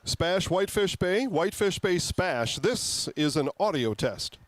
SPASH Whitefish Bay SPASH. This is an audio test.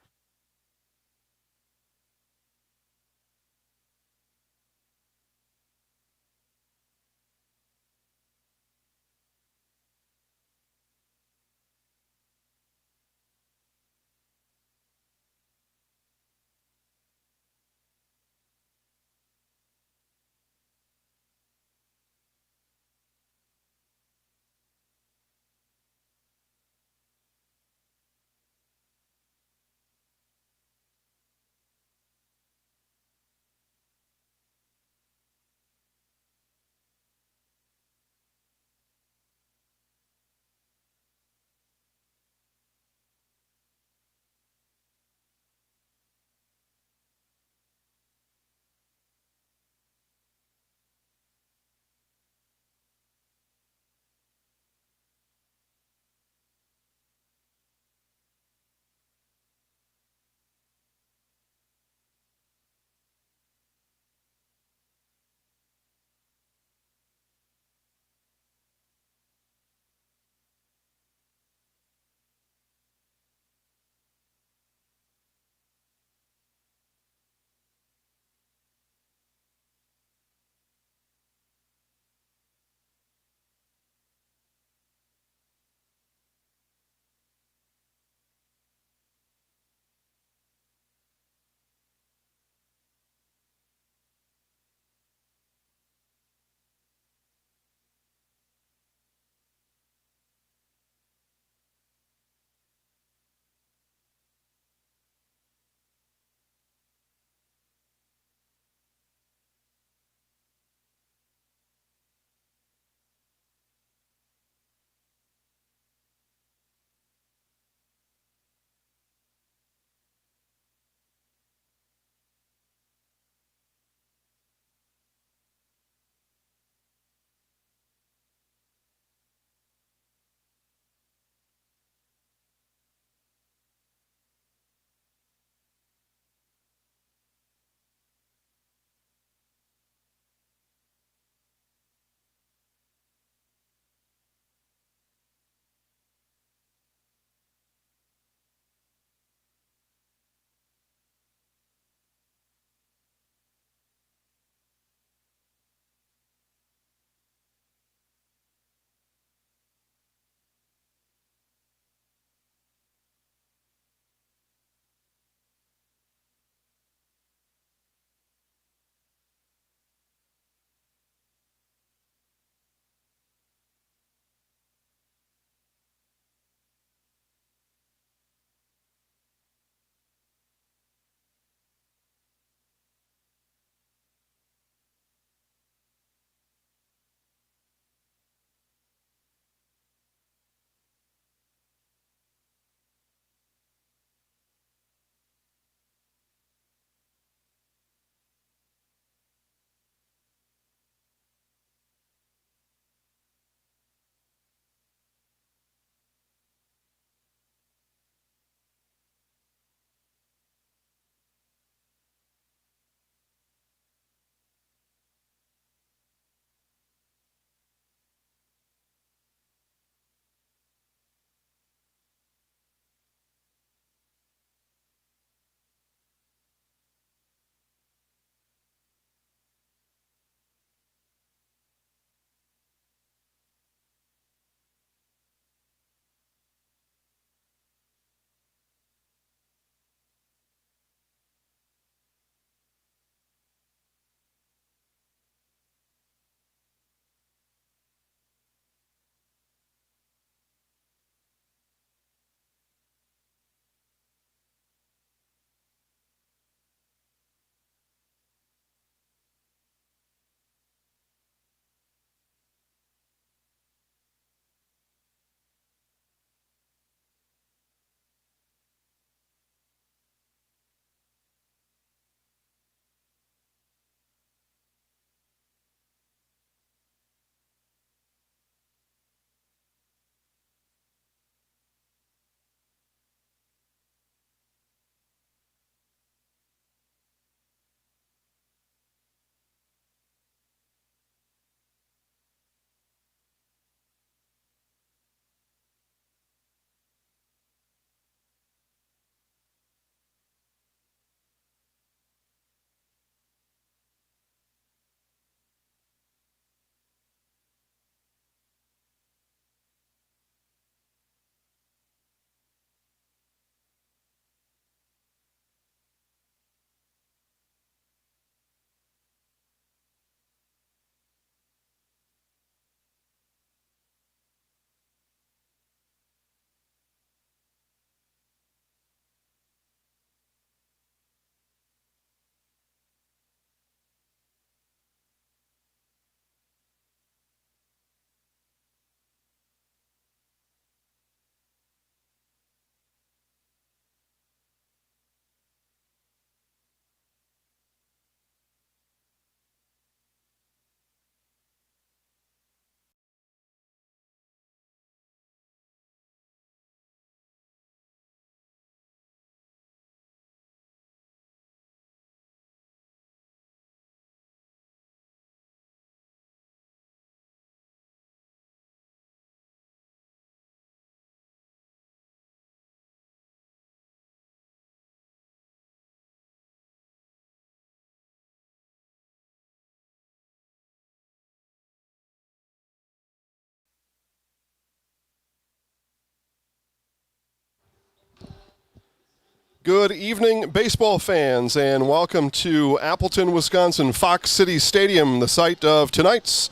Good evening, baseball fans, and welcome to Appleton, Wisconsin, Fox City Stadium, the site of tonight's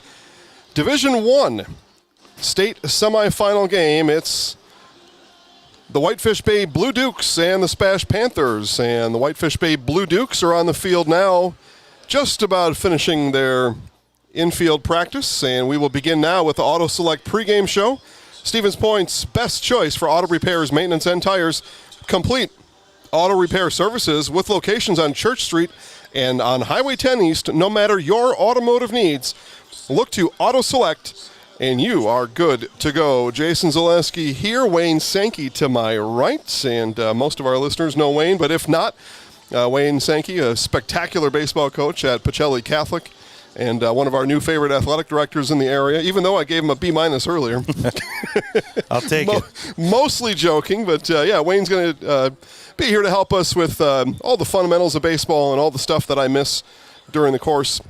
Division I state semifinal game. It's the Whitefish Bay Blue Dukes and the SPASH Panthers, and the Whitefish Bay Blue Dukes are on the field now, just about finishing their infield practice, and we will begin now with the Auto Select pregame show. Stevens Point's best choice for auto repairs, maintenance, and tires. Complete auto repair services with locations on Church Street and on Highway 10 East. No matter your automotive needs, look to Auto Select, and you are good to go. Jason Zaleski here, Wayne Sankey to my right, and most of our listeners know Wayne, but if not, Wayne Sankey, a spectacular baseball coach at Pacelli Catholic, and one of our new favorite athletic directors in the area, even though I gave him a B- earlier. I'll take it. Mostly joking, but Wayne's going to be here to help us with all the fundamentals of baseball and all the stuff that I miss during the course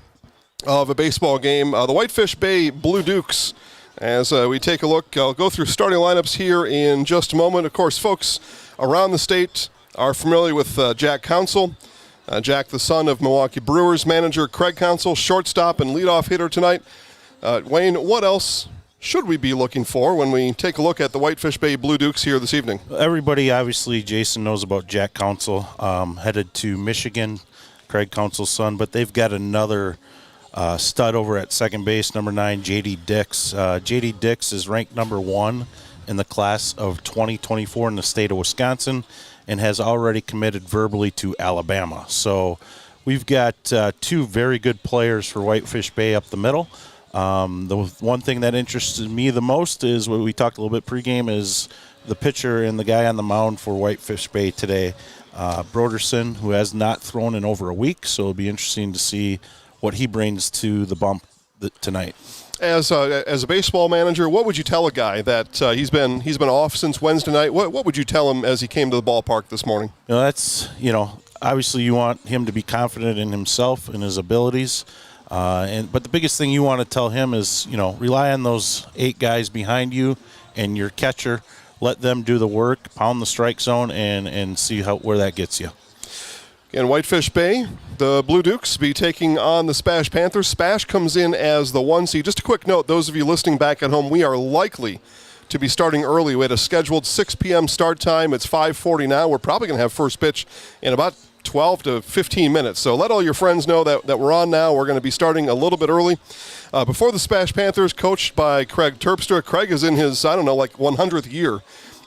of a baseball game. The Whitefish Bay Blue Dukes, as we take a look, I'll go through starting lineups here in just a moment. Of course, folks around the state are familiar with Jack Council. Jack, the son of Milwaukee Brewers manager Craig Council, shortstop and leadoff hitter tonight. Wayne, what else should we be looking for when we take a look at the Whitefish Bay Blue Dukes here this evening? Everybody, obviously, Jason knows about Jack Council, headed to Michigan, Craig Council's son, but they've got another stud over at second base, number 9, J.D. Dix. J.D. Dix is ranked number 1 in the class of 2024 in the state of Wisconsin, and has already committed verbally to Alabama. So we've got two very good players for Whitefish Bay up the middle. The one thing that interested me the most is what we talked a little bit pregame is the pitcher and the guy on the mound for Whitefish Bay today, Broderson, who has not thrown in over a week. So it'll be interesting to see what he brings to the bump tonight. As a baseball manager, what would you tell a guy that he's been off since Wednesday night? What would you tell him as he came to the ballpark this morning? That's obviously you want him to be confident in himself and his abilities, but the biggest thing you want to tell him is rely on those 8 guys behind you and your catcher. Let them do the work, pound the strike zone, and see where that gets you. In Whitefish Bay, the Blue Dukes be taking on the SPASH Panthers. SPASH comes in as the 1 seed. Just a quick note, those of you listening back at home, we are likely to be starting early. We had a scheduled 6 p.m. start time. It's 5:40 now. We're probably going to have first pitch in about 12 to 15 minutes. So let all your friends know that we're on now. We're going to be starting a little bit early. Before the SPASH Panthers, coached by Craig Terpstra. Craig is in his, 100th year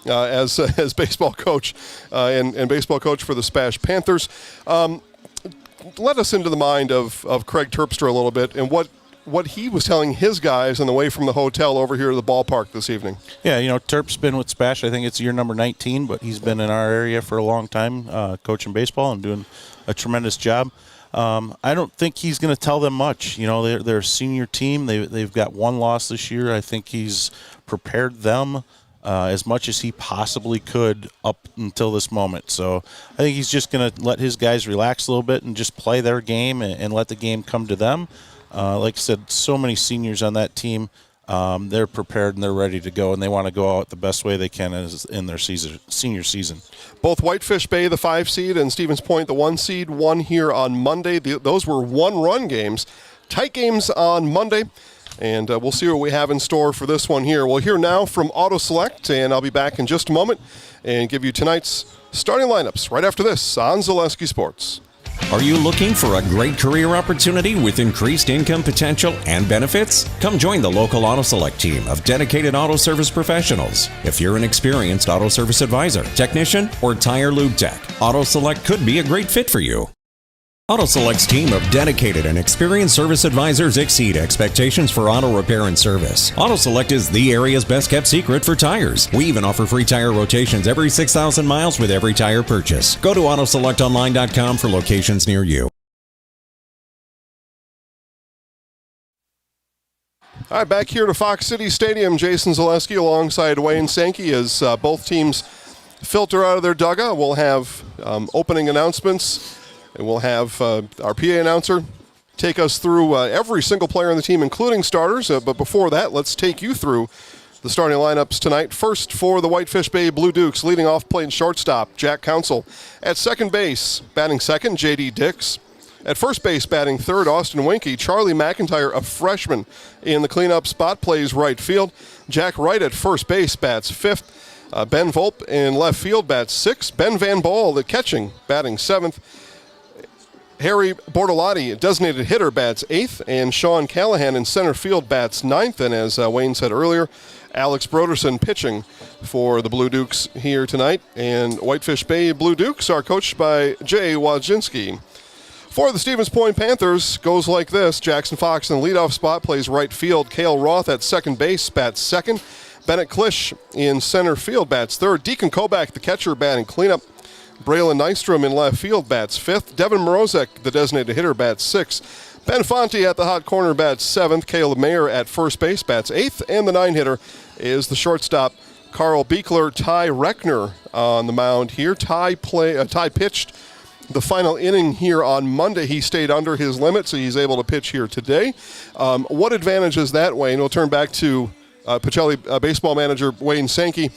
as baseball coach and baseball coach for the SPASH Panthers. Let us into the mind of Craig Terpstra a little bit and what he was telling his guys on the way from the hotel over here to the ballpark this evening. Yeah, Terp's been with SPASH. I think it's year number 19, but he's been in our area for a long time coaching baseball and doing a tremendous job. I don't think he's going to tell them much. They're a senior team. They've got 1 loss this year. I think he's prepared them as much as he possibly could up until this moment. So I think he's just going to let his guys relax a little bit and just play their game and let the game come to them. Like I said, so many seniors on that team. They're prepared and they're ready to go, and they want to go out the best way they can in their senior season. Both Whitefish Bay, the 5 seed, and Stevens Point, the 1 seed, won here on Monday. Those were 1-run games. Tight games on Monday. And we'll see what we have in store for this one here. We'll hear now from Auto Select, and I'll be back in just a moment and give you tonight's starting lineups right after this on Zaleski Sports. Are you looking for a great career opportunity with increased income potential and benefits? Come join the local Auto Select team of dedicated auto service professionals. If you're an experienced auto service advisor, technician, or tire lube tech, Auto Select could be a great fit for you. Auto Select's team of dedicated and experienced service advisors exceed expectations for auto repair and service. Auto Select is the area's best kept secret for tires. We even offer free tire rotations every 6,000 miles with every tire purchase. Go to AutoSelectOnline.com for locations near you. All right, back here to Fox City Stadium, Jason Zaleski alongside Wayne Sankey as both teams filter out of their dugout. We'll have opening announcements. And we'll have our PA announcer take us through every single player on the team, including starters. But before that, let's take you through The starting lineups tonight. First for the Whitefish Bay Blue Dukes, leading off playing shortstop, Jack Council. At second base, batting second, J.D. Dix. At first base, batting third, Austin Winky. Charlie McIntyre, a freshman in the cleanup spot, plays right field. Jack Wright at first base, bats fifth. Ben Volpe in left field, bats sixth. Ben Van Ball, the catching, batting seventh. Harry Bortolotti, designated hitter, bats eighth. And Sean Callahan in center field, bats ninth. And as Wayne said earlier, Alex Broderson pitching for the Blue Dukes here tonight. And Whitefish Bay Blue Dukes are coached by Jay Wojcinski. For the Stevens Point Panthers, goes like this. Jackson Fox in the leadoff spot, plays right field. Cale Roth at second base, bats second. Bennett Klisch in center field, bats third. Deacon Koback, the catcher, batting cleanup. Braylon Nystrom in left field, bats fifth. Devin Morozek, the designated hitter, bats sixth. Ben Fonte at the hot corner, bats seventh. Caleb Mayer at first base, bats eighth. And the nine-hitter is the shortstop, Carl Beekler. Ty Reckner on the mound here. Ty pitched the final inning here on Monday. He stayed under his limit, so he's able to pitch here today. What advantage is that, Wayne? We'll turn back to Pacelli baseball manager Wayne Sankey,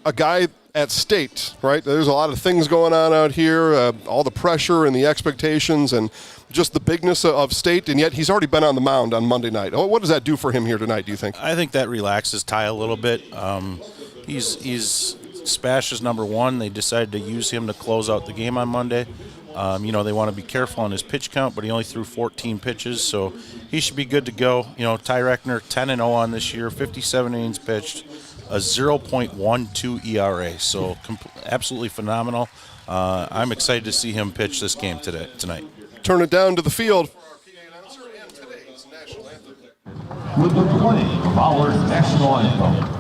a guy at state, right? There's a lot of things going on out here, all the pressure and the expectations and just the bigness of state, and yet he's already been on the mound on Monday night. What does that do for him here tonight, do you think? I think that relaxes Ty a little bit. He's SPASH is number one. They decided to use him to close out the game on Monday. They want to be careful on his pitch count, but he only threw 14 pitches, so he should be good to go. Ty Reckner, 10-0 on this year, 57 innings pitched, a 0.12 ERA, so absolutely phenomenal. I'm excited to see him pitch this game tonight. Turn it down to the field. And today's national anthem. With the playing of our national anthem.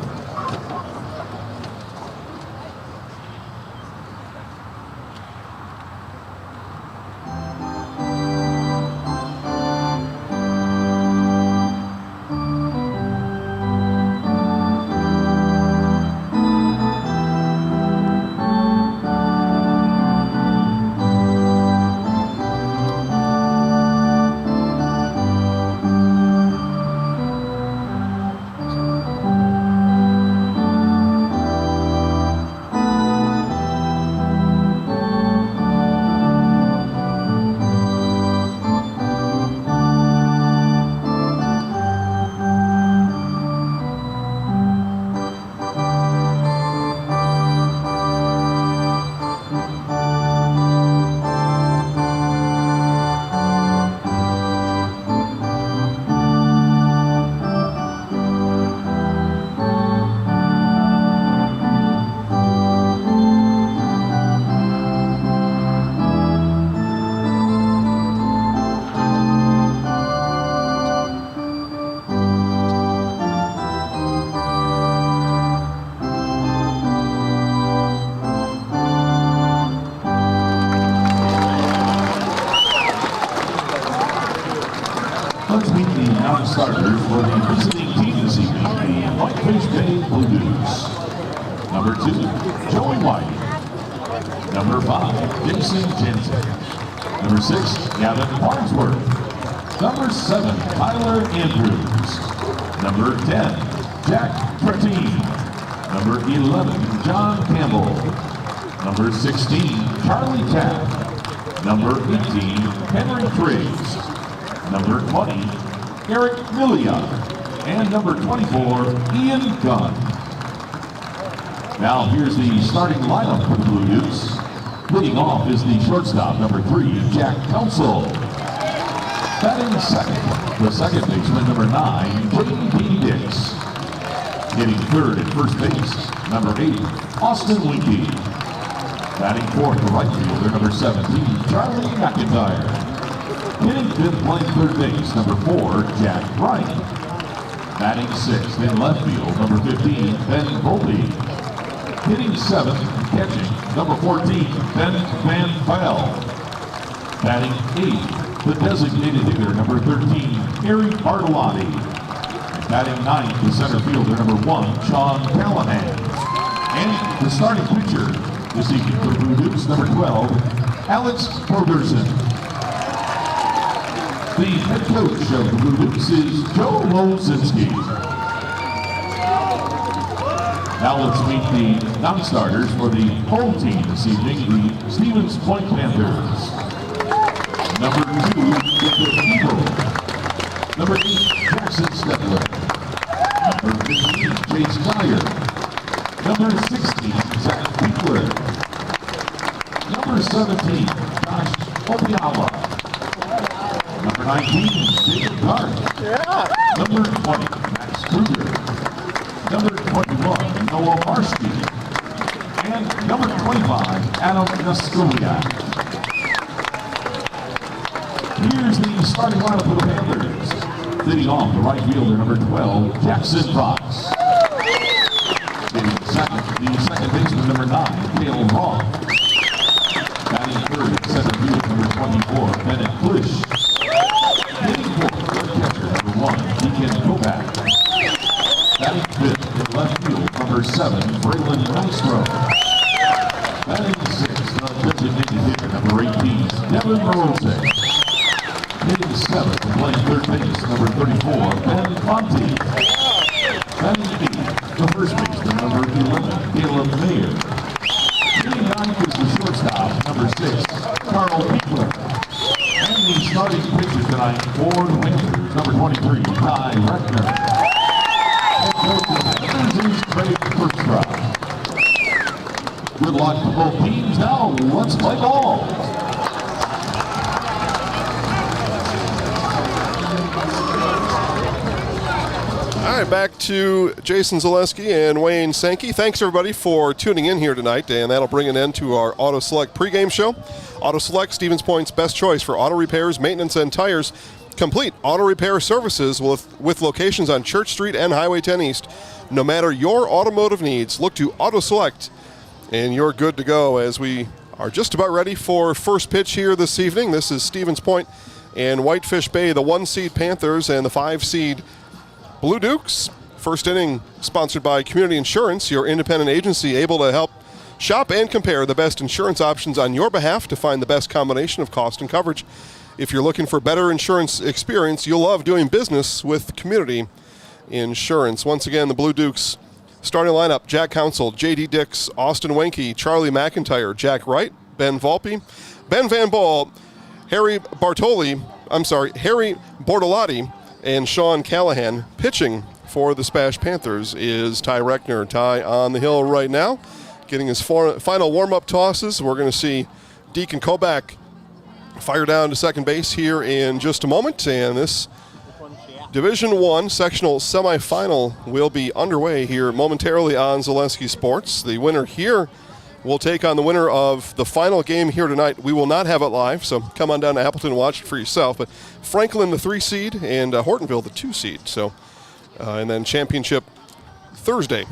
Let's meet the non-starters for the visiting team this evening, the Whitefish Bay Blue Dukes. Number 2, Joey White. Number 5, Jason Jensen. Number 6, Gavin Farnsworth. Number 7, Tyler Andrews. Number 10, Jack Tretine. Number 11, John Campbell. Number 16, Charlie Taft. Number 18, Henry Triggs. Number 20, Eric Millia. And number 24, Ian Gunn. Now here's the starting lineup for the Blue Dukes. Leading off is the shortstop, number 3, Jack Council. Batting second, the second baseman, number 9, J.D. Dix. Hitting third at first base, number 8, Austin Winky. Batting fourth, the right fielder, number 17, Charlie McIntyre. Hitting fifth, playing third base, number 4, Jack Wright. Batting sixth in left field, number 15, Ben Volpe. Hitting seventh, catching, number 14, Ben Van Bell. Batting eighth, the designated hitter, number 13, Harry Bartolotti. Batting ninth, the center fielder, number 1, Sean Callahan. And the starting pitcher this evening for Blue Dukes, number 12, Alex Broderson. The head coach of the Blue Dukes is Joe Wojcinski. Now let's meet the non-starters for the home team this evening, the Stevens Point Panthers. Number 2, Victor Eagle. Number 8, Jackson Stepler. Number 15, Chase Dyer. Number 16, Zach Winkler. Number 17, Josh Obiala. Number 19, David Garth. Number 20, Max Kruger. Number 21, Noah Marsky. And number 25, Adam Nascolia. Here's the starting lineup for the Panthers. Leading off the right fielder, number 12, Jackson Fox. The second baseman, number 9, Cale Roth. Batting third, center field, number 24, Bennett Bush. Hitting fourth, third catcher, number 1, Deacon Kovac. Batting fifth, in left field, number 7, Braylon Nystrom. Batting sixth, designated hitter, number 18, Devin Morose. Hitting seventh and playing third base, number 34, Ben Fonte. Batting eighth, the first baseman, number 11, Caleb Mayer. Hitting ninth is the shortstop, number 6, Carl Winkler. And the starting pitcher tonight for the Panthers, number 23, Ty Reckner. Head coach of the Panthers is Craig Kirkstride. Good luck to both teams. Now let's play ball. All right, back to Jason Zaleski and Wayne Sankey. Thanks, everybody, for tuning in here tonight, and that'll bring an end to our Auto Select pregame show. Auto Select, Stevens Point's best choice for auto repairs, maintenance, and tires. Complete auto repair services with locations on Church Street and Highway 10 East. No matter your automotive needs, look to Auto Select, and you're good to go as we are just about ready for first pitch here this evening. This is Stevens Point and Whitefish Bay, the 1-seed Panthers and the 5-seed Blue Dukes. First inning sponsored by Community Insurance, your independent agency able to help shop and compare the best insurance options on your behalf to find the best combination of cost and coverage. If you're looking for better insurance experience, you'll love doing business with Community Insurance. Once again, the Blue Dukes starting lineup: Jack Council, J.D. Dix, Austin Wenke, Charlie McIntyre, Jack Wright, Ben Volpe, Ben Van Ball, Harry Bortolotti, and Sean Callahan. Pitching for the SPASH Panthers is Ty Reckner. Ty on the hill right now, getting his final warm-up tosses. We're going to see Deacon Kovac fire down to second base here in just a moment, and this Division I sectional semifinal will be underway here momentarily on Zaleski Sports. The winner here will take on the winner of the final game here tonight. We will not have it live, so come on down to Appleton and watch it for yourself. But Franklin, the 3-seed, and Hortonville, the 2-seed. So, and then championship Thursday,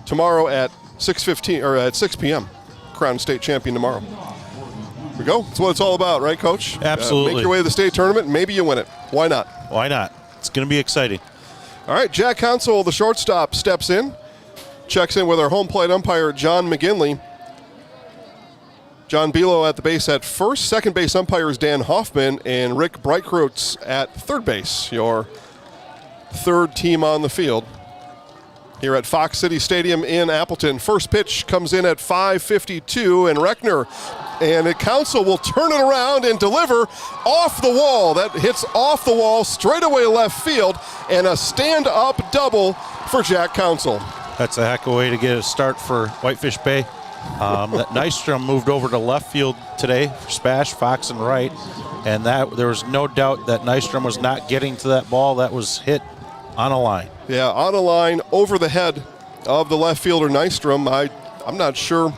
tomorrow at 6:15 or at 6 p.m. Crown State champion tomorrow. Here we go. That's what it's all about, right, Coach? Absolutely. Make your way to the state tournament, and maybe you win it. Why not? Why not? It's going to be exciting. All right, Jack Council, the shortstop, steps in, checks in with our home plate umpire, John McGinley. John Belo at the base at first. Second base umpire is Dan Hoffman, and Rick Breitkreutz at third base, your third team on the field here at Fox City Stadium in Appleton. First pitch comes in at 5:52, and Reckner and the Council will turn it around and deliver off the wall. That hits off the wall, straightaway left field, and a stand-up double for Jack Council. That's a heck of a way to get a start for Whitefish Bay. That Nystrom moved over to left field today for Spash, Fox, and Wright, and that there was no doubt that Nystrom was not getting to that ball. That was hit on a line. Yeah, on a line over the head of the left fielder Nystrom. I'm not sure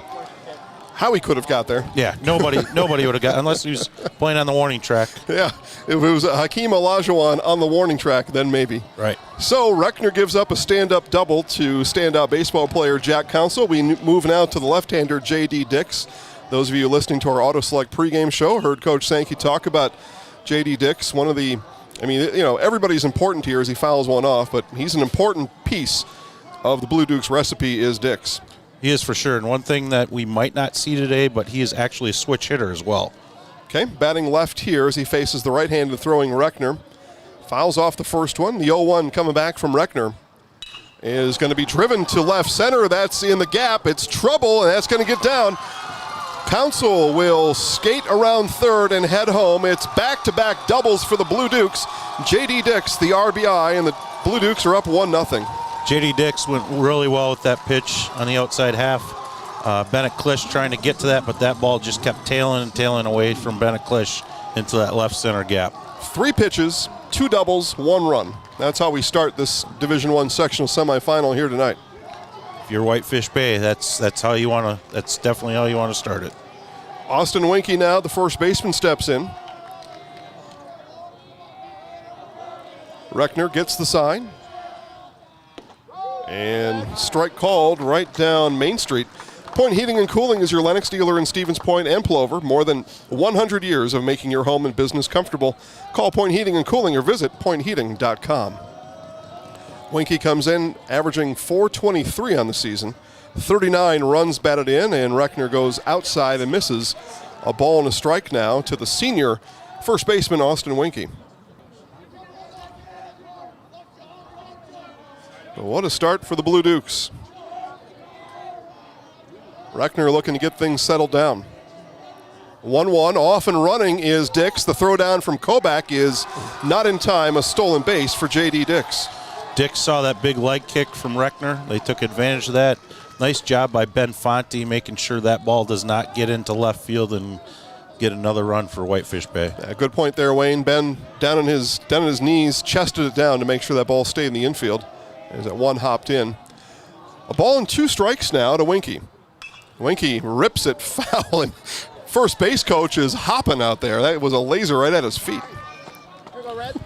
how he could have got there. Yeah, nobody would have got, unless he was playing on the warning track. Yeah, if it was Hakeem Olajuwon on the warning track, then maybe. Right. So Reckner gives up a stand-up double to stand-up baseball player Jack Council. We move now to the left-hander J.D. Dix. Those of you listening to our Auto Select pregame show heard Coach Sankey talk about J.D. Dix, one of the, everybody's important here as he fouls one off, but he's an important piece of the Blue Dukes recipe is Dix. He is for sure, and one thing that we might not see today, but he is actually a switch hitter as well. Okay, batting left here as he faces the right-handed throwing Reckner. Fouls off the first one. The 0-1 coming back from Reckner. is going to be driven to left center. That's in the gap. It's trouble, and that's going to get down. Council will skate around third and head home. It's back-to-back doubles for the Blue Dukes. J.D. Dix, the RBI, and the Blue Dukes are up 1-0. J.D. Dix went really well with that pitch on the outside half. Bennett Klisch trying to get to that, but that ball just kept tailing away from Bennett Klisch into that left center gap. 3 pitches, 2 doubles, 1 run. That's how we start this Division I sectional semifinal here tonight. If you're Whitefish Bay, that's how you want to. That's definitely how you want to start it. Austin Winkie now, the first baseman, steps in. Reckner gets the sign. And strike called right down Main Street. Point Heating and Cooling is your Lennox dealer in Stevens Point and Plover. More than 100 years of making your home and business comfortable. Call Point Heating and Cooling or visit pointheating.com. Winkie comes in averaging .423 on the season. 39 runs batted in, and Reckner goes outside and misses. A ball and a strike now to the senior first baseman, Austin Winkie. What a start for the Blue Dukes. Reckner looking to get things settled down. 1-1, off and running is Dix. The throw down from Kobach is not in time, a stolen base for J.D. Dix. Dix saw that big leg kick from Reckner. They took advantage of that. Nice job by Ben Fonte making sure that ball does not get into left field and get another run for Whitefish Bay. Yeah, good point there, Wayne. Ben down on his knees, chested it down to make sure that ball stayed in the infield. As that one hopped in. A ball and 2 strikes now to Winkie. Winkie rips it foul, and first base coach is hopping out there. That was a laser right at his feet.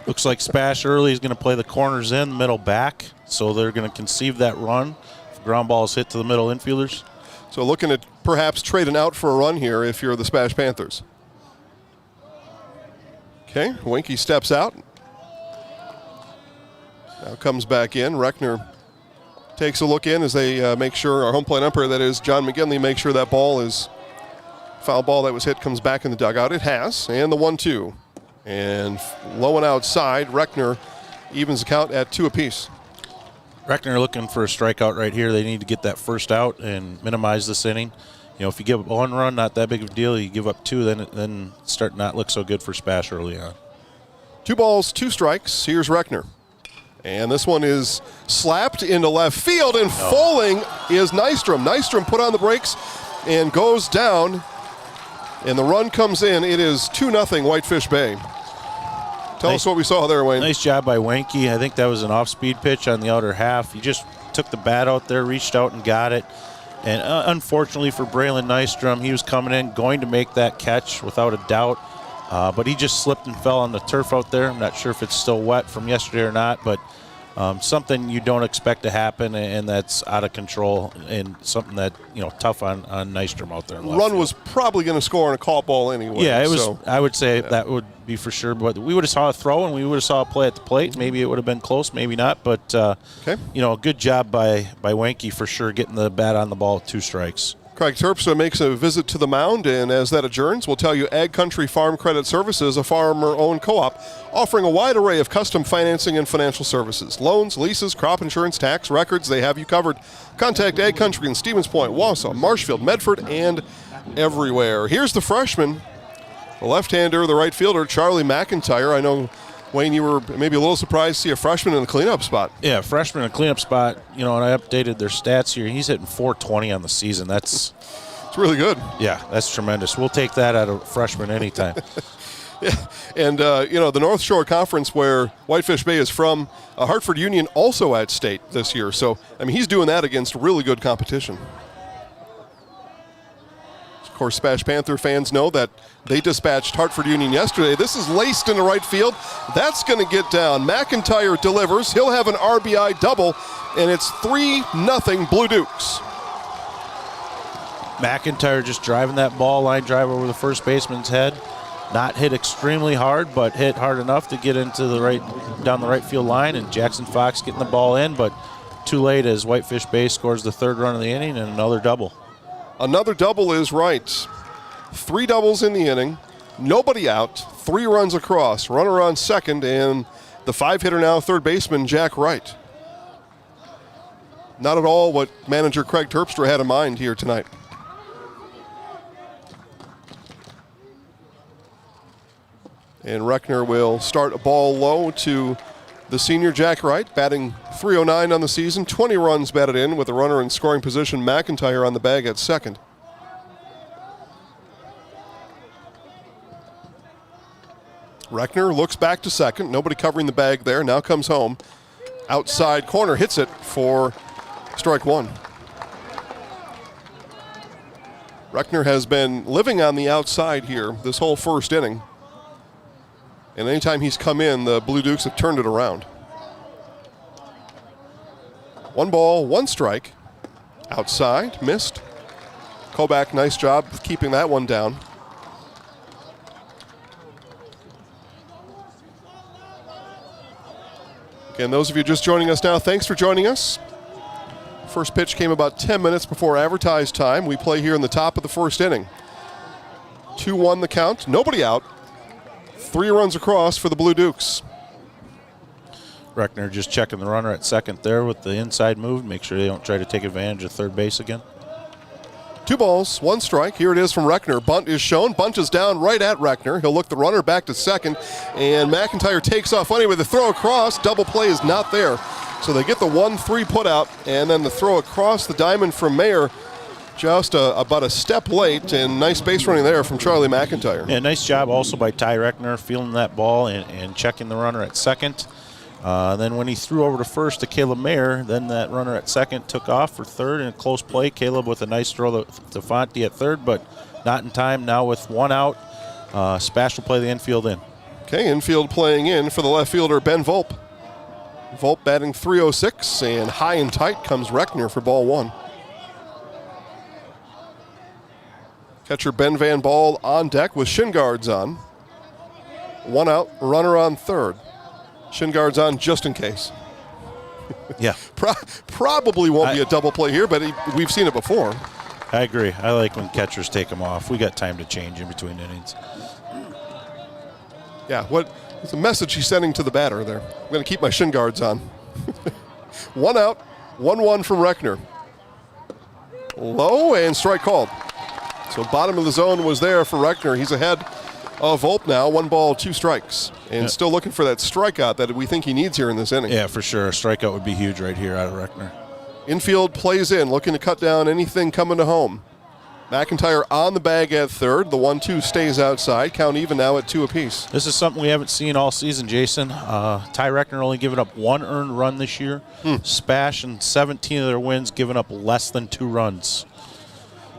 Looks like Spash early is going to play the corners in, middle back, so they're going to conceive that run. If ground ball is hit to the middle infielders. So looking at perhaps trading out for a run here if you're the Spash Panthers. Okay, Winkie steps out. Now comes back in. Reckner takes a look in as they make sure, our home plate umpire, that is John McGinley, makes sure that ball is, foul ball that was hit comes back in the dugout. It has, and the 1-2. And low and outside, Reckner evens the count at 2 apiece. Reckner looking for a strikeout right here. They need to get that first out and minimize this inning. You know, if you give up 1 run, not that big of a deal. You give up 2, then start not look so good for Spash early on. 2 balls, 2 strikes. Here's Reckner. And this one is slapped into left field, and falling is Nystrom. Nystrom put on the brakes and goes down, and the run comes in. It is 2-0 Whitefish Bay. Tell us what we saw there, Wayne. Nice job by Winkie. I think that was an off-speed pitch on the outer half. He just took the bat out there, reached out and got it. And unfortunately for Braylon Nystrom, he was coming in, going to make that catch without a doubt. But he just slipped and fell on the turf out there. I'm not sure if it's still wet from yesterday or not, but something you don't expect to happen, and that's out of control, and something that, you know, tough on Nystrom out there. In left Run field. Was probably going to score on a caught ball anyway. Yeah, it was. So. I would say that would be for sure. But we would have saw a throw, and we would have saw a play at the plate. Maybe it would have been close, maybe not. But you know, good job by Winkie for sure, getting the bat on the ball with 2 strikes. Craig Terpstra makes a visit to the mound, and as that adjourns, we'll tell you Ag Country Farm Credit Services, a farmer-owned co-op, offering a wide array of custom financing and financial services. Loans, leases, crop insurance, tax, records, they have you covered. Contact Ag Country in Stevens Point, Wausau, Marshfield, Medford, and everywhere. Here's the freshman, the left-hander, the right fielder, Charlie McIntyre. I know, Wayne, you were maybe a little surprised to see a freshman in the cleanup spot. Yeah, freshman in the cleanup spot. You know, and I updated their stats here. He's hitting .420 on the season. That's it's really good. Yeah, that's tremendous. We'll take that out of freshman anytime. Yeah, and you know, the North Shore Conference, where Whitefish Bay is from, Hartford Union also at state this year. So, I mean, he's doing that against really good competition. Of course, Spash Panther fans know that they dispatched Hartford Union yesterday. This is laced into right field. That's going to get down. McIntyre delivers. He'll have an RBI double, and it's 3-0 Blue Dukes. McIntyre just driving that ball, line drive over the first baseman's head. Not hit extremely hard, but hit hard enough to get into the down the right field line, and Jackson Fox getting the ball in, but too late as Whitefish Bay scores the 3rd run of the inning and another double. Another double is right. 3 doubles in the inning, nobody out, 3 runs across, runner on second, and the 5-hitter now, third baseman Jack Wright. not at all what manager Craig Terpstra had in mind here tonight. And Reckner will start a ball low to the senior Jack Wright, batting .309 on the season, 20 runs batted in with a runner in scoring position. McIntyre on the bag at second. Reckner looks back to second. Nobody covering the bag there. Now comes home. Outside corner, hits it for strike one. Reckner has been living on the outside here this whole first inning. And anytime he's come in, the Blue Dukes have turned it around. 1 ball, 1 strike. Outside, missed. Kobach, nice job of keeping that one down. Again, those of you just joining us now, thanks for joining us. First pitch came about 10 minutes before advertised time. We play here in the top of the first inning. 2-1 the count, nobody out. 3 runs across for the Blue Dukes. Reckner just checking the runner at second there with the inside move. Make sure they don't try to take advantage of third base again. 2 balls, 1 strike. Here it is from Reckner. Bunt is shown. Bunt is down right at Reckner. He'll look the runner back to second. And McIntyre takes off anyway. The throw across. Double play is not there. So they get the 1-3 put out. And then the throw across the diamond from Mayer. Just about a step late, and nice base running there from Charlie McIntyre. Yeah, nice job also by Ty Reckner feeling that ball and checking the runner at second. Then when he threw over to first to Caleb Mayer, then that runner at second took off for third in a close play. Caleb with a nice throw to Fonte at third, but not in time. Now with 1 out, Spash will play the infield in. Okay, infield playing in for the left fielder, Ben Volpe. Volpe batting .306, and high and tight comes Reckner for ball 1. Catcher Ben Van Ball on deck with shin guards on. 1 out, runner on third. Shin guards on just in case. Yeah. Probably won't be a double play here, but we've seen it before. I agree. I like when catchers take them off. We got time to change in between innings. Yeah, what's the message he's sending to the batter there? I'm going to keep my shin guards on. 1 out, 1-1 from Reckner. Low and strike called. So bottom of the zone was there for Reckner. He's ahead of Volpe now, 1 ball, 2 strikes. And still looking for that strikeout that we think he needs here in this inning. Yeah, for sure. A strikeout would be huge right here out of Reckner. Infield plays in, looking to cut down anything coming to home. McIntyre on the bag at third. The 1-2 stays outside. Count even now at 2 apiece. This is something we haven't seen all season, Jason. Ty Reckner only given up 1 earned run this year. Spash and 17 of their wins given up less than 2 runs.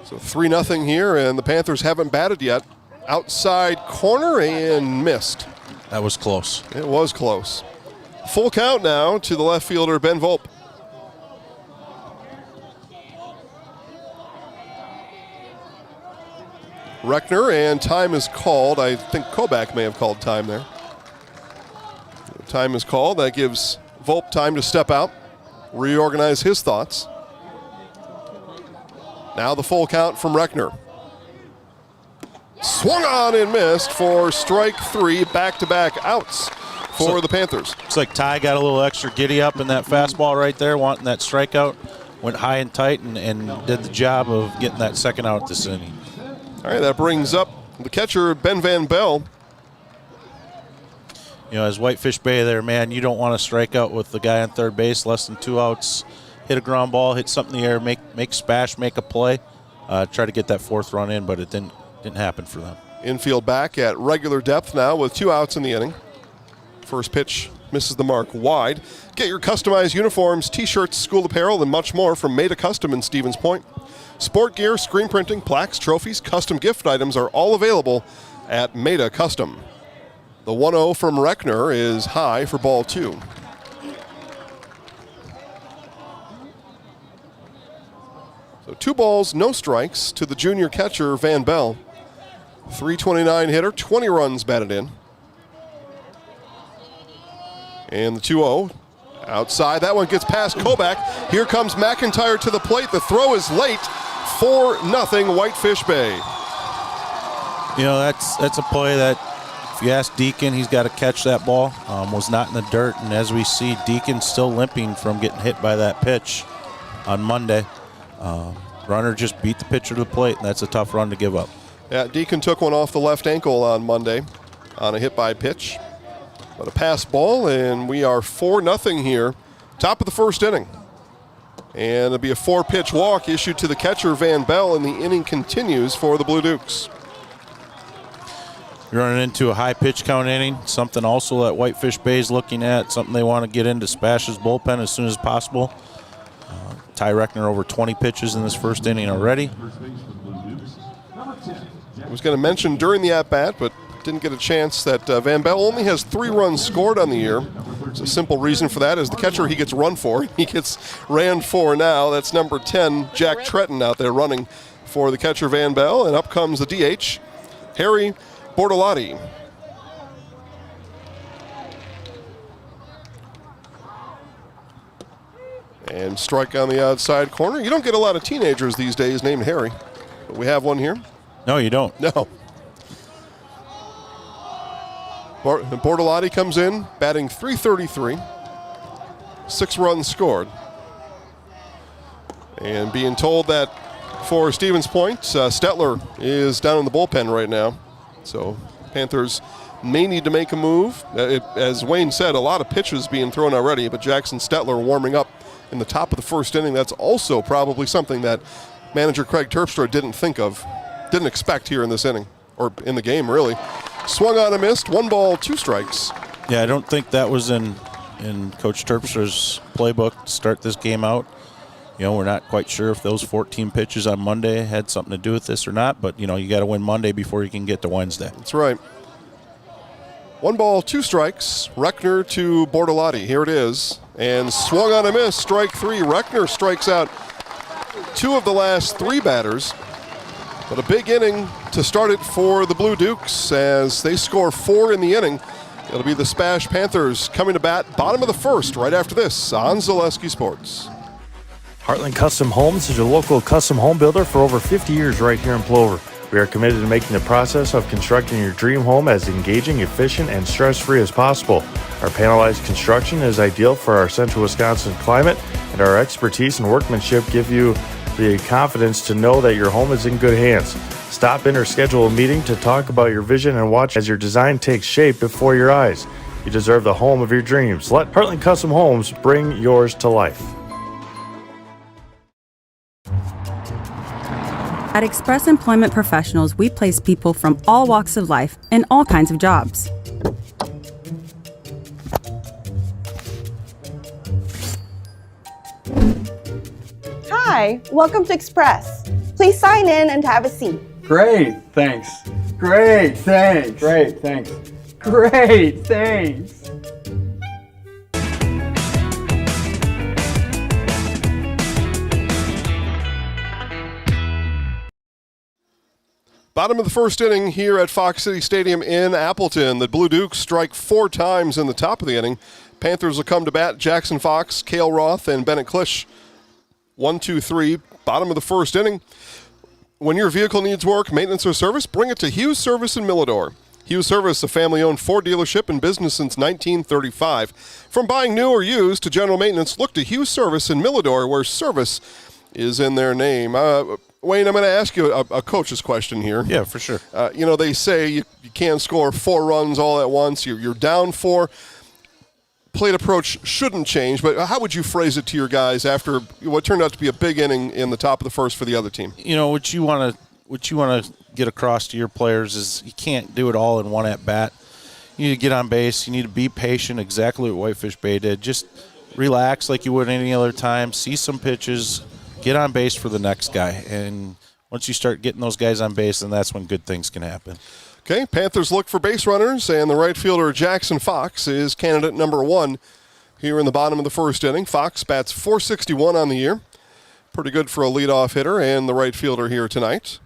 So 3-0 here, and the Panthers haven't batted yet. Outside corner and missed. That was close. It was close. Full count now to the left fielder, Ben Volpe. Reckner, and time is called. I think Kobach may have called time there. Time is called. That gives Volpe time to step out, reorganize his thoughts. Now the full count from Reckner. Swung on and missed for strike 3, back-to-back outs for the Panthers. Looks like Ty got a little extra giddy up in that fastball right there, wanting that strikeout. Went high and tight and did the job of getting that second out this inning. All right, that brings up the catcher, Ben Van Bell. You know, as Whitefish Bay there, man, you don't want to strike out with the guy on third base, less than 2 outs. Hit a ground ball, hit something in the air, make Spash, make a play. Try to get that 4th run in, but it didn't happen for them. Infield back at regular depth now with 2 outs in the inning. First pitch misses the mark wide. Get your customized uniforms, t-shirts, school apparel, and much more from Made a Custom in Stevens Point. Sport gear, screen printing, plaques, trophies, custom gift items are all available at Made a Custom. The 1-0 from Reckner is high for ball 2. So 2 balls, no strikes to the junior catcher, Van Bell. .329 hitter, 20 runs batted in. And the 2-0 outside. That one gets past Kobach. Here comes McIntyre to the plate. The throw is late. 4-0 Whitefish Bay. You know, that's a play that, if you ask Deacon, he's got to catch that ball. Was not in the dirt, and as we see, Deacon still limping from getting hit by that pitch. on Monday. Runner just beat the pitcher to the plate, and that's a tough run to give up. Yeah, Deacon took one off the left ankle on Monday on a hit by pitch. But a pass ball, and we are 4-0 here. Top of the first inning. And it'll be a 4-pitch walk issued to the catcher, Van Bell, and the inning continues for the Blue Dukes. You're running into a high pitch count inning, something also that Whitefish Bay is looking at, something they want to get into SPASH's bullpen as soon as possible. Ty Reckner over 20 pitches in this first inning already. I was going to mention during the at-bat, but didn't get a chance, that Van Bell only has 3 runs scored on the year. There's a simple reason for that. As the catcher, he gets run for. He gets ran for now. That's number 10, Jack Tretton, out there running for the catcher, Van Bell. And up comes the DH, Harry Bortolotti. And strike on the outside corner. You don't get a lot of teenagers these days named Harry, but we have one here. No, you don't. No. Bortolotti comes in, batting .333, 6 runs scored. And being told that for Stevens Point, Stetler is down in the bullpen right now. So Panthers may need to make a move. As Wayne said, a lot of pitches being thrown already, but Jackson Stetler warming up in the top of the first inning. That's also probably something that manager Craig Terpstra didn't expect here in this inning, or in the game, really. Swung on and missed, 1 ball, 2 strikes. Yeah, I don't think that was in Coach Terpstra's playbook to start this game out. You know, we're not quite sure if those 14 pitches on Monday had something to do with this or not, but, you know, you got to win Monday before you can get to Wednesday. That's right. 1 ball, 2 strikes. Reckner to Bortolotti. Here it is. And swung on a miss, strike 3. Reckner strikes out 2 of the last 3 batters. But a big inning to start it for the Blue Dukes as they score 4 in the inning. It'll be the SPASH Panthers coming to bat bottom of the first right after this on Zaleski Sports. Heartland Custom Homes is your local custom home builder for over 50 years right here in Plover. We are committed to making the process of constructing your dream home as engaging, efficient, and stress-free as possible. Our panelized construction is ideal for our central Wisconsin climate, and our expertise and workmanship give you the confidence to know that your home is in good hands. Stop in or schedule a meeting to talk about your vision and watch as your design takes shape before your eyes. You deserve the home of your dreams. Let Heartland Custom Homes bring yours to life. At Express Employment Professionals, we place people from all walks of life in all kinds of jobs. Hi, welcome to Express. Please sign in and have a seat. Great, thanks. Great, thanks. Great, thanks. Great, thanks. Bottom of the first inning here at Fox City Stadium in Appleton. The Blue Dukes strike 4 times in the top of the inning. Panthers will come to bat. Jackson Fox, Cale Roth, and Bennett Klisch. 1, 2, 3. Bottom of the first inning. When your vehicle needs work, maintenance, or service, bring it to Hughes Service in Milladore. Hughes Service, a family-owned Ford dealership in business since 1935. From buying new or used to general maintenance, look to Hughes Service in Milladore, where service is in their name. Wayne, I'm going to ask you a coach's question here. Yeah, for sure. You know, they say you can't score 4 runs all at once. You're down 4. Plate approach shouldn't change, but how would you phrase it to your guys after what turned out to be a big inning in the top of the first for the other team? You know, what you want to get across to your players is you can't do it all in one at-bat. You need to get on base. You need to be patient, exactly what Whitefish Bay did. Just relax like you would any other time. See some pitches. Get on base for the next guy. And once you start getting those guys on base, then that's when good things can happen. Okay, Panthers look for base runners, and the right fielder Jackson Fox is candidate number 1 here in the bottom of the first inning. Fox bats .461 on the year. Pretty good for a leadoff hitter and the right fielder here tonight.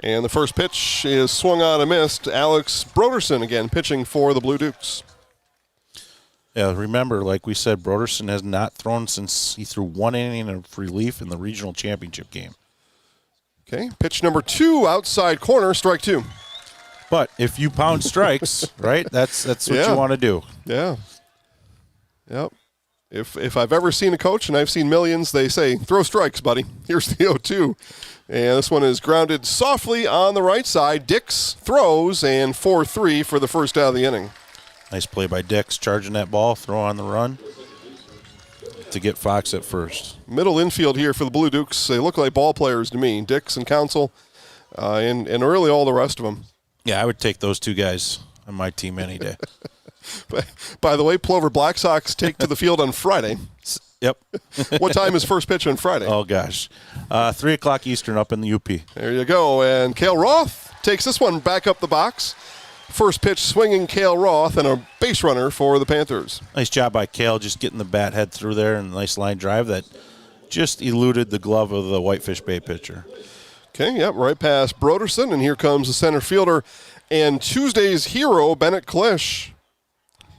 And the first pitch is swung on and missed. Alex Broderson again pitching for the Blue Dukes. Yeah, remember, like we said, Broderson has not thrown since he threw 1 inning of relief in the regional championship game. Okay, pitch number 2, outside corner, strike 2. But if you pound strikes, right, that's what Yeah. you want to do. Yeah. Yep. If I've ever seen a coach, and I've seen millions, they say, throw strikes, buddy. Here's the 0-2. And this one is grounded softly on the right side. Dix throws, and 4-3 for the first out of the inning. Nice play by Dix, charging that ball, throw on the run to get Fox at first. Middle infield here for the Blue Dukes. They look like ball players to me. Dix and Council, and really all the rest of them. Yeah, I would take those two guys on my team any day. By the way, Plover Black Sox take to the field on Friday. Yep. What time is first pitch on Friday? Oh, gosh. 3 o'clock Eastern up in the UP. There you go. And Cale Roth takes this one back up the box. First pitch swinging Cale Roth and a base runner for the Panthers. Nice job by Cale just getting the bat head through there and a nice line drive that just eluded the glove of the Whitefish Bay pitcher. Okay, yep, right past Broderson, and here comes the center fielder and Tuesday's hero, Bennett Klisch.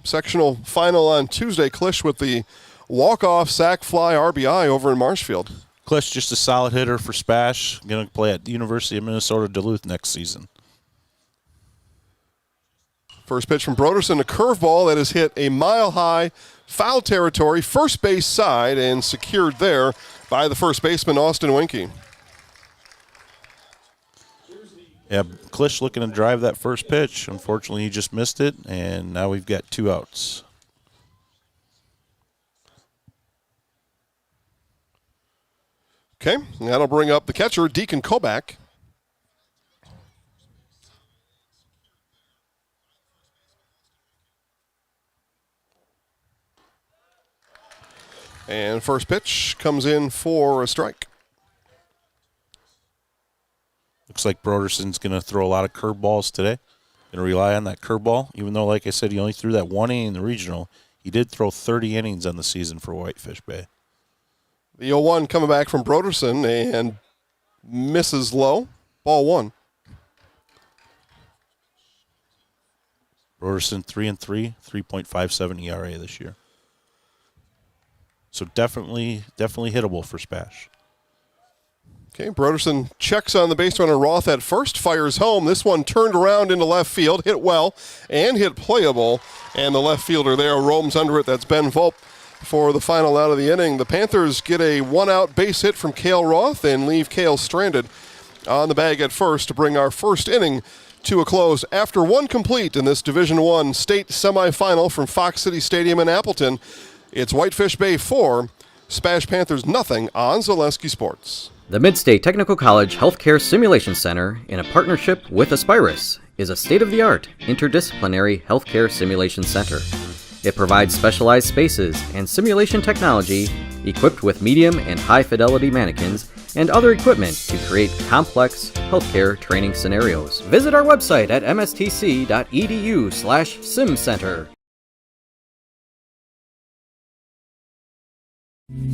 Sectional final on Tuesday. Klisch with the walk-off sac fly RBI over in Marshfield. Klisch just a solid hitter for SPASH. Going to play at the University of Minnesota Duluth next season. First pitch from Broderson, a curveball that has hit a mile-high foul territory, first base side, and secured there by the first baseman, Austin Winke. Yeah, Klisch looking to drive that first pitch. Unfortunately, he just missed it, and now we've got 2 outs. Okay, and that'll bring up the catcher, Deacon Kobach. And first pitch comes in for a strike. Looks like Broderson's going to throw a lot of curveballs today. Going to rely on that curveball, even though, like I said, he only threw that 1 inning in the regional. He did throw 30 innings on the season for Whitefish Bay. The 0-1 coming back from Broderson and misses low. Ball 1. Broderson 3-3, 3.57 ERA this year. So definitely hittable for SPASH. Okay, Broderson checks on the base runner Roth at first, fires home. This one turned around into left field, hit well, and hit playable. And the left fielder there roams under it. That's Ben Volp for the final out of the inning. The Panthers get a 1-out base hit from Cale Roth and leave Cale stranded on the bag at first to bring our first inning to a close. After 1 complete in this Division I state semifinal from Fox City Stadium in Appleton, it's Whitefish Bay 4, SPASH Panthers nothing on Zaleski Sports. The Midstate Technical College Healthcare Simulation Center, in a partnership with Aspirus, is a state-of-the-art interdisciplinary healthcare simulation center. It provides specialized spaces and simulation technology equipped with medium and high-fidelity mannequins and other equipment to create complex healthcare training scenarios. Visit our website at mstc.edu/simcenter.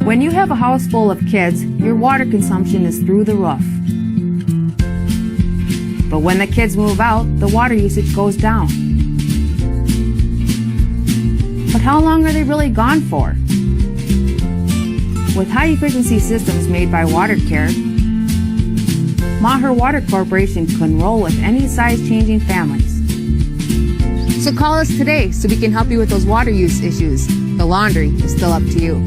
When you have a house full of kids, your water consumption is through the roof. But when the kids move out, the water usage goes down. But how long are they really gone for? With high-efficiency systems made by WaterCare, Maher Water Corporation can roll with any size-changing families. So call us today so we can help you with those water use issues. The laundry is still up to you.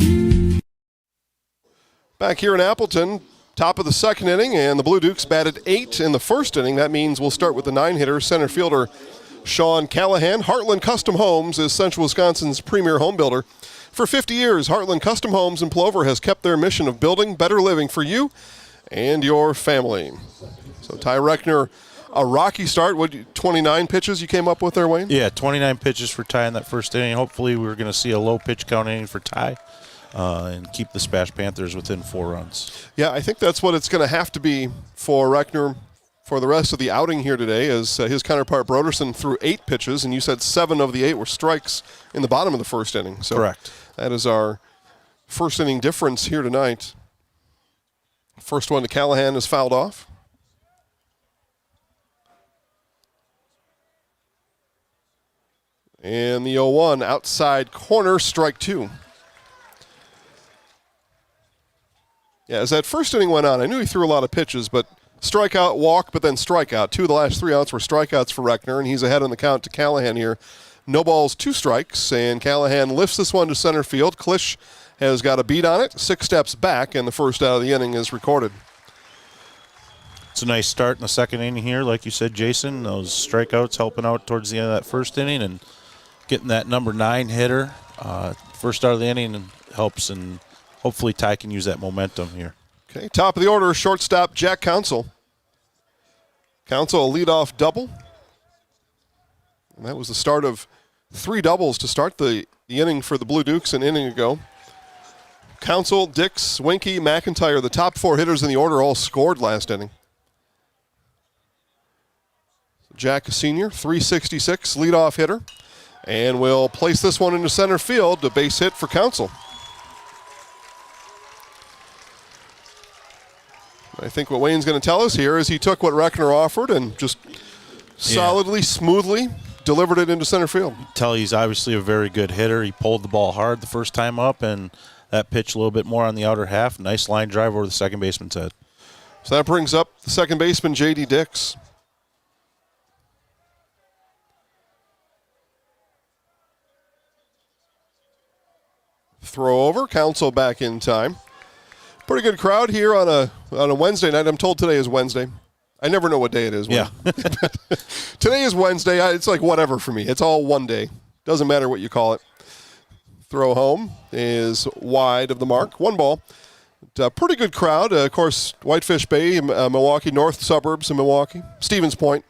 Back here in Appleton, top of the second inning, and the Blue Dukes batted 8 in the first inning. That means we'll start with the 9-hitter, center fielder Sean Callahan. Heartland Custom Homes is Central Wisconsin's premier home builder. For 50 years, Heartland Custom Homes in Plover has kept their mission of building better living for you and your family. So Ty Reckner, a rocky start. 29 pitches you came up with there, Wayne? Yeah, 29 pitches for Ty in that first inning. Hopefully we're going to see a low pitch count inning for Ty. And keep the SPASH Panthers within 4 runs. Yeah, I think that's what it's going to have to be for Reckner for the rest of the outing here today, as his counterpart Broderson threw 8 pitches, and you said 7 of the 8 were strikes in the bottom of the first inning. So correct. That is our first inning difference here tonight. First one to Callahan is fouled off. And the 0-1 outside corner, strike 2. Yeah, as that first inning went on, I knew he threw a lot of pitches, but strikeout, walk, but then strikeout. 2 of the last 3 outs were strikeouts for Reckner, and he's ahead on the count to Callahan here. No balls, 2 strikes, and Callahan lifts this one to center field. Klisch has got a beat on it, 6 steps back, and the first out of the inning is recorded. It's a nice start in the second inning here, like you said, Jason. Those strikeouts helping out towards the end of that first inning and getting that number 9 hitter first out of the inning helps, and hopefully Ty can use that momentum here. Okay, top of the order, shortstop Jack Counsell. Counsell, a leadoff double. And that was the start of 3 doubles to start the inning for the Blue Dukes an inning ago. Counsell, Dix, Winkie, McIntyre, the top 4 hitters in the order all scored last inning. Jack Sr., 366, leadoff hitter. And we'll place this one into center field, a base hit for Counsell. I think what Wayne's going to tell us here is he took what Reckner offered and just solidly, smoothly delivered it into center field. Tell he's obviously a very good hitter. He pulled the ball hard the first time up, and that pitch a little bit more on the outer half. Nice line drive over the second baseman's head. So that brings up the second baseman, J.D. Dix. Throw over, Counsell back in time. Pretty good crowd here on a Wednesday night. I'm told today is Wednesday. I never know what day it is. Yeah. Today is Wednesday. It's like whatever for me. It's all one day. Doesn't matter what you call it. Throw home is wide of the mark. 1 ball. Pretty good crowd. Of course, Whitefish Bay, Milwaukee, north suburbs of Milwaukee. Stevens Point.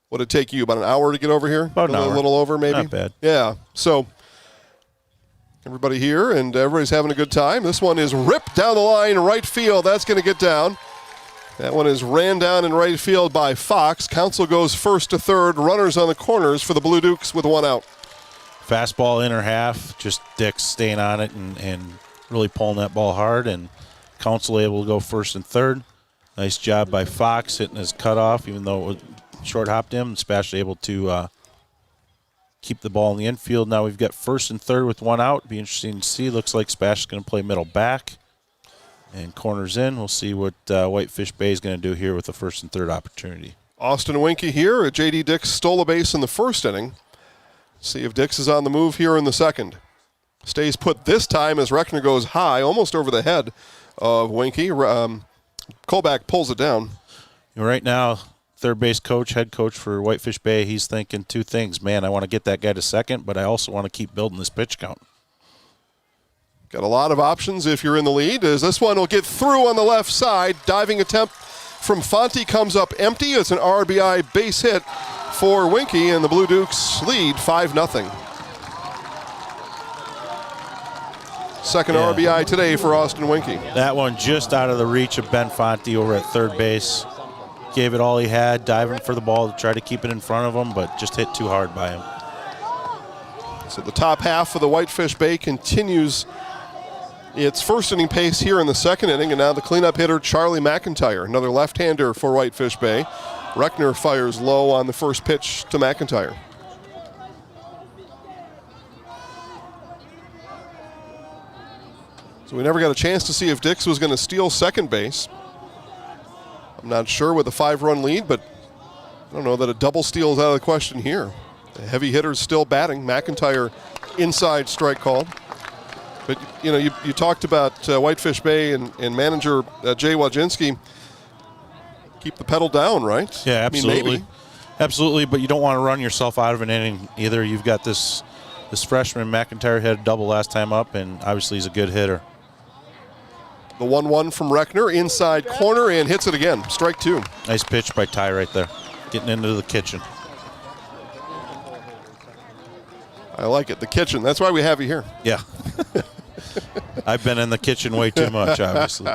What did it take you, about an hour to get over here? About an hour. A little over, maybe? Not bad. Yeah. So everybody here, and everybody's having a good time. This one is ripped down the line, right field. That's going to get down. That one is ran down in right field by Fox. Counsell goes first to third. Runners on the corners for the Blue Dukes with 1 out. Fastball inner half, just Dix staying on it and really pulling that ball hard, and Counsell able to go first and third. Nice job by Fox hitting his cutoff, even though it short hopped him. SPASH able to keep the ball in the infield. Now we've got first and third with 1 out. Be interesting to see. Looks like SPASH is going to play middle back and corners in. We'll see what Whitefish Bay is going to do here with the first and third opportunity. Austin Winkie here. J.D. Dix stole a base in the first inning. See if Dix is on the move here in the second. Stays put this time as Reckner goes high, almost over the head of Winkie. Kolbach pulls it down. Right now, third base coach, head coach for Whitefish Bay, he's thinking 2 things. Man, I want to get that guy to second, but I also want to keep building this pitch count. Got a lot of options if you're in the lead, as this one will get through on the left side. Diving attempt from Fonte comes up empty. It's an RBI base hit for Winkie, and the Blue Dukes lead 5-0. Second RBI today for Austin Winkie. That one just out of the reach of Ben Fonte over at third base. Gave it all he had, diving for the ball to try to keep it in front of him, but just hit too hard by him. So the top half of the Whitefish Bay continues its first inning pace here in the second inning, and now the cleanup hitter, Charlie McIntyre, another left-hander for Whitefish Bay. Reckner fires low on the first pitch to McIntyre. So we never got a chance to see if Dix was going to steal second base. I'm not sure with a 5-run lead, but I don't know that a double steal is out of the question here. The heavy hitter's still batting. McIntyre inside strike called. But, you know, you talked about Whitefish Bay and manager Jay Wojcinski. Keep the pedal down, right? Yeah, absolutely. I mean, absolutely, but you don't want to run yourself out of an inning either. You've got this freshman, McIntyre, had a double last time up, and obviously he's a good hitter. The 1-1 from Reckner, inside corner, and hits it again. Strike 2. Nice pitch by Ty right there, getting into the kitchen. I like it, the kitchen. That's why we have you here. Yeah. I've been in the kitchen way too much, obviously.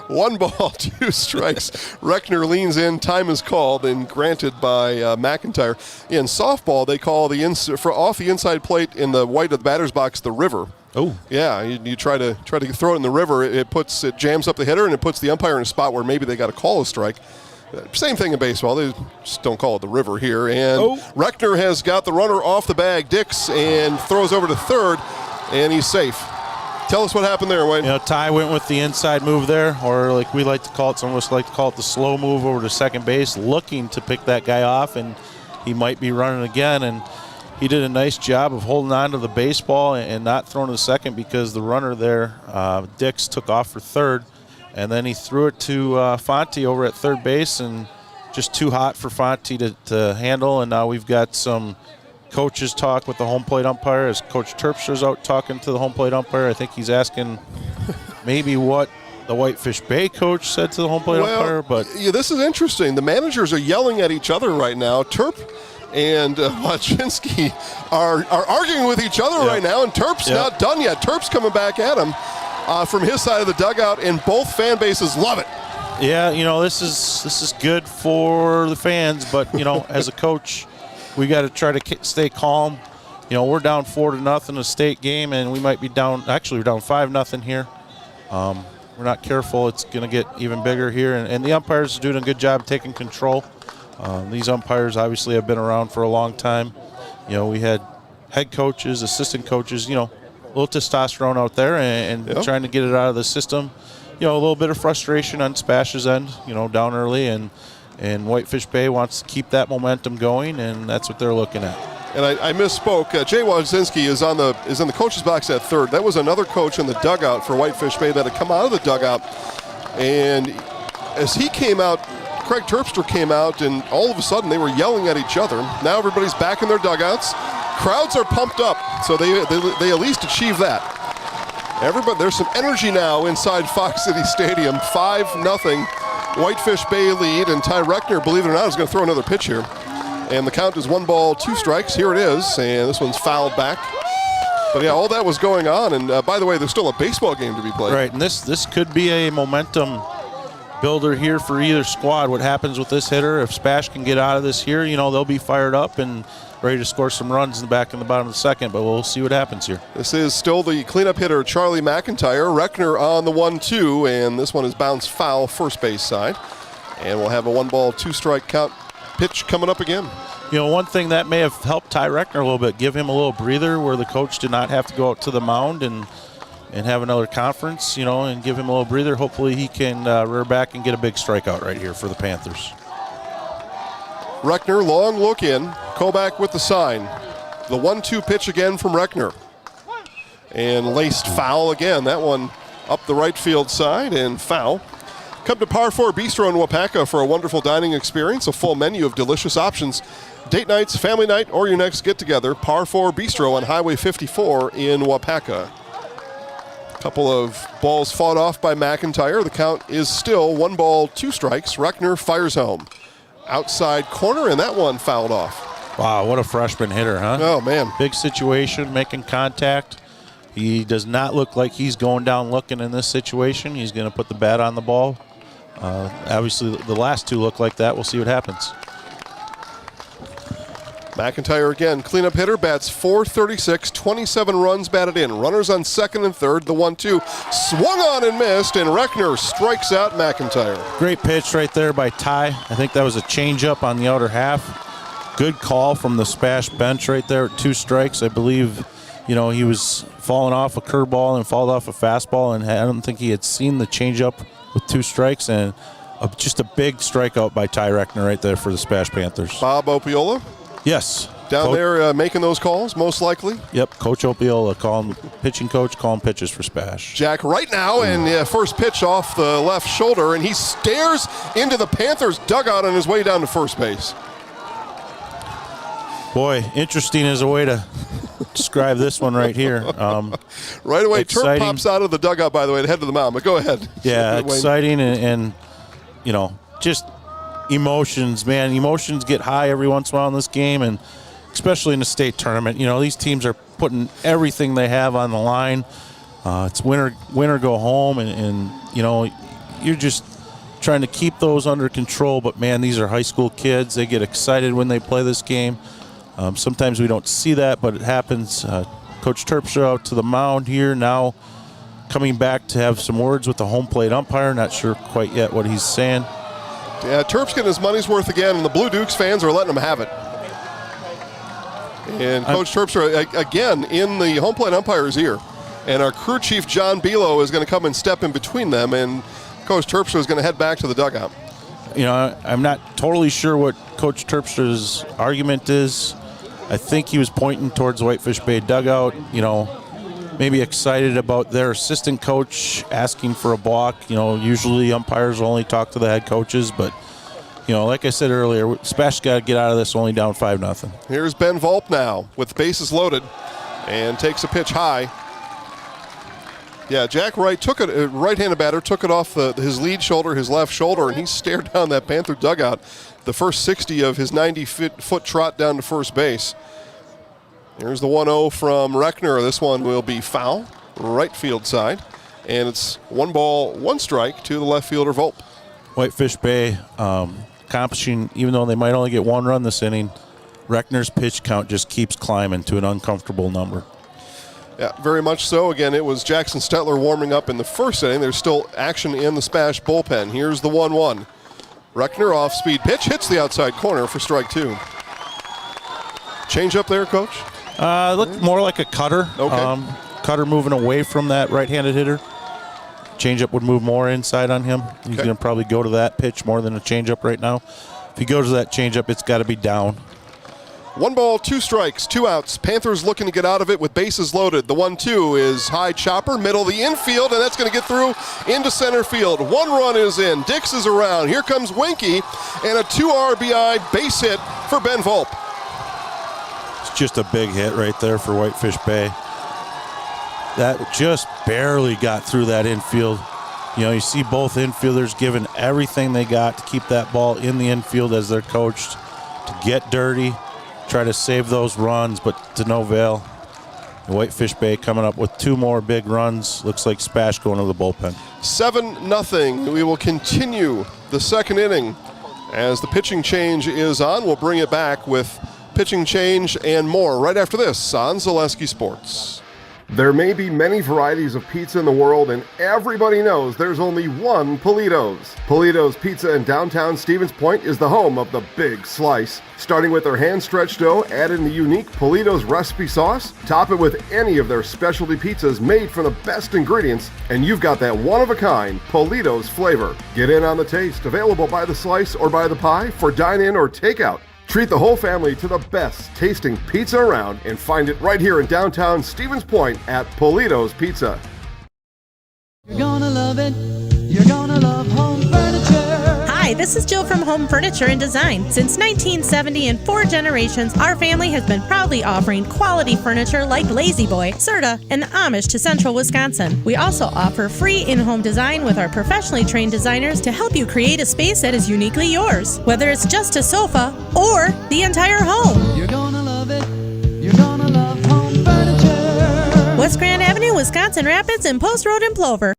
1 ball, 2 strikes. Reckner leans in. Time is called and granted by McIntyre. In softball, they call off the inside plate in the white of the batter's box the river. Oh. Yeah, you try to throw it in the river. It jams up the hitter, and it puts the umpire in a spot where maybe they got to call a strike. Same thing in baseball. They just don't call it the river here. And Reckner has got the runner off the bag, Dix, and throws over to third, and he's safe. Tell us what happened there, Wayne. You know, Ty went with the inside move there, or like we like to call it, some of us like to call it the slow move over to second base, looking to pick that guy off, and he might be running again. And he did a nice job of holding on to the baseball and not throwing to second because the runner there, Dix, took off for third. And then he threw it to Fonte over at third base, and just too hot for Fonte to handle. And now we've got some coaches talk with the home plate umpire as Coach Terpster's out talking to the home plate umpire. I think he's asking maybe what the Whitefish Bay coach said to the home plate umpire. But yeah, this is interesting. The managers are yelling at each other right now. Terp and Wachinski are arguing with each other right now, and Terp's not done yet. Terp's coming back at him from his side of the dugout, and both fan bases love it. Yeah, this is good for the fans, but as a coach, we got to try to stay calm. We're down 4-0 a state game, and we might be down. Actually, we're down 5-0 here. We're not careful, it's going to get even bigger here, and the umpires are doing a good job taking control. These umpires obviously have been around for a long time. We had head coaches, assistant coaches, a little testosterone out there and trying to get it out of the system. A little bit of frustration on SPASH's end, down early, and Whitefish Bay wants to keep that momentum going, and that's what they're looking at. And I misspoke. Jay Wachinski is in the coach's box at third. That was another coach in the dugout for Whitefish Bay that had come out of the dugout. And as he came out, Craig Terpster came out, and all of a sudden they were yelling at each other. Now everybody's back in their dugouts. Crowds are pumped up, so they at least achieve that. There's some energy now inside Fox City Stadium. 5-0 Whitefish Bay lead, and Ty Reckner, believe it or not, is going to throw another pitch here. And the count is 1 ball, 2 strikes. Here it is, and this one's fouled back. But yeah, all that was going on, and by the way, there's still a baseball game to be played. Right, and this could be a momentum builder here for either squad. What happens with this hitter, if SPASH can get out of this here, they'll be fired up and ready to score some runs in the back and the bottom of the second, but we'll see what happens here. This is still the cleanup hitter, Charlie McIntyre. Reckner on the 1-2, and this one is bounced foul first base side. And we'll have a 1 ball, 2 strike count pitch coming up again. One thing that may have helped Ty Reckner a little bit, give him a little breather where the coach did not have to go out to the mound and have another conference, and give him a little breather. Hopefully he can rear back and get a big strikeout right here for the Panthers. Reckner, long look in. Koback with the sign. The 1-2 pitch again from Reckner. And laced foul again. That one up the right field side and foul. Come to Par 4 Bistro in Wapaka for a wonderful dining experience, a full menu of delicious options. Date nights, family night, or your next get-together. Par 4 Bistro on Highway 54 in Wapaka. Couple of balls fought off by McIntyre. The count is still 1 ball, 2 strikes. Reckner fires home. Outside corner, and that one fouled off. Wow, what a freshman hitter, huh? Oh, man. Big situation, making contact. He does not look like he's going down looking in this situation. He's going to put the bat on the ball. Obviously, the last 2 look like that. We'll see what happens. McIntyre again, cleanup hitter, bats .436, 27 runs batted in. Runners on second and third, the 1-2. Swung on and missed, and Reckner strikes out McIntyre. Great pitch right there by Ty. I think that was a changeup on the outer half. Good call from the SPASH bench right there at 2 strikes. I believe, he was falling off a curveball and fouled off a fastball, and I don't think he had seen the changeup with 2 strikes, and just a big strikeout by Ty Reckner right there for the SPASH Panthers. Bob Opiola? Yes. Down there making those calls, most likely? Yep, Coach Opiola, pitching coach, calling pitches for SPASH. Jack right now, and first pitch off the left shoulder, and he stares into the Panthers' dugout on his way down to first base. Boy, interesting is a way to describe this one right here. Right away, Turp pops out of the dugout, by the way, to head to the mound, but go ahead. Yeah, exciting and just emotions, man. Emotions get high every once in a while in this game, and especially in the state tournament. These teams are putting everything they have on the line. It's winner go home, and you're just trying to keep those under control. But, man, these are high school kids. They get excited when they play this game. Sometimes we don't see that, but it happens. Coach Terpster out to the mound here now, coming back to have some words with the home plate umpire. Not sure quite yet what he's saying. Yeah, Terp's getting his money's worth again, and the Blue Dukes fans are letting him have it. And Coach Terpster, again, in the home plate umpire's ear. And our crew chief, John Belo, is going to come and step in between them, and Coach Terpster is going to head back to the dugout. I'm not totally sure what Coach Terpster's argument is. I think he was pointing towards Whitefish Bay dugout, maybe excited about their assistant coach asking for a balk. Usually umpires only talk to the head coaches, but like I said earlier, SPASH got to get out of this only down 5-0. Here's Ben Volp now with bases loaded and takes a pitch high. Yeah, Jack Wright took it, right-handed batter, took it off his lead shoulder, his left shoulder, and he stared down that Panther dugout the first 60 of his 90-foot trot down to first base. Here's the 1-0 from Reckner. This one will be foul, right field side, and it's 1 ball, 1 strike to the left fielder Volp. Whitefish Bay accomplishing, even though they might only get 1 run this inning, Reckner's pitch count just keeps climbing to an uncomfortable number. Yeah, very much so. Again, it was Jackson Stetler warming up in the first inning. There's still action in the SPASH bullpen. Here's the 1-1. Reckner off-speed pitch, hits the outside corner for strike 2. Change up there, Coach? Looked more like a cutter. Okay. Cutter moving away from that right-handed hitter. Changeup would move more inside on him. He's going to probably go to that pitch more than a changeup right now. If he goes to that changeup, it's got to be down. 1 ball, 2 strikes, 2 outs. Panthers looking to get out of it with bases loaded. The 1-2 is high chopper, middle of the infield, and that's going to get through into center field. 1 run is in. Dix is around. Here comes Winky, and a 2 RBI base hit for Ben Volp. It's just a big hit right there for Whitefish Bay. That just barely got through that infield. You see both infielders giving everything they got to keep that ball in the infield as they're coached, to get dirty, try to save those runs, but to no avail. Whitefish Bay coming up with 2 more big runs. Looks like SPASH going to the bullpen. 7-0. We will continue the second inning as the pitching change is on. We'll bring it back with pitching change and more right after this on Zaleski Sports. There may be many varieties of pizza in the world, and everybody knows there's only one Polito's. Polito's Pizza in downtown Stevens Point is the home of the Big Slice. Starting with their hand-stretched dough, add in the unique Polito's recipe sauce, top it with any of their specialty pizzas made from the best ingredients, and you've got that one-of-a-kind Polito's flavor. Get in on the taste, available by the slice or by the pie for dine-in or takeout. Treat the whole family to the best tasting pizza around and find it right here in downtown Stevens Point at Polito's Pizza. You're gonna love it. You're gonna love home furniture. Hi, this is Jill from Home Furniture and Design. Since 1970 and 4 generations, our family has been proudly offering quality furniture like Lazy Boy, Serta, and Amish to Central Wisconsin. We also offer free in-home design with our professionally trained designers to help you create a space that is uniquely yours, whether it's just a sofa or the entire home. You're gonna love it. You're gonna love home furniture. West Grand Avenue, Wisconsin Rapids, and Post Road in Plover.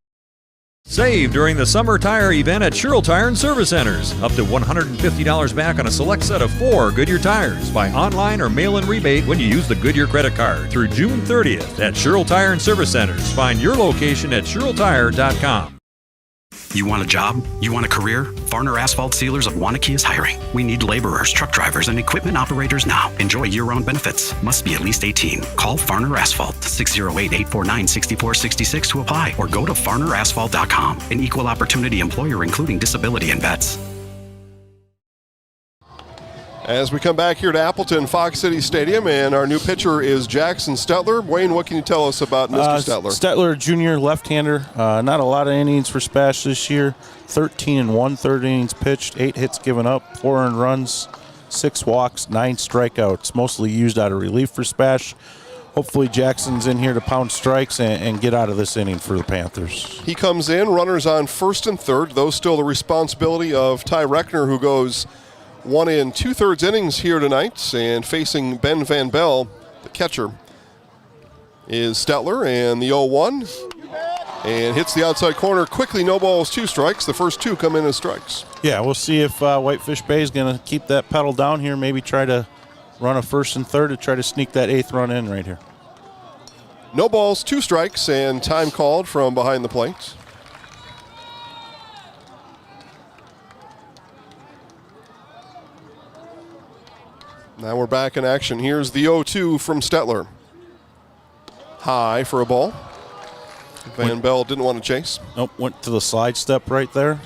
Save during the summer tire event at Sherrill Tire and Service Centers. Up to $150 back on a select set of 4 Goodyear tires. Buy online or mail-in rebate when you use the Goodyear credit card through June 30th at Sherrill Tire and Service Centers. Find your location at SherrillTire.com. You want a job? You want a career? Farner Asphalt Sealers of Wanakee is hiring. We need laborers, truck drivers, and equipment operators now. Enjoy year-round benefits. Must be at least 18. Call Farner Asphalt 608-849-6466 to apply or go to farnerasphalt.com. An equal opportunity employer including disability and vets. As we come back here to Appleton Fox City Stadium, and our new pitcher is Jackson Stetler. Wayne, what can you tell us about Mr. Stetler? Stetler, junior left-hander. Not a lot of innings for SPASH this year. 13 1/3 innings pitched, 8 hits given up, 4 earned runs, 6 walks, 9 strikeouts. Mostly used out of relief for SPASH. Hopefully Jackson's in here to pound strikes and get out of this inning for the Panthers. He comes in, runners on first and third. Those still the responsibility of Ty Reckner, who goes 1 2/3 innings here tonight, and facing Ben Van Bell, the catcher, is Stetler, and the 0-1, and hits the outside corner quickly. No balls, 2 strikes. The first 2 come in as strikes. Yeah, we'll see if Whitefish Bay is going to keep that pedal down here, maybe try to run a first and third to try to sneak that 8th run in right here. No balls, 2 strikes, and time called from behind the plate. Now we're back in action. Here's the 0-2 from Stetler. High for a ball. Van Bell didn't want to chase. Nope, went to the slide step right there,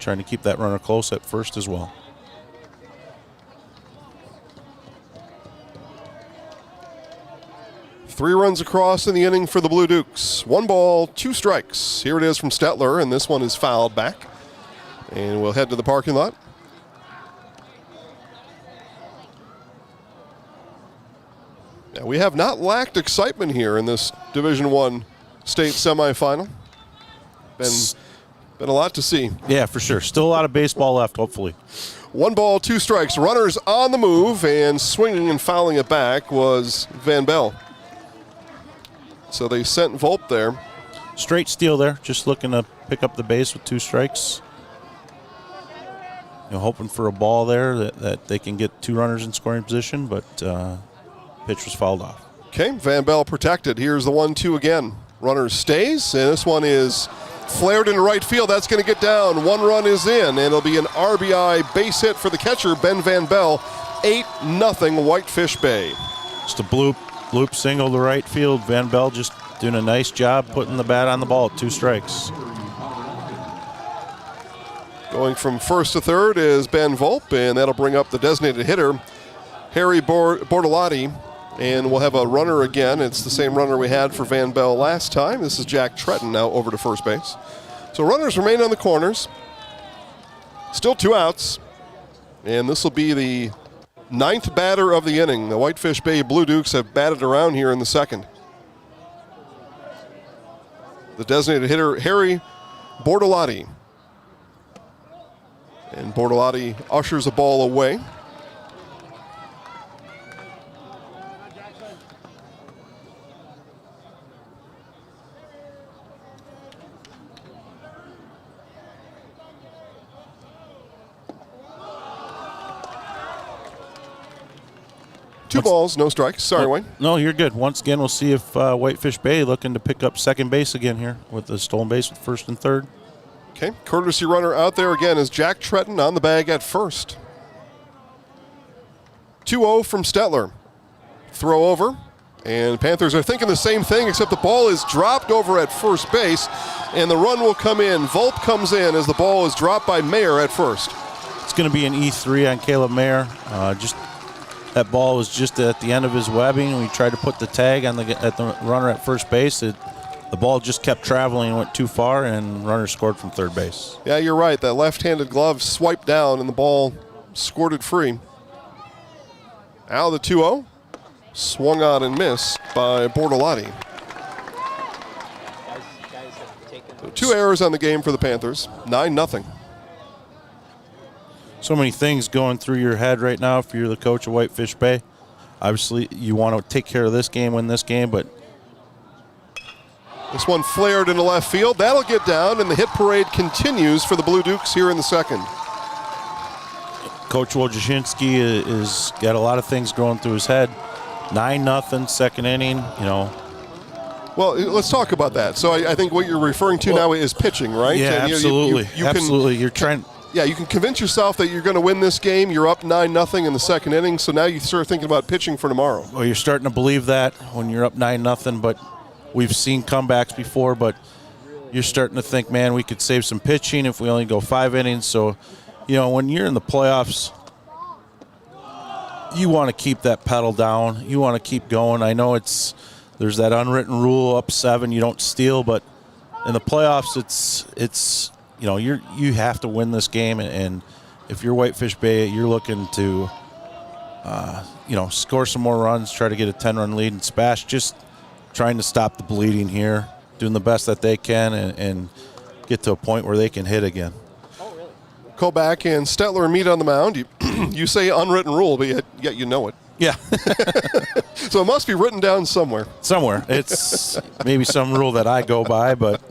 trying to keep that runner close at first as well. 3 runs across in the inning for the Blue Dukes. 1 ball, 2 strikes. Here it is from Stetler, and this one is fouled back. And we'll head to the parking lot. Now, we have not lacked excitement here in this Division I state semifinal. Been a lot to see. Yeah, for sure. Still a lot of baseball left, hopefully. 1 ball, 2 strikes. Runners on the move, and swinging and fouling it back was Van Bell. So they sent Volpe there. Straight steal there, just looking to pick up the base with 2 strikes. Hoping for a ball there that they can get 2 runners in scoring position, but pitch was fouled off. Okay, Van Bell protected. Here's the 1-2 again. Runner stays, and this one is flared into right field. That's going to get down. 1 run is in, and it'll be an RBI base hit for the catcher, Ben Van Bell. 8-0 Whitefish Bay. Just a bloop single to right field. Van Bell just doing a nice job putting the bat on the ball at 2 strikes. Going from first to third is Ben Volpe, and that'll bring up the designated hitter, Harry Bortolotti. And we'll have a runner again. It's the same runner we had for Van Bell last time. This is Jack Tretton now over to first base. So runners remain on the corners. Still 2 outs. And this will be the 9th batter of the inning. The Whitefish Bay Blue Dukes have batted around here in the second. The designated hitter, Harry Bortolotti. And Bortolotti ushers a ball away. Two balls, no strikes. Sorry, Wayne. No, you're good. Once again, we'll see if Whitefish Bay looking to pick up second base again here with the stolen base with first and third. Okay, courtesy runner out there again is Jack Tretton on the bag at first. 2-0 from Stetler. Throw over, and Panthers are thinking the same thing, except the ball is dropped over at first base, and the run will come in. Volpe comes in as the ball is dropped by Mayer at first. It's going to be an E3 on Caleb Mayer. That ball was just at the end of his webbing. We tried to put the tag on at the runner at first base. The ball just kept traveling and went too far, and runner scored from third base. Yeah, you're right. That left-handed glove swiped down, and the ball squirted free. Out of the 2-0, swung on and missed by Bortolotti. So 2 errors on the game for the Panthers. 9-0. So many things going through your head right now if you're the coach of Whitefish Bay. Obviously, you want to take care of this game, win this game, but this one flared into left field. That'll get down, and the hit parade continues for the Blue Dukes here in the second. Coach Wojciechowski is got a lot of things going through his head. 9-0, second inning, Well, let's talk about that. So I think what you're referring to now is pitching, right? Yeah, and absolutely. Absolutely. You're trying. Yeah, you can convince yourself that you're going to win this game. You're up 9-0 in the second inning, so now you start thinking about pitching for tomorrow. Well, you're starting to believe that when you're up 9-0, but we've seen comebacks before, but you're starting to think, man, we could save some pitching if we only go 5 innings. So, when you're in the playoffs, you want to keep that pedal down. You want to keep going. I know there's that unwritten rule, up 7, you don't steal, but in the playoffs, it's you have to win this game, and if you're Whitefish Bay, you're looking to, score some more runs, try to get a 10-run lead, and SPASH just trying to stop the bleeding here, doing the best that they can, and get to a point where they can hit again. Koback and Stetler meet on the mound. You say unwritten rule, but yet you know it. Yeah. So it must be written down somewhere. Somewhere. It's maybe some rule that I go by, but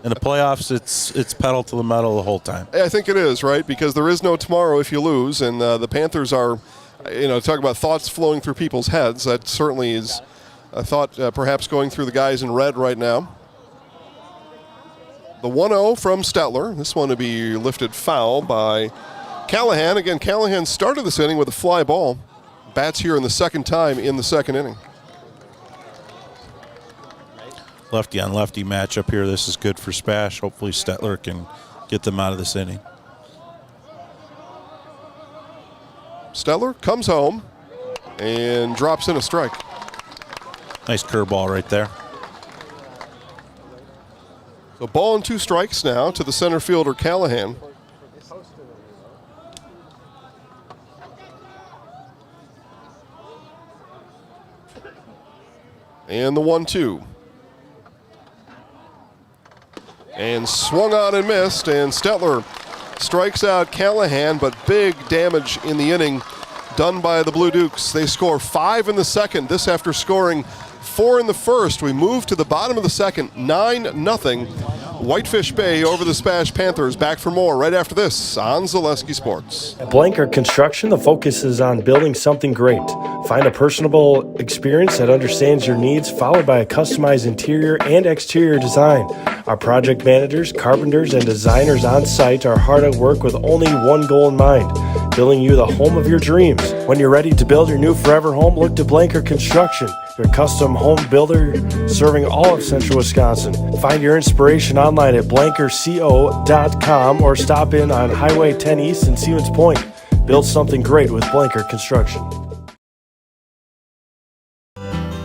in the playoffs, it's pedal to the metal the whole time. I think it is, right? Because there is no tomorrow if you lose, and the Panthers are, talk about thoughts flowing through people's heads. That certainly is a thought perhaps going through the guys in red right now. The 1-0 from Stetler. This one to be lifted foul by Callahan. Again, Callahan started this inning with a fly ball. Bats here in the second time in the second inning. Lefty on lefty matchup here. This is good for SPASH. Hopefully Stetler can get them out of this inning. Stetler comes home and drops in a strike. Nice curveball right there. So ball and 2 strikes now to the center fielder, Callahan. And the 1-2. And swung on and missed, and Stetler strikes out Callahan, but big damage in the inning done by the Blue Dukes. They score 5 in the second, this after scoring 4 in the first. We move to the bottom of the second, 9-0. Whitefish Bay over the SPASH Panthers. Back for more right after this on Zaleski Sports. At Blanker Construction, the focus is on building something great. Find a personable experience that understands your needs, followed by a customized interior and exterior design. Our project managers, carpenters, and designers on site are hard at work with only one goal in mind: building you the home of your dreams. When you're ready to build your new forever home, look to Blanker Construction, your custom home builder serving all of central Wisconsin. Find your inspiration online at blankerco.com or stop in on Highway 10 East in Stevens Point. Build something great with Blanker Construction.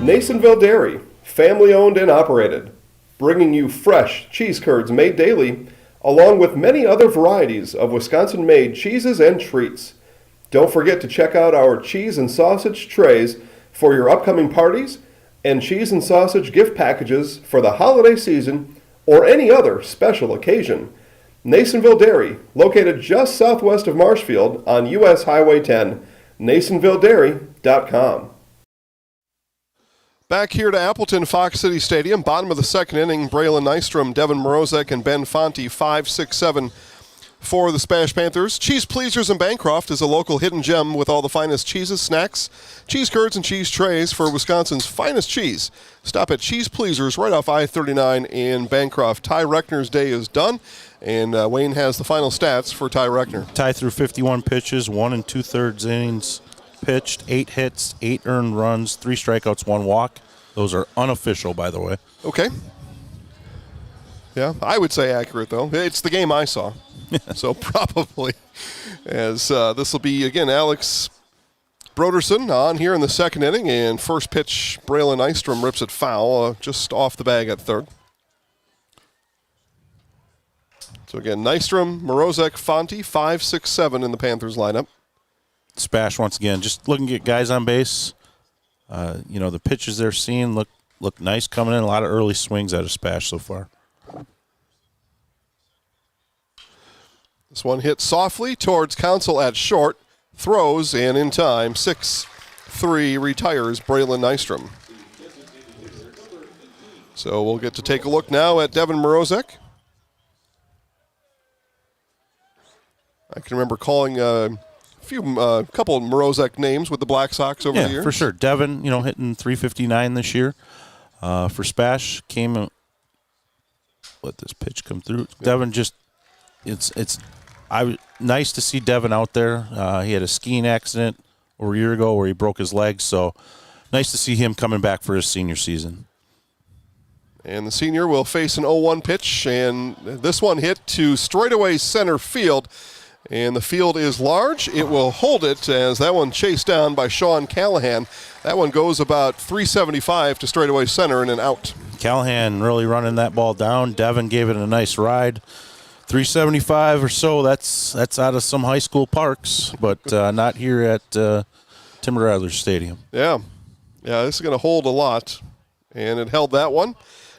Nasonville Dairy, family owned and operated, bringing you fresh cheese curds made daily, along with many other varieties of Wisconsin-made cheeses and treats. Don't forget to check out our cheese and sausage trays for your upcoming parties and cheese and sausage gift packages for the holiday season or any other special occasion. Nasonville Dairy, located just southwest of Marshfield on US Highway 10, NasonvilleDairy.com. Back here to Appleton Fox City Stadium, bottom of the second inning, Braylon Nystrom, Devin Morozek, and Ben Fonte, 5, 6, 7 for the SPASH Panthers. Cheese Pleasers in Bancroft is a local hidden gem with all the finest cheeses, snacks, cheese curds, and cheese trays for Wisconsin's finest cheese. Stop at Cheese Pleasers right off I-39 in Bancroft. Ty Reckner's day is done, and Wayne has the final stats for Ty Reckner. Ty threw 51 pitches, 1 2/3 innings pitched, 8 hits, 8 earned runs, 3 strikeouts, 1 walk. Those are unofficial, by the way. Okay. Yeah, I would say accurate, though. It's the game I saw. So probably, as this will be, again, Alex Broderson on here in the second inning, and first pitch, Braylon Nystrom rips it foul, just off the bag at third. So again, Nystrom, Morozek, Fonte, 5, 6, 7 in the Panthers lineup. SPASH once again, just looking to get guys on base. The pitches they're seeing look nice coming in. A lot of early swings out of SPASH so far. This one hit softly towards Council at short, throws, and in time, 6-3 retires Braylon Nystrom. So we'll get to take a look now at Devin Morozek. I can remember calling couple of Morozek names with the Black Sox over the years. Yeah, for sure. Devin, hitting .359 this year. For SPASH, let this pitch come through. Devin just, nice to see Devin out there. He had a skiing accident over a year ago where he broke his leg, so nice to see him coming back for his senior season. And the senior will face an 0-1 pitch, and this one hit to straightaway center field. And the field is large. It will hold it as that one chased down by Sean Callahan. That one goes about 375 to straightaway center and an out. Callahan really running that ball down. Devin gave it a nice ride. 375 or so, that's out of some high school parks, but not here at Timber Rattlers Stadium. Yeah, this is going to hold a lot. And it held that one.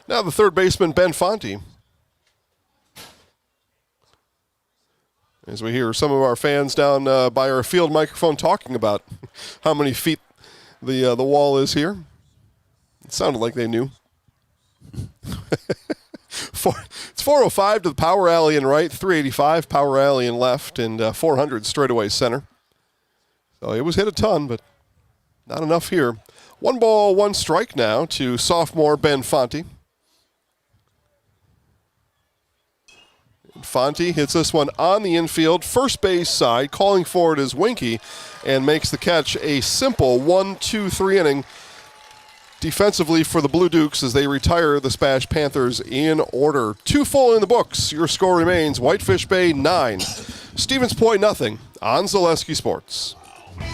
Now the third baseman, Ben Fonte. As we hear some of our fans down by our field microphone talking about how many feet the wall is here. It sounded like they knew. It's 405 to the power alley in right, 385 power alley in left, and 400 straightaway center. So it was hit a ton, but not enough here. 1 ball, 1 strike now to sophomore Ben Fonte. Fonte hits this one on the infield, first base side, calling for it is Winky, and makes the catch. A simple 1-2-3 inning defensively for the Blue Dukes as they retire the SPASH Panthers in order. 2 full in the books. Your score remains Whitefish Bay 9, Stevens Point 0 on Zaleski Sports.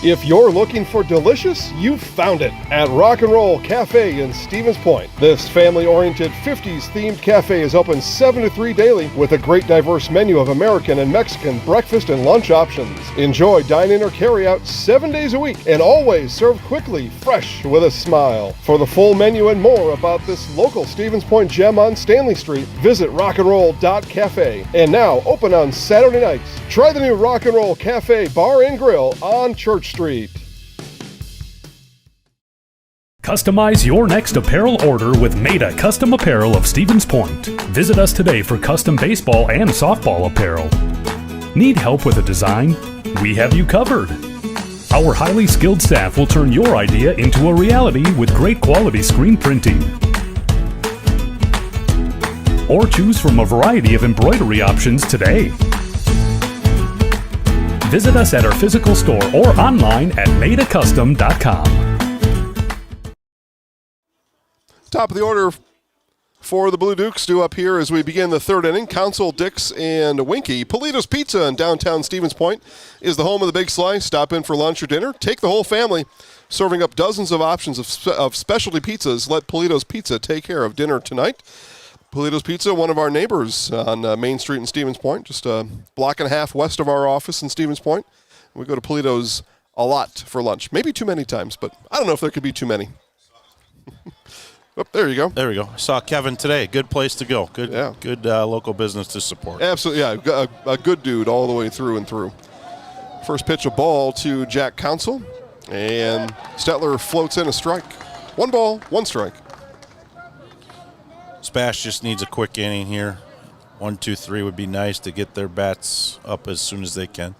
If you're looking for delicious, you've found it at Rock and Roll Cafe in Stevens Point. This family-oriented 50s-themed cafe is open 7 to 3 daily with a great diverse menu of American and Mexican breakfast and lunch options. Enjoy dine-in or carry-out 7 days a week and always served quickly, fresh, with a smile. For the full menu and more about this local Stevens Point gem on Stanley Street, visit rockandroll.cafe. And now open on Saturday nights. Try the new Rock and Roll Cafe Bar and Grill on Church Street. Customize your next apparel order with Maida Custom Apparel of Stevens Point. Visit us today for custom baseball and softball apparel. Need help with a design? We have you covered. Our highly skilled staff will turn your idea into a reality with great quality screen printing. Or choose from a variety of embroidery options today. Visit us at our physical store or online at maidacustom.com. Top of the order for the Blue Dukes due up here as we begin the third inning. Council, Dix, and Winky. Polito's Pizza in downtown Stevens Point is the home of the Big Slice. Stop in for lunch or dinner. Take the whole family. Serving up dozens of options of specialty pizzas. Let Polito's Pizza take care of dinner tonight. Polito's Pizza, one of our neighbors on Main Street in Stevens Point, just a block and a half west of our office in Stevens Point. We go to Polito's a lot for lunch. Maybe too many times, but I don't know if there could be too many. Oh, there you go. There we go. I saw Kevin today. Good place to go. Good local business to support. Absolutely, yeah. A good dude all the way through and through. First pitch, a ball to Jack Council, and Stetler floats in a strike. 1 ball, 1 strike. SPASH just needs a quick inning here. 1, 2, 3 would be nice to get their bats up as soon as they can.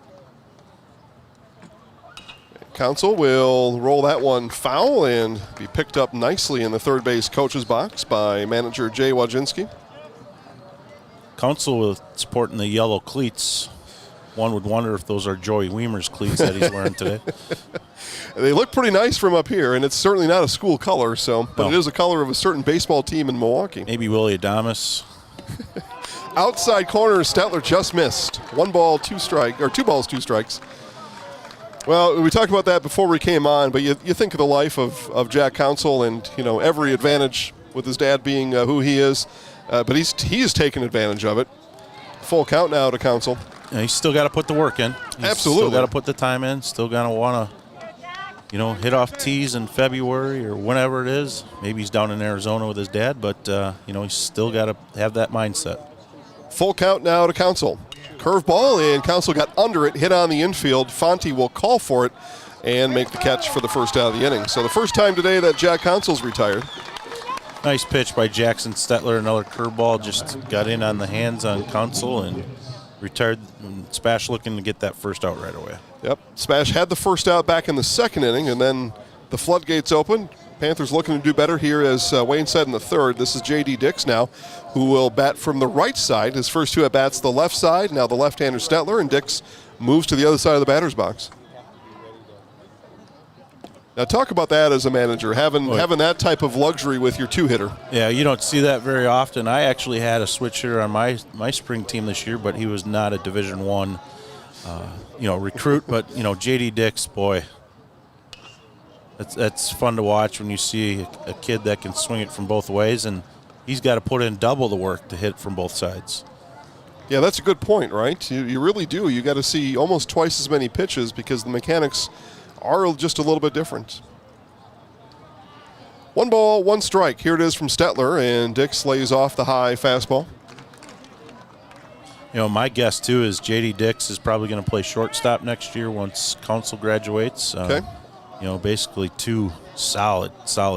Council will roll that one foul and be picked up nicely in the third base coach's box by manager Jay Wajinski. Council with sporting the yellow cleats. One would wonder if those are Joey Weimer's cleats that he's wearing today. They look pretty nice from up here, and it's certainly not a school color, but it is a color of a certain baseball team in Milwaukee. Maybe Willie Adamas. Outside corner, Stetler just missed. 1 ball, 2 strike, or 2 balls, 2 strikes. Well, we talked about that before we came on, but you think of the life of Jack Council and, every advantage with his dad being who he is, but he has taken advantage of it. Full count now to Council. Yeah, he's still got to put the work in. Absolutely. Still got to put the time in. Still going to want to, hit off tees in February or whenever it is. Maybe he's down in Arizona with his dad, but, he's still got to have that mindset. Full count now to Council. Curveball, and Council got under it, hit on the infield. Fonte will call for it and make the catch for the first out of the inning. So the first time today that Jack Council's retired. Nice pitch by Jackson Stetler. Another curveball just got in on the hands on Council and retired. SPASH looking to get that first out right away. Yep. SPASH had the first out back in the second inning, and then the floodgates opened. Panthers looking to do better here, as Wayne said in the third. This is J.D. Dix now, who will bat from the right side. His first 2 at-bats the left side. Now the left-hander Stetler, and Dix moves to the other side of the batter's box. Now talk about that as a manager, having that type of luxury with your 2-hitter. Yeah, you don't see that very often. I actually had a switch hitter on my spring team this year, but he was not a Division I recruit. But, J.D. Dix, boy, that's fun to watch when you see a kid that can swing it from both ways, and he's got to put in double the work to hit from both sides. Yeah, that's a good point, right? You really do. You got to see almost twice as many pitches because the mechanics are just a little bit different. 1 ball, 1 strike. Here it is from Stetler, and Dix lays off the high fastball. My guess, too, is J.D. Dix is probably going to play shortstop next year once Council graduates. Okay. Basically 2 solid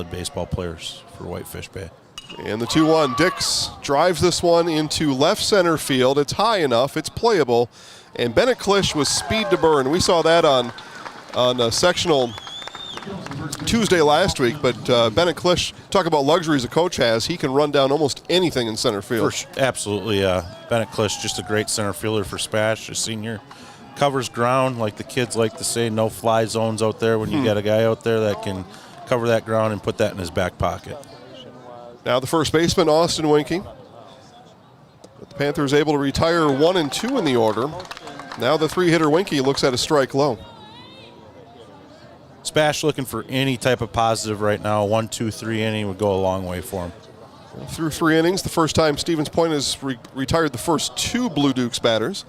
baseball players for Whitefish Bay. And the 2-1. Dix drives this one into left center field. It's high enough. It's playable. And Bennett Klisch with speed to burn. We saw that on a sectional Tuesday last week. But Bennett Klisch, talk about luxuries a coach has. He can run down almost anything in center field. Absolutely. Bennett Klisch, just a great center fielder for SPASH, a senior. Covers ground, like the kids like to say, no fly zones out there when you got a guy out there that can cover that ground and put that in his back pocket. Now the first baseman, Austin Winky. But the Panthers able to retire 1 and 2 in the order. Now the 3-hitter Winky looks at a strike low. SPASH looking for any type of positive right now. 1, 2, 3 inning would go a long way for him. Through 3 innings, the first time Stevens Point has retired the first 2 Blue Dukes batters.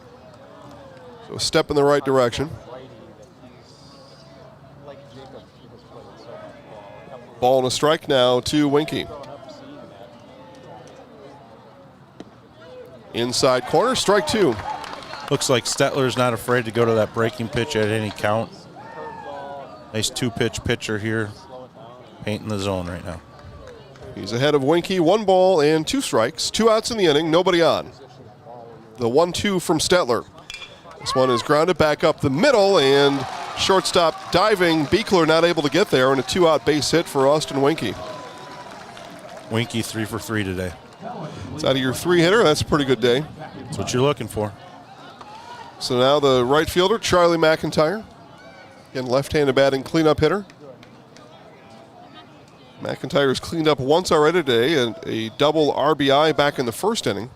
So a step in the right direction. Ball and a strike now to Winky. Inside corner, strike 2. Looks like Stetler's not afraid to go to that breaking pitch at any count. Nice 2-pitch pitcher here, painting the zone right now. He's ahead of Winky, 1 ball and 2 strikes, 2 outs in the inning, nobody on. The 1-2 from Stetler. This one is grounded back up the middle, and shortstop diving, Beekler not able to get there, and a 2-out base hit for Austin Winky. Winky 3 for 3 today. It's out of your 3-hitter, that's a pretty good day. That's what you're looking for. So now the right fielder, Charlie McIntyre. Again, left-handed batting cleanup hitter. McIntyre's cleaned up once already today, and a double RBI back in the first inning.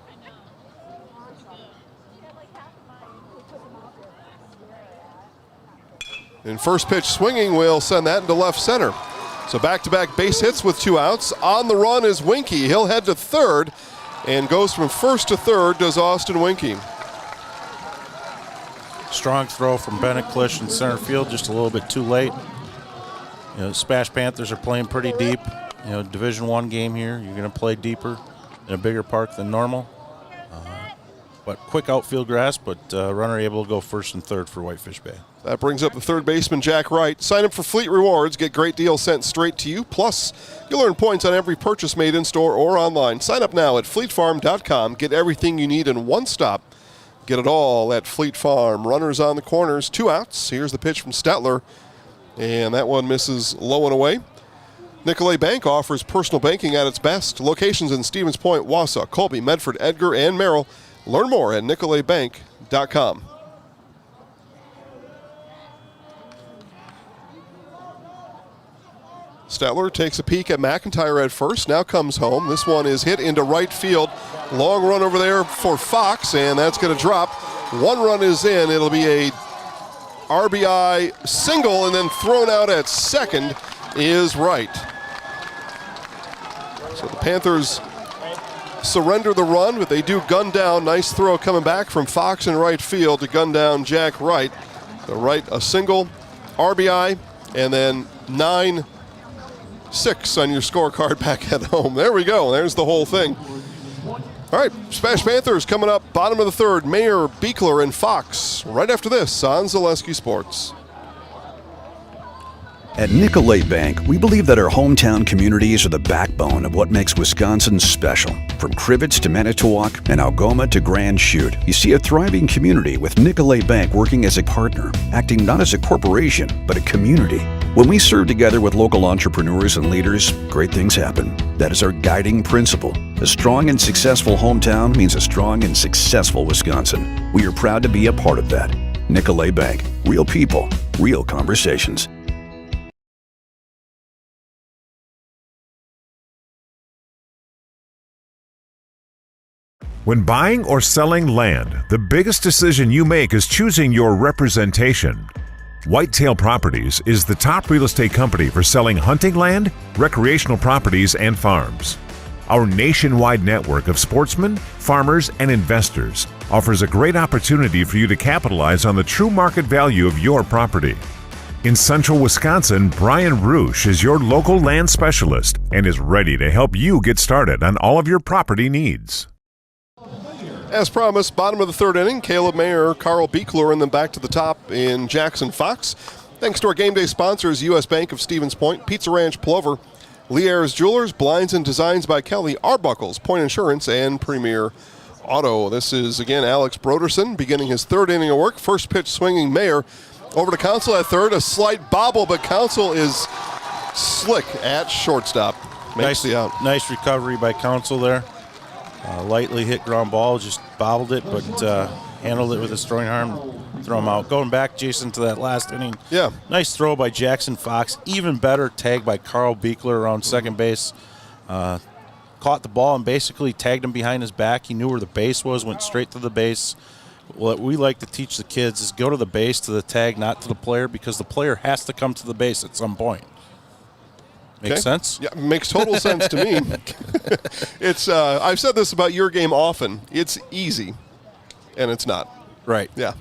And first pitch swinging will send that into left center. So back-to-back base hits with 2 outs. On the run is Winky. He'll head to third and goes from first to third, does Austin Winky. Strong throw from Bennett Klisch in center field, just a little bit too late. You know, SPASH Panthers are playing pretty deep. You know, Division I game here. You're going to play deeper in a bigger park than normal. But quick outfield grass, but runner able to go first and third for Whitefish Bay. That brings up the third baseman, Jack Wright. Sign up for Fleet Rewards. Get great deals sent straight to you. Plus, you'll earn points on every purchase made in-store or online. Sign up now at fleetfarm.com. Get everything you need in one stop. Get it all at Fleet Farm. Runners on the corners, 2 outs. Here's the pitch from Stetler, and that one misses low and away. Nicolay Bank offers personal banking at its best. Locations in Stevens Point, Wausau, Colby, Medford, Edgar, and Merrill. Learn more at nicolaybank.com. Stetler takes a peek at McIntyre at first, now comes home. This one is hit into right field. Long run over there for Fox, and that's going to drop. 1 run is in. It'll be a RBI single, and then thrown out at second is Wright. So the Panthers surrender the run, but they do gun down. Nice throw coming back from Fox in right field to gun down Jack Wright. So Wright a single, RBI, and then 9-6 on your scorecard back at home. There we go. There's the whole thing. All right, SPASH Panthers coming up, bottom of the third. Mayer, Beekler, and Fox right after this on Zaleski Sports. At Nicolay Bank, we believe that our hometown communities are the backbone of what makes Wisconsin special. From Crivets to Manitowoc and Algoma to Grand Chute, you see a thriving community with Nicolay Bank working as a partner, acting not as a corporation, but a community. When we serve together with local entrepreneurs and leaders, great things happen. That is our guiding principle. A strong and successful hometown means a strong and successful Wisconsin. We are proud to be a part of that. Nicolay Bank. Real people, real conversations. When buying or selling land, the biggest decision you make is choosing your representation. Whitetail Properties is the top real estate company for selling hunting land, recreational properties, and farms. Our nationwide network of sportsmen, farmers, and investors offers a great opportunity for you to capitalize on the true market value of your property. In central Wisconsin, Brian Roosh is your local land specialist and is ready to help you get started on all of your property needs. As promised, bottom of the third inning, Caleb Mayer, Carl Beekler, and then back to the top in Jackson Fox. Thanks to our game day sponsors, U.S. Bank of Stevens Point, Pizza Ranch Plover, Lee Ayers Jewelers, Blinds and Designs by Kelly, Arbuckles, Point Insurance, and Premier Auto. This is, again, Alex Broderson beginning his third inning of work. First pitch swinging Mayer over to Council at third. A slight bobble, but Council is slick at shortstop. Makes the out. Nice recovery by Council there. Lightly hit ground ball, just bobbled it, but handled it with his throwing arm, throw him out. Going back, Jason, to that last inning. Yeah. Nice throw by Jackson Fox. Even better tag by Carl Beekler around second base. Caught the ball and basically tagged him behind his back. He knew where the base was, went straight to the base, what we like to teach the kids is go to the base, to the tag, not to the player, because the player has to come to the base at some point. Make sense? Yeah, makes total sense to me. It's I've said this about your game often. It's easy, and it's not. Right. Yeah.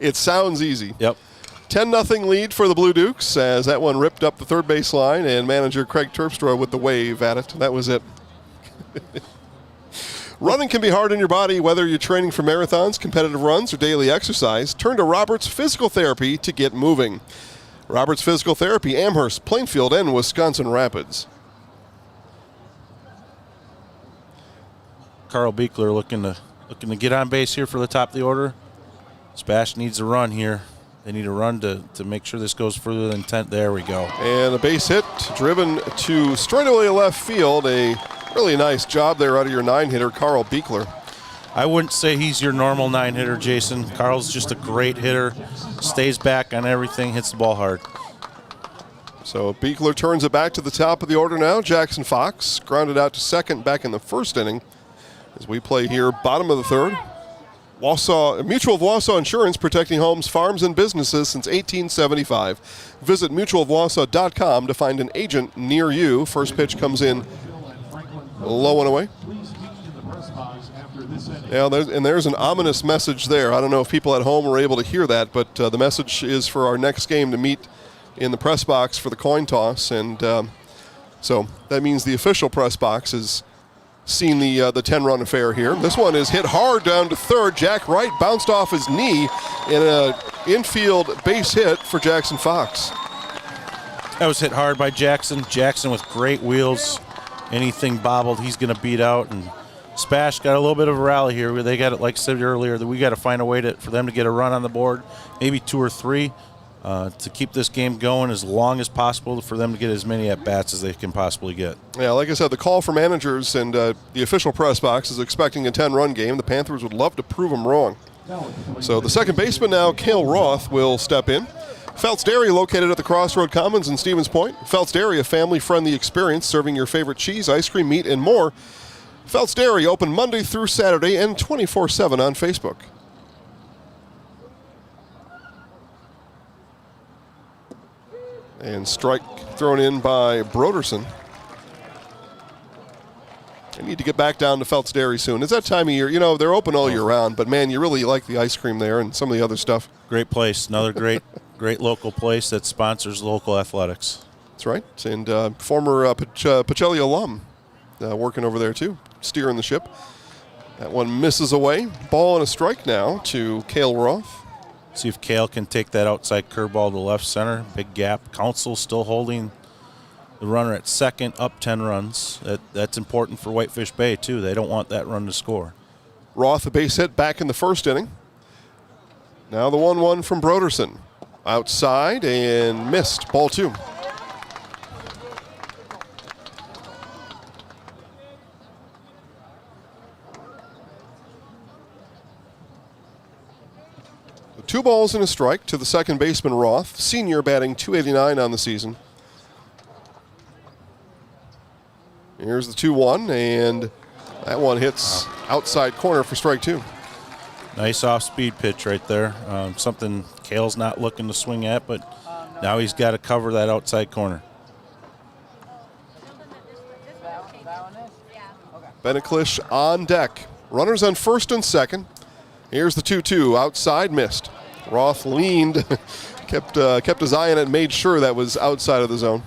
It sounds easy. Yep. 10-0 lead for the Blue Dukes as that one ripped up the third base line, and manager Craig Terpstra with the wave at it. That was it. Running can be hard on your body, whether you're training for marathons, competitive runs, or daily exercise. Turn to Roberts Physical Therapy to get moving. Roberts Physical Therapy, Amherst, Plainfield, and Wisconsin Rapids. Carl Beekler looking to get on base here for the top of the order. SPASH needs a run here. They need a run to make sure this goes further than 10. There we go. And a base hit driven to straightaway left field. A really nice job there out of your 9-hitter, Carl Beekler. I wouldn't say he's your normal 9-hitter, Jason. Carl's just a great hitter, stays back on everything, hits the ball hard. So Beekler turns it back to the top of the order now. Jackson Fox grounded out to second back in the first inning. As we play here, bottom of the third. Mutual of Wausau Insurance, protecting homes, farms, and businesses since 1875. Visit mutualofwausau.com to find an agent near you. First pitch comes in low and away. Yeah, there's an ominous message there. I don't know if people at home were able to hear that, but the message is for our next game to meet in the press box for the coin toss. And so that means the official press box is seen the 10-run affair here. This one is hit hard down to third. Jack Wright bounced off his knee in an infield base hit for Jackson Fox. That was hit hard by Jackson. Jackson with great wheels. Anything bobbled, he's going to beat out. And SPASH got a little bit of a rally here. They got it, like I said earlier, that we got to find a way for them to get a run on the board, maybe 2 or 3, to keep this game going as long as possible for them to get as many at-bats as they can possibly get. Yeah, like I said, the call for managers and the official press box is expecting a 10-run game. The Panthers would love to prove them wrong. So the second baseman now, Cale Roth, will step in. Feltz Dairy, located at the Crossroad Commons in Stevens Point. Feltz Dairy, a family-friendly experience serving your favorite cheese, ice cream, meat, and more. Feltz Dairy, open Monday through Saturday and 24/7 on Facebook. And strike thrown in by Broderson. I need to get back down to Feltz Dairy soon. It's that time of year. You know, they're open all year round, but, man, you really like the ice cream there and some of the other stuff. Great place. Another great local place that sponsors local athletics. That's right. And former Pacelli alum working over there, too, steering the ship. That one misses away. Ball and a strike now to Cale Roth. See if Cale can take that outside curveball to left center. Big gap. Council still holding the runner at second, up 10 runs. That's important for Whitefish Bay, too. They don't want that run to score. Roth, a base hit back in the first inning. Now the 1-1 from Broderson. Outside and missed. Ball 2. Two balls and a strike to the second baseman, Roth. Senior batting .289 on the season. Here's the 2-1, and that one hits outside corner for strike 2. Nice off-speed pitch right there. Something Cale's not looking to swing at, but now he's got to cover that outside corner. Beneklish on deck. Runners on first and second. Here's the 2-2. Outside, missed. Roth leaned, kept his eye on it, made sure that was outside of the zone.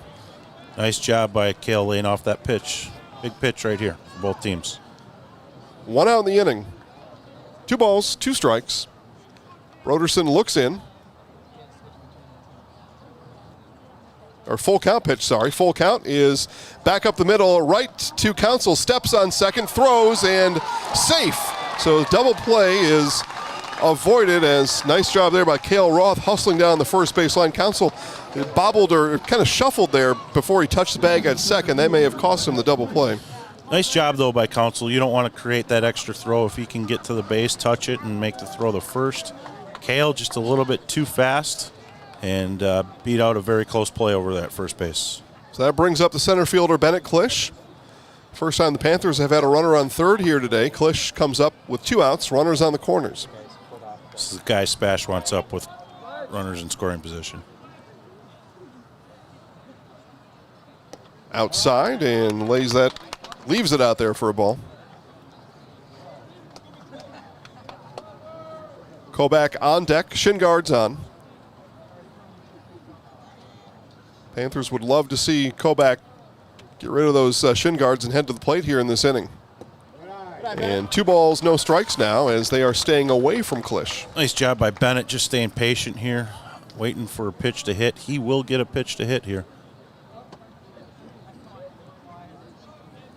Nice job by Cale laying off that pitch. Big pitch right here for both teams. 1 out in the inning. 2 balls, 2 strikes. Broderson looks in. Or full count pitch, sorry. Full count is back up the middle, right to Council. Steps on second, throws, and safe. So double play is avoided. As nice job there by Cale Roth hustling down the first baseline. Council bobbled or kind of shuffled there before he touched the bag at second. That may have cost him the double play. Nice job, though, by Council. You don't want to create that extra throw if he can get to the base, touch it, and make the throw the first. Cale just a little bit too fast and beat out a very close play over that first base. So that brings up the center fielder, Bennett Klisch. First time the Panthers have had a runner on third here today. Klisch comes up with 2 outs, runners on the corners. This is the guy SPASH wants up with runners in scoring position. Outside and leaves it out there for a ball. Kobach on deck, shin guards on. Panthers would love to see Kobach get rid of those shin guards and head to the plate here in this inning. And 2 balls, no strikes now as they are staying away from Klisch. Nice job by Bennett, just staying patient here, waiting for a pitch to hit. He will get a pitch to hit here.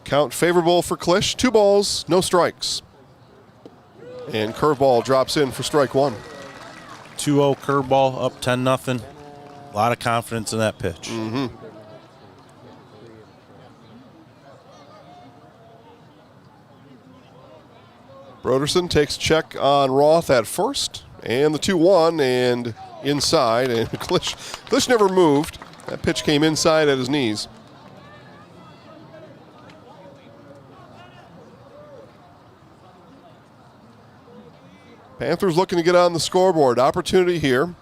Count favorable for Klisch. 2 balls, no strikes. And curveball drops in for strike 1. 2-0 curveball, up 10-0. A lot of confidence in that pitch. Mm-hmm. Broderson takes check on Roth at first, and the 2-1 and inside, and Klisch never moved. That pitch came inside at his knees. Panthers looking to get on the scoreboard. Opportunity here.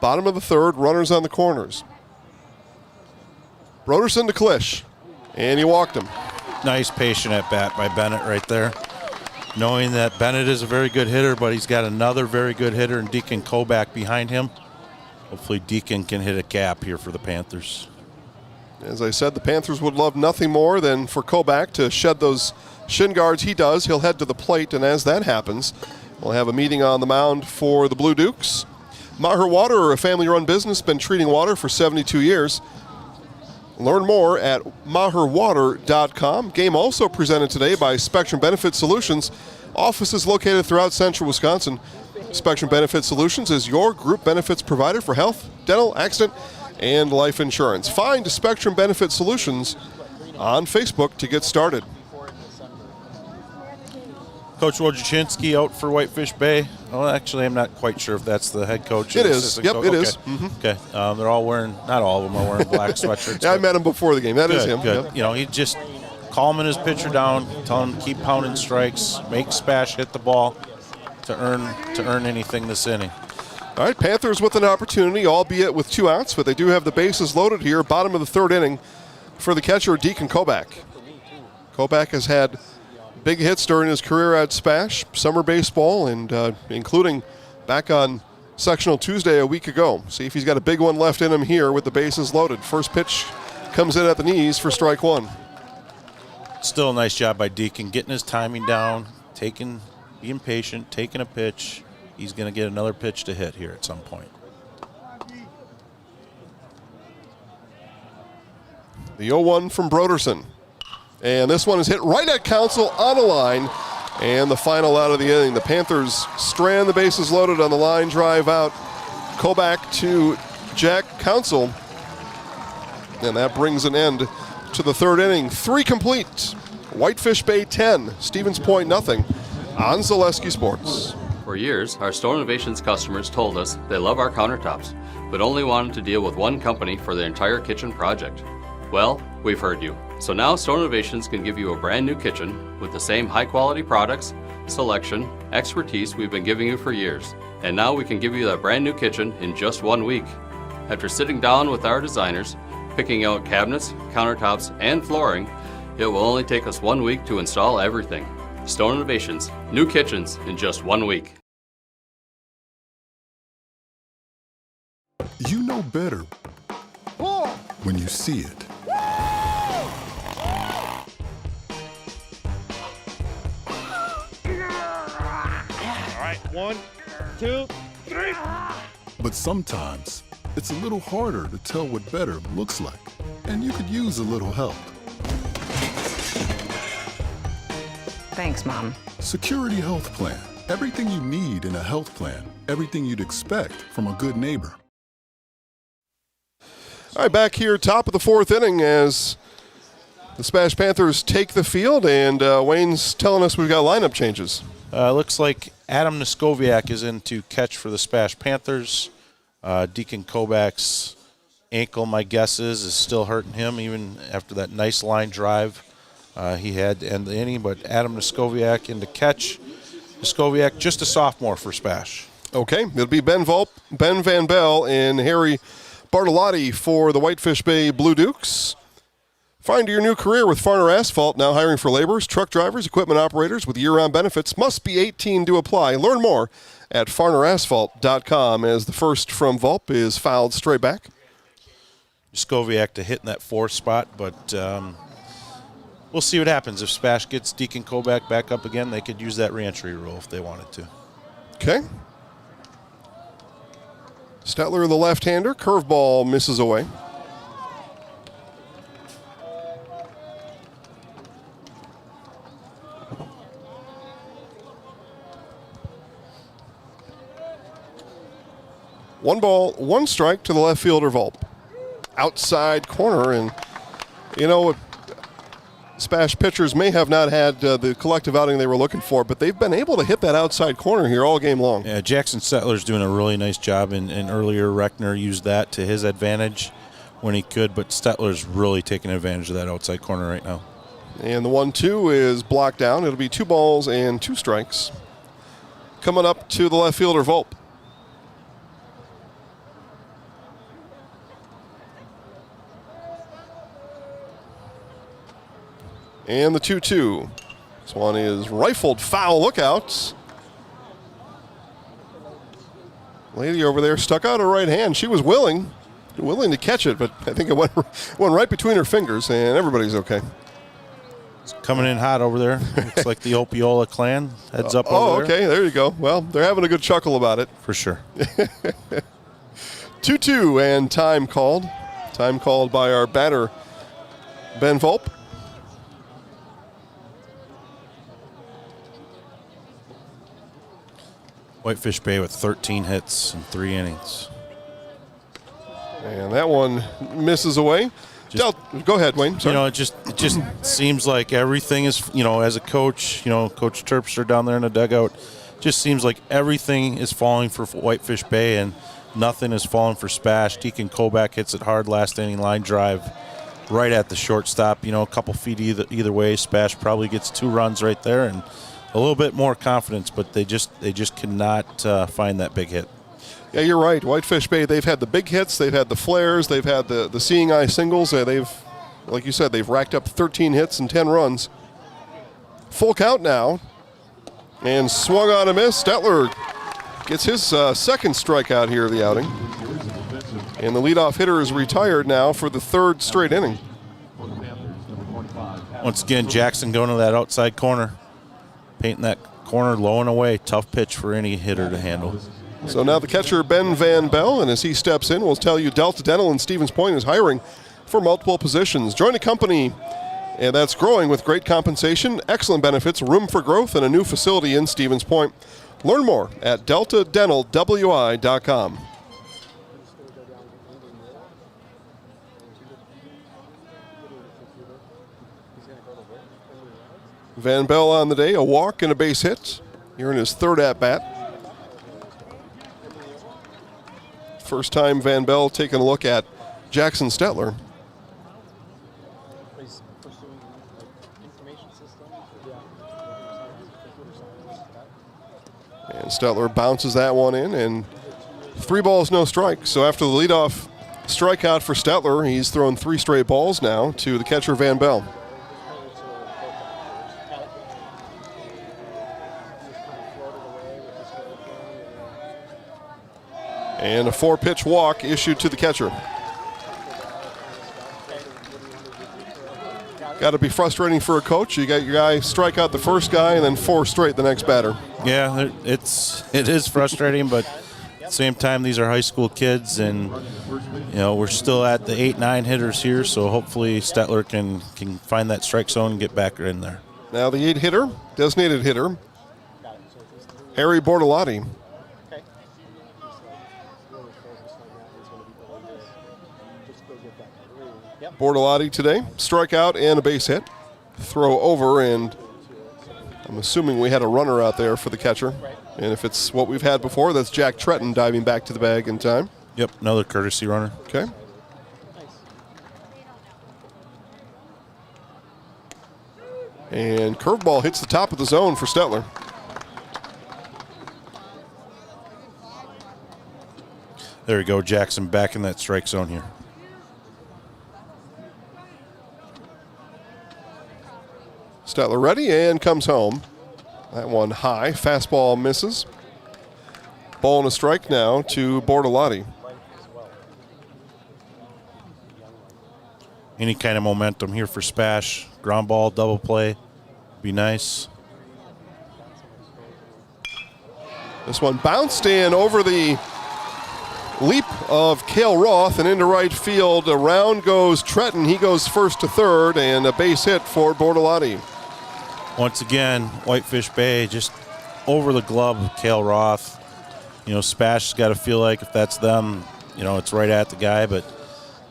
Bottom of the third, runners on the corners. Broderson to Klisch, and he walked him. Nice patient at bat by Bennett right there. Knowing that Bennett is a very good hitter, but he's got another very good hitter in Deacon Kobach behind him. Hopefully Deacon can hit a gap here for the Panthers. As I said, the Panthers would love nothing more than for Kobach to shed those shin guards. He does. He'll head to the plate, and as that happens, we'll have a meeting on the mound for the Blue Dukes. Maher Water, a family-run business, been treating water for 72 years. Learn more at maherwater.com. Game also presented today by Spectrum Benefit Solutions. Offices located throughout central Wisconsin. Spectrum Benefit Solutions is your group benefits provider for health, dental, accident, and life insurance. Find Spectrum Benefit Solutions on Facebook to get started. Coach Wojciechowski out for Whitefish Bay. Well, actually, I'm not quite sure if that's the head coach. It is. Yep, it is. Mm-hmm. Okay. They're all wearing, not all of them are wearing black sweatshirts. Yeah, I met him before the game. That is him. Good. Yep. You know, he just calming his pitcher down, telling him to keep pounding strikes, make SPASH hit the ball to earn anything this inning. All right, Panthers with an opportunity, albeit with 2 outs, but they do have the bases loaded here. Bottom of the third inning for the catcher, Deacon Kobach. Kobach has had big hits during his career at SPASH, summer baseball, and including back on Sectional Tuesday a week ago. See if he's got a big one left in him here with the bases loaded. First pitch comes in at the knees for strike 1. Still a nice job by Deacon, getting his timing down, being patient, taking a pitch. He's going to get another pitch to hit here at some point. The 0-1 from Broderson. And this one is hit right at Council on a line. And the final out of the inning. The Panthers strand the bases loaded on the line drive out. Kobach to Jack Council. And that brings an end to the third inning. 3 complete. Whitefish Bay 10, Stevens Point nothing on Zaleski Sports. For years, our Stone Innovations customers told us they love our countertops, but only wanted to deal with one company for their entire kitchen project. Well, we've heard you. So now Stone Innovations can give you a brand new kitchen with the same high quality products, selection, expertise we've been giving you for years. And now we can give you that brand new kitchen in just 1 week. After sitting down with our designers, picking out cabinets, countertops, and flooring, it will only take us 1 week to install everything. Stone Innovations, new kitchens in just 1 week. You know better when you see it. All right, 1, 2, 3. But sometimes it's a little harder to tell what better looks like, and you could use a little help. Thanks, Mom. Security Health Plan. Everything you need in a health plan. Everything you'd expect from a good neighbor. All right, back here, top of the fourth inning as the SPASH Panthers take the field, and Wayne's telling us we've got lineup changes. Looks like Adam Neskoviak is in to catch for the SPASH Panthers. Deacon Kobach's ankle, my guess is still hurting him even after that nice line drive He had to end the inning, but Adam Niskoviak in to catch. Niskoviak just a sophomore for SPASH. Okay, it'll be Ben Van Bell, and Harry Bartolotti for the Whitefish Bay Blue Dukes. Find your new career with Farner Asphalt, now hiring for laborers, truck drivers, equipment operators with year-round benefits. Must be 18 to apply. Learn more at farnerasphalt.com as the first from Volp is fouled straight back. Skoviak to hit in that fourth spot, but we'll see what happens. If SPASH gets Deacon Kobach back up again, they could use that reentry rule if they wanted to. Okay. Stetler, the left-hander. Curveball misses away. One ball, one strike to the left fielder, Volp. Outside corner, and you know, SPASH pitchers may have not had the collective outing they were looking for, but they've been able to hit that outside corner here all game long. Yeah, Jackson Stetler's doing a really nice job, and earlier Reckner used that to his advantage when he could, but Stetler's really taking advantage of that outside corner right now. And the 1-2 is blocked down. It'll be 2 balls and 2 strikes. Coming up to the left fielder, Volp. And the 2-2. This one is rifled foul. Look out. Lady over there stuck out her right hand. She was willing to catch it, but I think it went right between her fingers, and everybody's okay. It's coming in hot over there. Looks like the Opiola clan heads up over there. Okay, there you go. Well, they're having a good chuckle about it. For sure. 2-2 and time called. Time called by our batter, Ben Volp. Whitefish Bay with 13 hits in 3 innings. And that one misses away. Go ahead, Wayne. Sorry. You know, it just seems like everything is, as a coach, Coach Terpster down there in the dugout, just seems like everything is falling for Whitefish Bay and nothing is falling for SPASH. Deacon Kobach hits it hard last inning, line drive right at the shortstop. A couple feet either way. SPASH probably gets 2 runs right there and a little bit more confidence, but they just cannot find that big hit. Yeah, you're right. Whitefish Bay, they've had the big hits, they've had the flares, they've had the seeing eye singles. They've, like you said, they've racked up 13 hits and 10 runs. Full count now, and swung on a miss. Stetler gets his second strikeout here of the outing, and the leadoff hitter is retired now for the 3rd straight inning. Once again, Jackson going to that outside corner. Painting that corner low and away. Tough pitch for any hitter to handle. So now the catcher, Ben Van Bell, and as he steps in, we'll tell you Delta Dental in Stevens Point is hiring for multiple positions. Join a company and that's growing with great compensation, excellent benefits, room for growth, and a new facility in Stevens Point. Learn more at deltadentalwi.com. Van Bell on the day, a walk and a base hit. Here in his 3rd at-bat. First time Van Bell taking a look at Jackson Stetler. And Stetler bounces that one in, and 3 balls, no strikes. So after the leadoff strikeout for Stetler, he's thrown 3 straight balls now to the catcher, Van Bell. And a 4-pitch walk issued to the catcher. Got to be frustrating for a coach. You got your guy strike out the first guy and then 4 straight the next batter. Yeah, it is frustrating, but at the same time, these are high school kids, and we're still at the 8-9 hitters here, so hopefully Stetler can find that strike zone and get back in there. Now the 8 hitter, designated hitter, Harry Bortolotti. Bortolotti today, strikeout and a base hit. Throw over, and I'm assuming we had a runner out there for the catcher. And if it's what we've had before, that's Jack Tretton diving back to the bag in time. Yep, another courtesy runner. Okay. And curveball hits the top of the zone for Stetler. There we go, Jackson back in that strike zone here. Stetler ready and comes home. That one high. Fastball misses. Ball and a strike now to Bortolotti. Any kind of momentum here for Spash. Ground ball, double play. Be nice. This one bounced in over the leap of Cale Roth and into right field. Around goes Tretton. He goes first to third, and a base hit for Bortolotti. Once again, Whitefish Bay just over the glove of Cale Roth. You know, Spash's got to feel like if that's them, you know, it's right at the guy. But,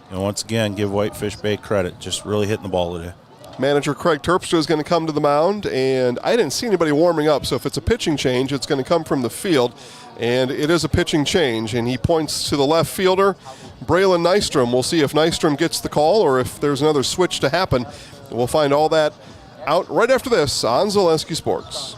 you know, once again, give Whitefish Bay credit. Just really hitting the ball today. Manager Craig Terpstra is going to come to the mound, and I didn't see anybody warming up, so if it's a pitching change, it's going to come from the field, and it is a pitching change, and he points to the left fielder, Braylon Nystrom. We'll see if Nystrom gets the call or if there's another switch to happen. We'll find all that out right after this on Zaleski Sports.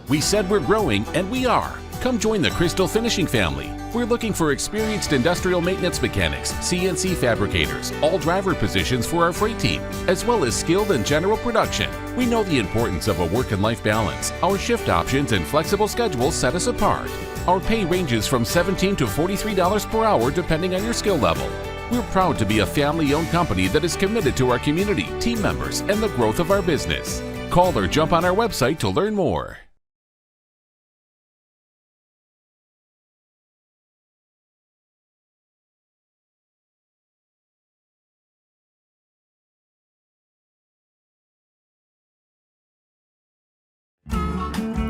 We said we're growing, and we are. Come join the Crystal Finishing family. We're looking for experienced industrial maintenance mechanics, CNC fabricators, all driver positions for our freight team, as well as skilled and general production. We know the importance of a work and life balance. Our shift options and flexible schedules set us apart. Our pay ranges from $17 to $43 per hour depending on your skill level. We're proud to be a family-owned company that is committed to our community, team members, and the growth of our business. Call or jump on our website to learn more.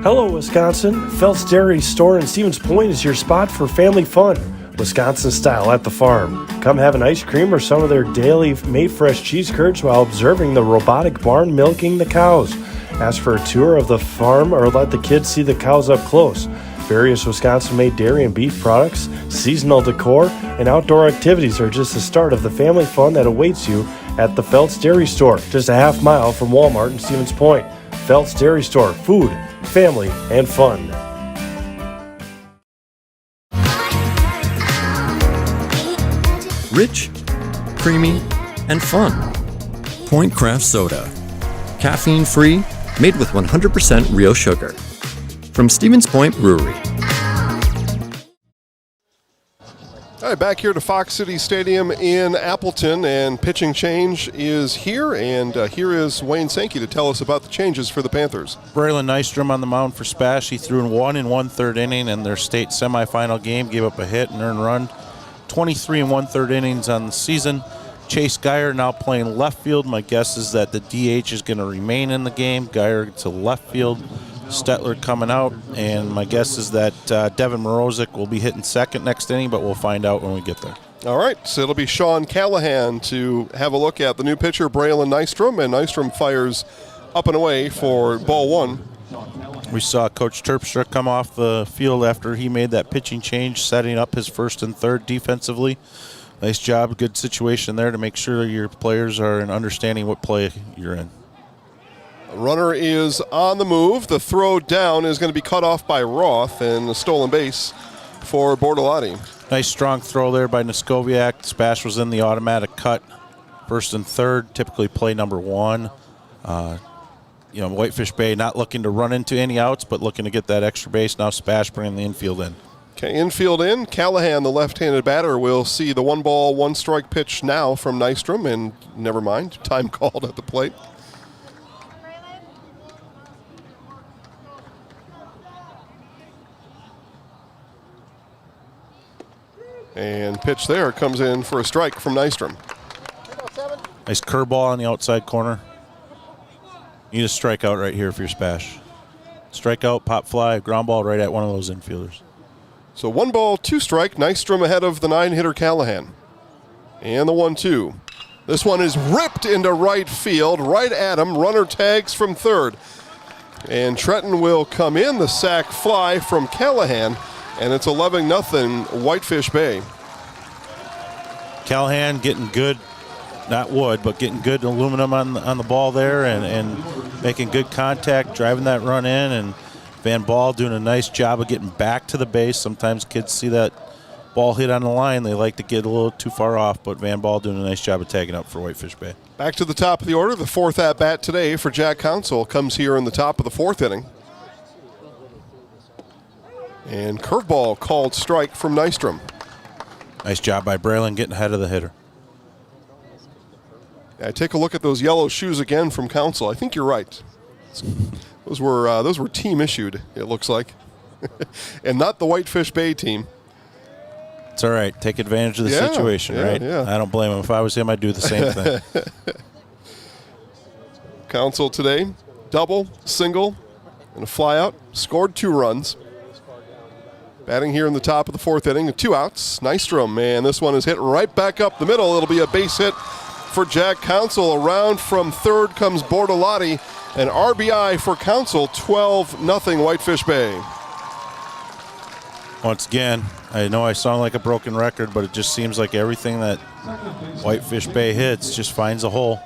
Hello, Wisconsin. Phelps Dairy Store in Stevens Point is your spot for family fun. Wisconsin style at the farm. Come have an ice cream or some of their daily made fresh cheese curds while observing the robotic barn milking the cows. Ask for a tour of the farm or let the kids see the cows up close. Various Wisconsin-made dairy and beef products, seasonal decor, and outdoor activities are just the start of the family fun that awaits you at the Phelps Dairy Store, just a half mile from Walmart in Stevens Point. Phelps Dairy Store, food, family, and fun. Rich, creamy, and fun. Point Craft Soda. Caffeine-free, made with 100% real sugar. From Stevens Point Brewery. All right, back here to Fox City Stadium in Appleton, and pitching change is here, and here is Wayne Sankey to tell us about the changes for the Panthers. Braylon Nystrom on the mound for Spash. He threw in 1 1/3 inning in their state semifinal game, gave up a hit and earned run. 23 1/3 innings on the season. Chase Geyer now playing left field. My guess is that the DH is going to remain in the game. Geyer to left field. Stetler coming out, and my guess is that Devin Morozic will be hitting second next inning, but we'll find out when we get there. All right, so it'll be Sean Callahan to have a look at the new pitcher, Braylon Nystrom, and Nystrom fires up and away for ball one. We saw Coach Terpstra come off the field after he made that pitching change, setting up his first and third defensively. Nice job, good situation there to make sure your players are in understanding what play you're in. Runner is on the move. The throw down is going to be cut off by Roth, and a stolen base for Bortolotti. Nice strong throw there by Noskoviak. Spash was in the automatic cut. First and third, typically play number one. Whitefish Bay not looking to run into any outs, but looking to get that extra base. Now Spash bringing the infield in. Okay, infield in. Callahan, the left-handed batter, will see the 1-ball, 1-strike pitch now from Nystrom, and never mind, time called at the plate. And pitch there comes in for a strike from Nystrom. Nice curveball on the outside corner. Need a strikeout right here for your Spash. Strikeout, pop fly, ground ball right at one of those infielders. So 1-ball, 2-strike. Nystrom ahead of the 9-hitter Callahan. And the 1-2. This one is ripped into right field, right at him. Runner tags from third. And Tretton will come in. The sac fly from Callahan. And it's 11-0 Whitefish Bay. Callahan getting good not wood, but getting good aluminum on the ball there and making good contact, driving that run in, and Van Ball doing a nice job of getting back to the base. Sometimes kids see that ball hit on the line, they like to get a little too far off, but Van Ball doing a nice job of tagging up for Whitefish Bay. Back to the top of the order. The fourth at-bat today for Jack Council comes here in the top of the fourth inning. And curveball called strike from Nystrom. Nice job by Braylon getting ahead of the hitter. Yeah, take a look at those yellow shoes again from Council. I think you're right. Those were team issued, it looks like. And not the Whitefish Bay team. It's all right. Take advantage of the situation, right? Yeah. I don't blame him. If I was him, I'd do the same thing. Council today, double, single, and a flyout. Scored 2 runs. Batting here in the top of the fourth inning, 2 outs. Nystrom, and this one is hit right back up the middle. It'll be a base hit for Jack Council. Around from third comes Bordolati. An RBI for Council, 12-0 Whitefish Bay. Once again, I know I sound like a broken record, but it just seems like everything that Whitefish Bay hits just finds a hole.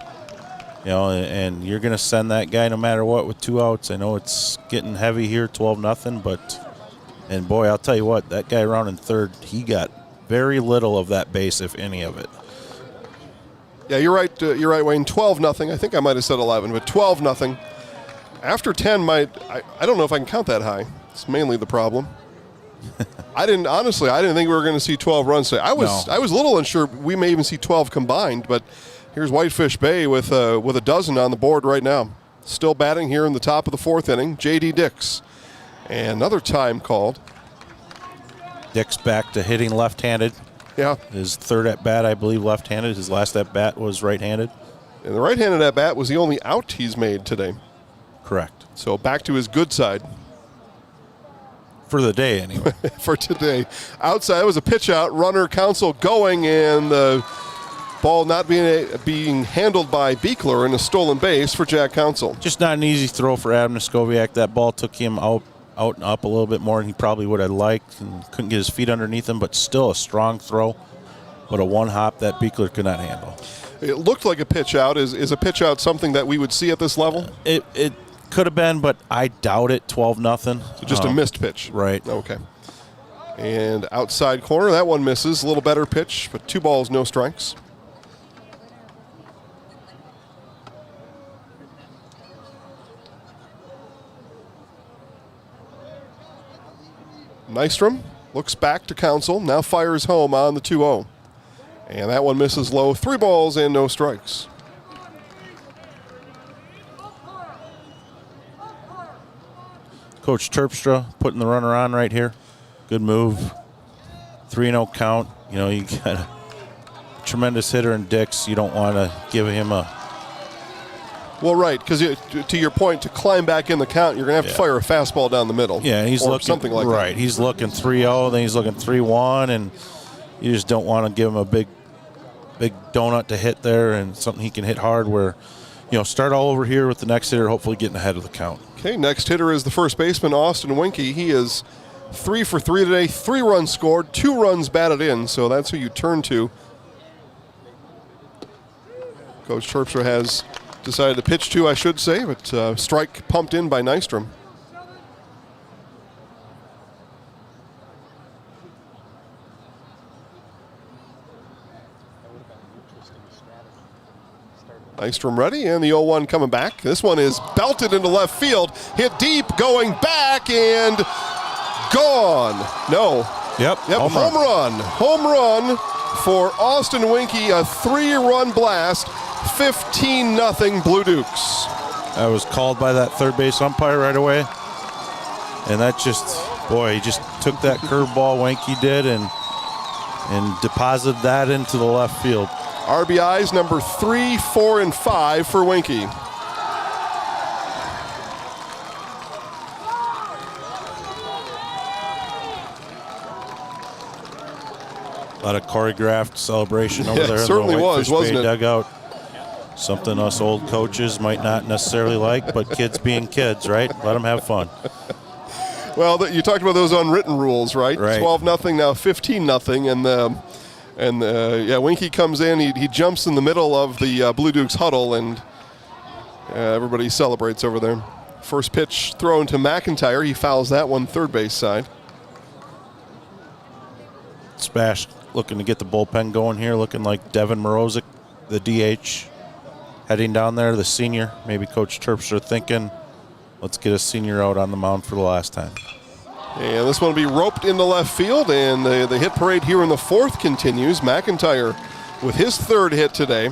You know, and you're going to send that guy no matter what with 2 outs. I know it's getting heavy here, 12-0, but, and boy, I'll tell you what, that guy around in third, he got very little of that base, if any of it. Yeah, you're right, Wayne. 12-0. I think I might have said 11, but 12-0. After 10, I don't know if I can count that high. It's mainly the problem. I didn't think we were going to see 12 runs today. I was a little unsure we may even see 12 combined, but here's Whitefish Bay with a dozen on the board right now. Still batting here in the top of the fourth inning, J.D. Dix. And another time called. Dix back to hitting left-handed. Yeah. His third at-bat, I believe, left-handed. His last at-bat was right-handed. And the right-handed at-bat was the only out he's made today. Correct. So back to his good side. For the day, anyway. For today. Outside, it was a pitch out. Runner Council going, and the ball not being handled by Beekler in a stolen base for Jack Council. Just not an easy throw for Adam Skoviak. That ball took him out and up a little bit more than he probably would have liked, and couldn't get his feet underneath him, but still a strong throw. But a one-hop that Beekler could not handle. It looked like a pitch out. Is a pitch out something that we would see at this level? It could have been, but I doubt it. 12-0. So just a missed pitch. Right. Okay. And outside corner, that one misses. A little better pitch, but 2 balls, no strikes. Nystrom looks back to Council, now fires home on the 2-0. And that one misses low. 3 balls and no strikes. Coach Terpstra putting the runner on right here. Good move. 3-0 count. You know, you got a tremendous hitter in Dix. You don't want to give him a... Well, right, because to your point, to climb back in the count, you're going to have to fire a fastball down the middle. Yeah, he's looking something like that. Right, he's looking 3-0, then he's looking 3-1, and you just don't want to give him a big donut to hit there and something he can hit hard where, you know, start all over here with the next hitter, hopefully getting ahead of the count. Okay, next hitter is the first baseman, Austin Winke. He is 3 for 3 today, 3 runs scored, 2 runs batted in, so that's who you turn to. Coach Terpstra has decided to pitch to, I should say, but strike pumped in by Nystrom. Nystrom ready, and the 0-1 coming back. This one is belted into left field, hit deep, going back, and gone. No. Yep. Home run. Home run for Austin Winke, a 3-run blast, 15-0 Blue Dukes. That was called by that third base umpire right away. And that just, boy, he just took that curveball, Winke did, and deposited that into the left field. RBIs number 3, 4, and 5 for Winke. A lot of choreographed celebration over there. Certainly in the was, wasn't it? Dugout. Something us old coaches might not necessarily like, but kids being kids, right? Let them have fun. Well, you talked about those unwritten rules, right? Right. 12-0, now 15-0, and And Winky comes in. He jumps in the middle of the Blue Dukes huddle, and everybody celebrates over there. First pitch thrown to McIntyre. He fouls that one third base side. Spash looking to get the bullpen going here, looking like Devin Morozic, the DH, heading down there, the senior. Maybe Coach Terpstra thinking, let's get a senior out on the mound for the last time. And this one will be roped into left field, and the hit parade here in the fourth continues. McIntyre with his third hit today.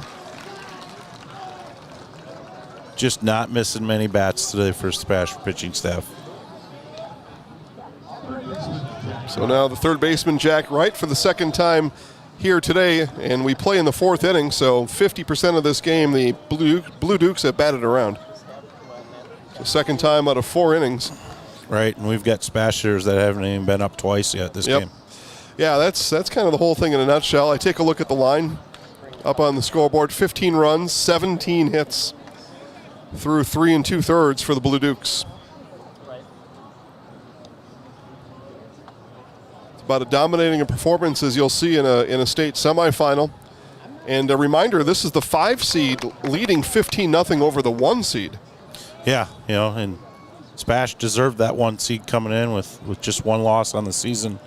Just not missing many bats today for Spash pitching staff. So now the third baseman, Jack Wright, for the second time here today, and we play in the fourth inning, so 50% of this game the Blue Dukes have batted around. So second time out of 4 innings. Right, and we've got Spashers that haven't even been up twice yet this game. Yeah, that's kind of the whole thing in a nutshell. I take a look at the line up on the scoreboard. 15 runs, 17 hits through 3 2/3 for the Blue Dukes. It's about as dominating a performance as you'll see in a state semifinal. And a reminder, this is the 5 seed leading 15-0 over the 1 seed. Yeah, and Spash deserved that 1 seed coming in with just 1 loss on the season.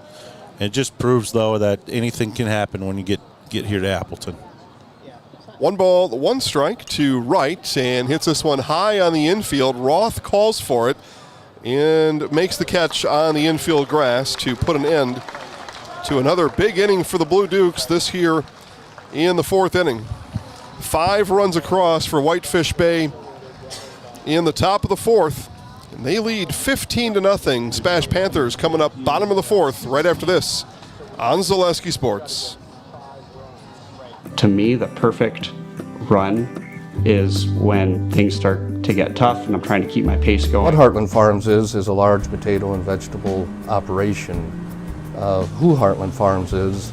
It just proves, though, that anything can happen when you get here to Appleton. 1 ball, 1 strike to Wright, and hits this one high on the infield. Roth calls for it and makes the catch on the infield grass to put an end to another big inning for the Blue Dukes this here in the 4th inning. 5 runs across for Whitefish Bay in the top of the 4th. And they lead 15-0. Spash Panthers coming up bottom of the 4th right after this on Zaleski Sports. To me, the perfect run is when things start to get tough and I'm trying to keep my pace going. What Heartland Farms is a large potato and vegetable operation. Who Heartland Farms is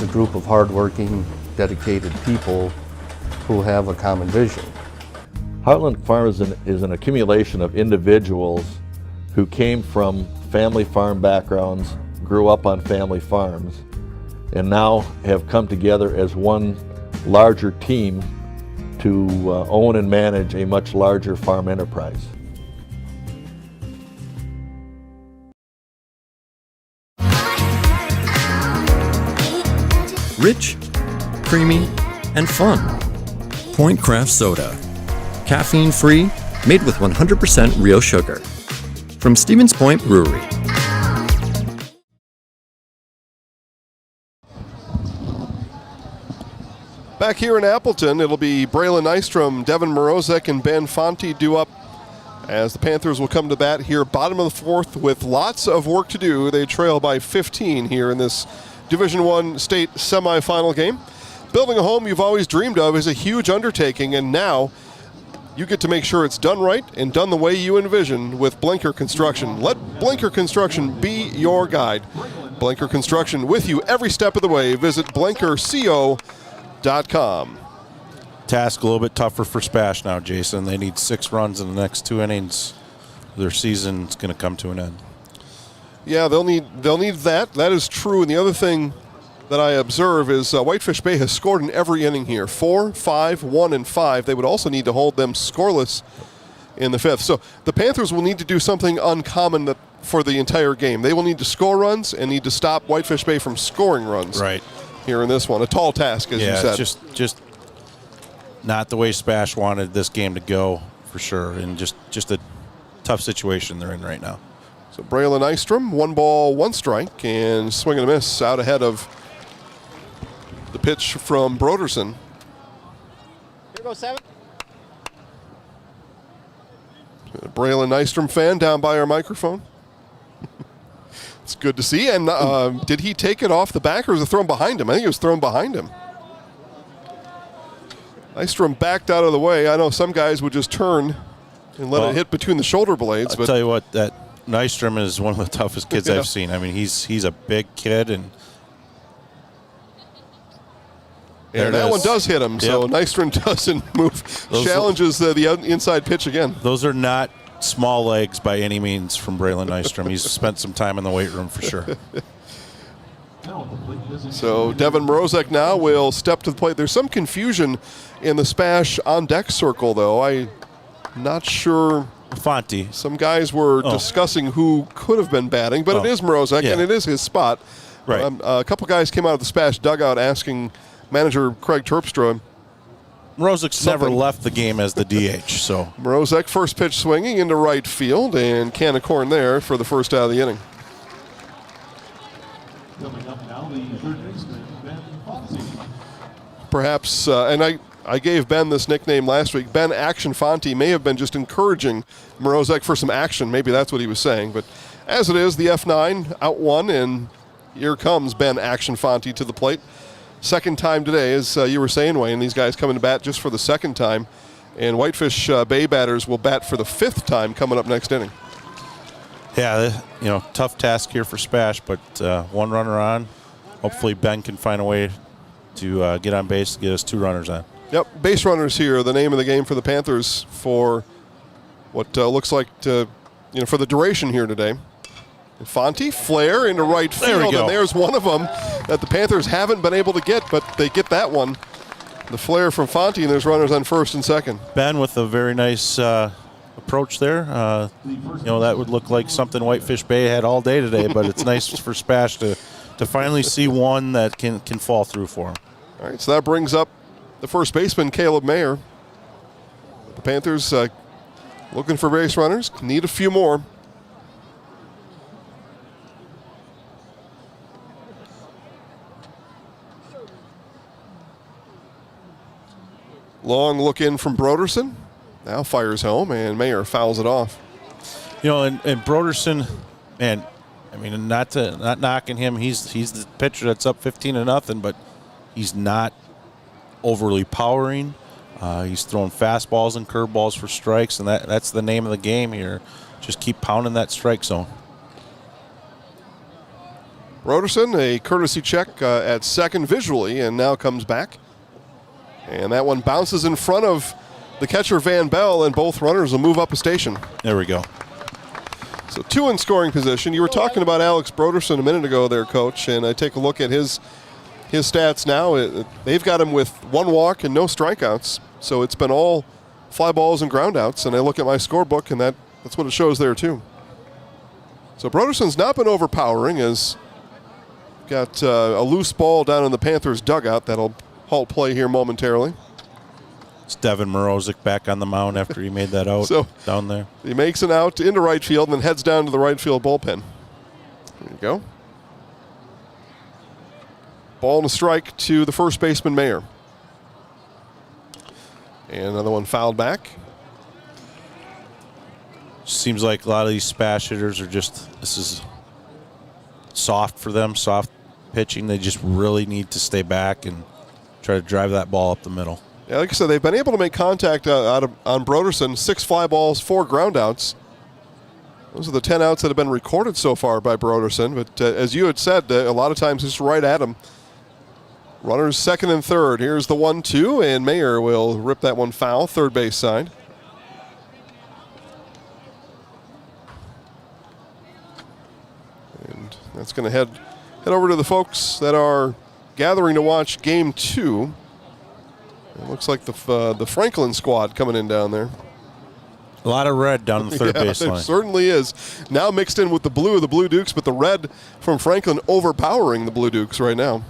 a group of hardworking, dedicated people who have a common vision. Heartland Farms is an accumulation of individuals who came from family farm backgrounds, grew up on family farms, and now have come together as one larger team to own and manage a much larger farm enterprise. Rich, creamy, and fun. Point Craft Soda. Caffeine-free, made with 100% real sugar. From Stevens Point Brewery. Back here in Appleton, it'll be Braylon Nystrom, Devin Morozic, and Ben Fonte due up as the Panthers will come to bat here bottom of the 4th with lots of work to do. They trail by 15 here in this Division I state semifinal game. Building a home you've always dreamed of is a huge undertaking, and now you get to make sure it's done right and done the way you envision with Blinker Construction. Let Blinker Construction be your guide. Blinker Construction with you every step of the way. Visit blinkerco.com. Task a little bit tougher for Spash now, Jason. They need 6 runs in the next 2 innings. Their season's going to come to an end. Yeah, they'll need that. That is true. And the other thing that I observe is Whitefish Bay has scored in every inning here. 4, 5, 1, and 5. They would also need to hold them scoreless in the 5th. So the Panthers will need to do something uncommon for the entire game. They will need to score runs and need to stop Whitefish Bay from scoring runs. Right. Here in this one. A tall task, as you said. Just not the way Spash wanted this game to go, for sure. And just a tough situation they're in right now. So Braylon Nystrom, 1 ball, 1 strike, and swing and a miss out ahead of the pitch from Broderson. Here goes 7. A Braylon Nystrom fan down by our microphone. It's good to see. And did he take it off the back or was it thrown behind him? I think it was thrown behind him. Nystrom backed out of the way. I know some guys would just turn and let it hit between the shoulder blades. I'll tell you what, that Nystrom is one of the toughest kids I've seen. I mean, he's a big kid, and that one does hit him, so Nystrom doesn't move. Challenges the inside pitch again. Those are not small legs by any means from Braylon Nystrom. He's spent some time in the weight room for sure. So Devin Mrozek now will step to the plate. There's some confusion in the SPASH on-deck circle, though. I'm not sure. Fonte. Some guys were discussing who could have been batting, but it is Mrozek, and it is his spot. Right. A couple guys came out of the SPASH dugout asking manager Craig Terpstra. Mrozek's never left the game as the DH. So Mrozek, first pitch swinging into right field, and can of corn there for the first out of the inning. Coming up now, the third baseman, Ben Fonte. Perhaps, and I gave Ben this nickname last week. Ben Action Fonte may have been just encouraging Mrozek for some action. Maybe that's what he was saying. But as it is, the F9 out one, and here comes Ben Action Fonte to the plate. Second time today, as you were saying, Wayne, these guys coming to bat just for the second time. And Whitefish Bay batters will bat for the fifth time coming up next inning. Yeah, tough task here for SPASH, but one runner on. Hopefully Ben can find a way to get on base to get us 2 runners on. Yep, base runners here, the name of the game for the Panthers for what looks like for the duration here today. And Fonte, flare into right field, and there's one of them that the Panthers haven't been able to get, but they get that one. The flare from Fonte, and there's runners on first and second. Ben with a very nice approach there. That would look like something Whitefish Bay had all day today, but it's nice for SPASH to finally see one that can fall through for him. All right, so that brings up the first baseman, Caleb Mayer. The Panthers looking for base runners, need a few more. Long look in from Broderson. Now fires home, and Mayer fouls it off. And Broderson, man, I mean, not knocking him. He's the pitcher that's up 15-0, but he's not overly powering. He's throwing fastballs and curveballs for strikes, and that's the name of the game here. Just keep pounding that strike zone. Broderson, a courtesy check at second visually, and now comes back. And that one bounces in front of the catcher, Van Bell, and both runners will move up a station. There we go. So 2 in scoring position. You were talking about Alex Broderson a minute ago there, Coach, and I take a look at his stats now. They've got him with 1 walk and no strikeouts. So it's been all fly balls and ground outs, and I look at my scorebook, and that's what it shows there, too. So Broderson's not been overpowering, as got a loose ball down in the Panthers' dugout that'll halt play here momentarily. It's Devin Mrozek back on the mound after he made that out down there. He makes an out into right field and then heads down to the right field bullpen. There you go. Ball and a strike to the first baseman, Mayer. And another one fouled back. Seems like a lot of these SPASH hitters are this is soft for them, soft pitching. They just really need to stay back and try to drive that ball up the middle. Yeah, like I said, they've been able to make contact on Broderson. 6 fly balls, 4 ground outs. Those are the 10 outs that have been recorded so far by Broderson. But as you had said, a lot of times it's right at him. Runners second and third. Here's the 1-2, and Mayer will rip that one foul, third base side. And that's going to head over to the folks that are gathering to watch Game 2. It looks like the Franklin squad coming in down there. A lot of red down the third baseline. It certainly is. Now mixed in with the Blue Dukes, but the red from Franklin overpowering the Blue Dukes right now.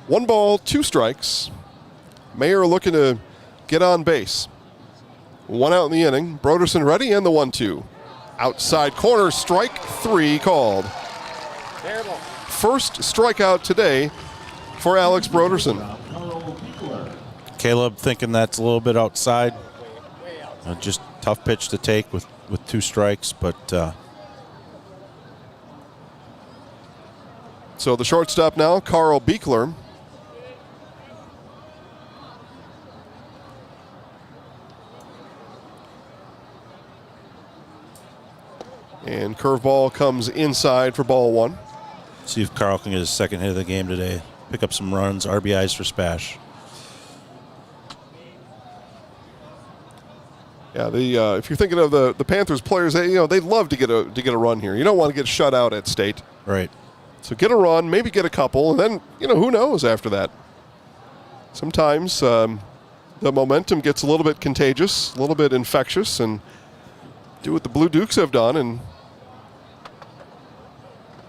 One ball, 2 strikes. Mayer looking to get on base. 1 out in the inning. Broderson ready, and the 1-2. Outside corner, strike 3 called. Terrible. First strikeout today for Alex Broderson. Caleb thinking that's a little bit outside. Just tough pitch to take with 2 strikes, but... So the shortstop now, Carl Beekler. And curveball comes inside for ball 1. See if Carl can get his second hit of the game today. Pick up some runs, RBIs for SPASH. Yeah, if you're thinking of the Panthers players, they'd love to get a run here. You don't want to get shut out at State. Right. So get a run, maybe get a couple, and then, who knows after that. Sometimes the momentum gets a little bit contagious, a little bit infectious, and do what the Blue Dukes have done and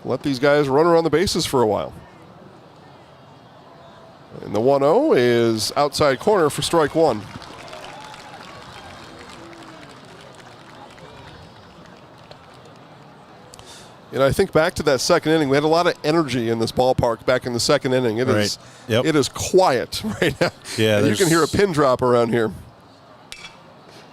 let these guys run around the bases for a while. And the 1-0 is outside corner for strike one. I think back to that second inning, we had a lot of energy in this ballpark back in the second inning. It is quiet right now. Yeah, you can hear a pin drop around here.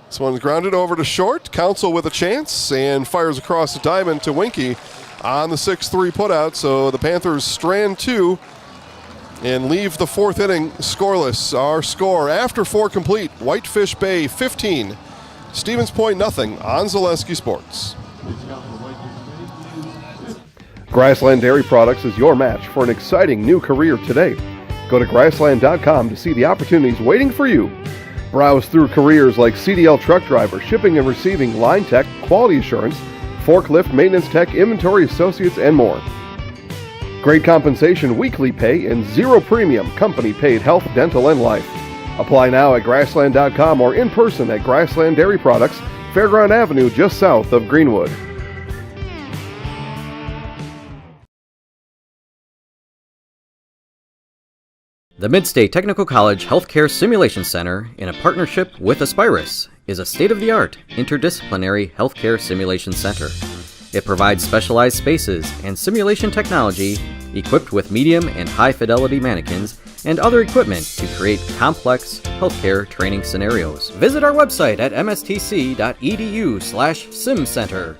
This one's grounded over to short. Council with a chance and fires across the diamond to Winky on the 6-3 putout. So the Panthers strand two and leave the fourth inning scoreless. Our score after four complete, Whitefish Bay 15, Stevens Point nothing on Zaleski Sports. Grassland Dairy Products is your match for an exciting new career today. Go to grassland.com to see the opportunities waiting for you. Browse through careers like CDL truck driver, shipping and receiving, line tech, quality assurance, forklift, maintenance tech, inventory associates, and more. Great compensation, weekly pay, and zero premium company-paid health, dental, and life. Apply now at grassland.com or in person at Grassland Dairy Products, Fairground Avenue, just south of Greenwood. The Midstate Technical College Healthcare Simulation Center, in a partnership with Aspirus, is a state-of-the-art interdisciplinary healthcare simulation center. It provides specialized spaces and simulation technology equipped with medium and high-fidelity mannequins and other equipment to create complex healthcare training scenarios. Visit our website at mstc.edu/simcenter.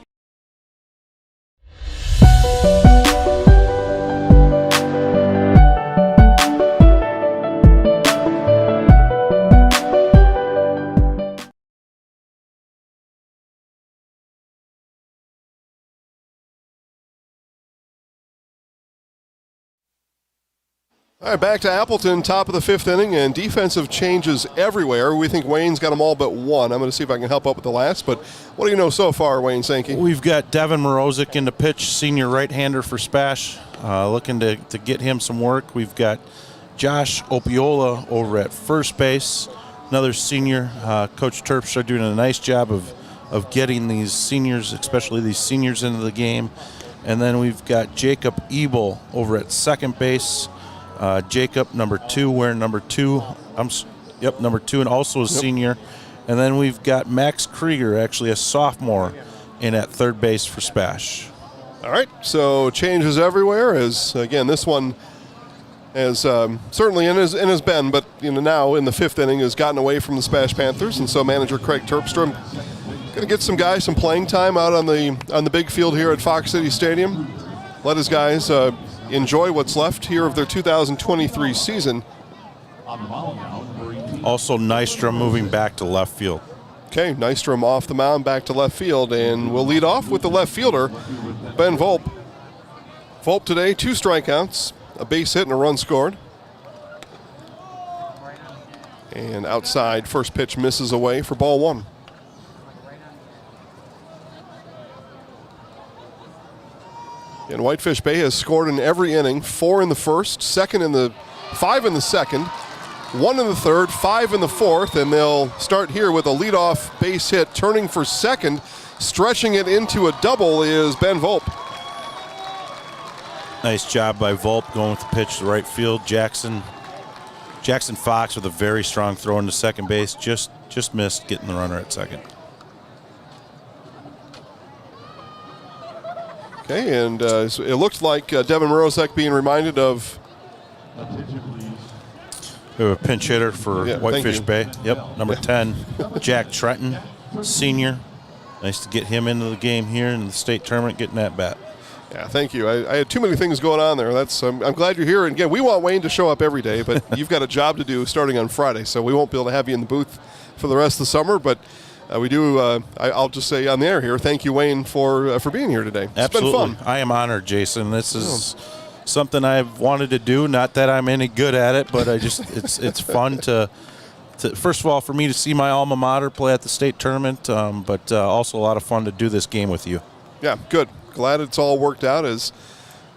All right, back to Appleton, top of the fifth inning, and defensive changes everywhere. We think Wayne's got them all but one. I'm going to see if I can help up with the last, but what do you know so far, Wayne Sankey? We've got Devin Morozic in the pitch, senior right-hander for SPASH, looking to get him some work. We've got Josh Opiola over at first base, another senior. Coach Terpstra doing a nice job of getting these seniors, especially these seniors, into the game. And then we've got Jacob Ebel over at second base. Jacob, number 2, wearing number 2. Number 2, and also a senior. And then we've got Max Krieger, actually a sophomore, in at third base for SPASH. All right, so changes everywhere. As again, this one has certainly in has been, but now in the fifth inning has gotten away from the SPASH Panthers, and so manager Craig Terpstra going to get some guys some playing time out on the big field here at Fox City Stadium. Let his guys enjoy what's left here of their 2023 season. Also, Nystrom moving back to left field. Okay, Nystrom off the mound, back to left field, and we'll lead off with the left fielder, Ben Volp. Volp today, 2 strikeouts, a base hit, and a run scored. And outside, first pitch misses away for ball 1. And Whitefish Bay has scored in every inning, 4 in the first, 5 in the second, 1 in the third, 5 in the fourth, and they'll start here with a leadoff base hit, turning for second, stretching it into a double is Ben Volp. Nice job by Volp going with the pitch to right field. Jackson Fox with a very strong throw into second base, just missed getting the runner at second. Okay, and it looked like Devin Morozic being reminded of a pinch hitter for Whitefish Bay. Yep, number 10, Jack Trenton, senior. Nice to get him into the game here in the state tournament, getting that bat. Yeah, thank you. I had too many things going on there. I'm glad you're here. And again, we want Wayne to show up every day, but you've got a job to do starting on Friday, so we won't be able to have you in the booth for the rest of the summer. But we do. I'll just say on the air here, thank you, Wayne, for being here today. It's Absolutely. been fun. I am honored, Jason. This is something I've wanted to do. Not that I'm any good at it, but it's fun to first of all, for me to see my alma mater play at the state tournament, but also a lot of fun to do this game with you. Yeah, good. Glad it's all worked out as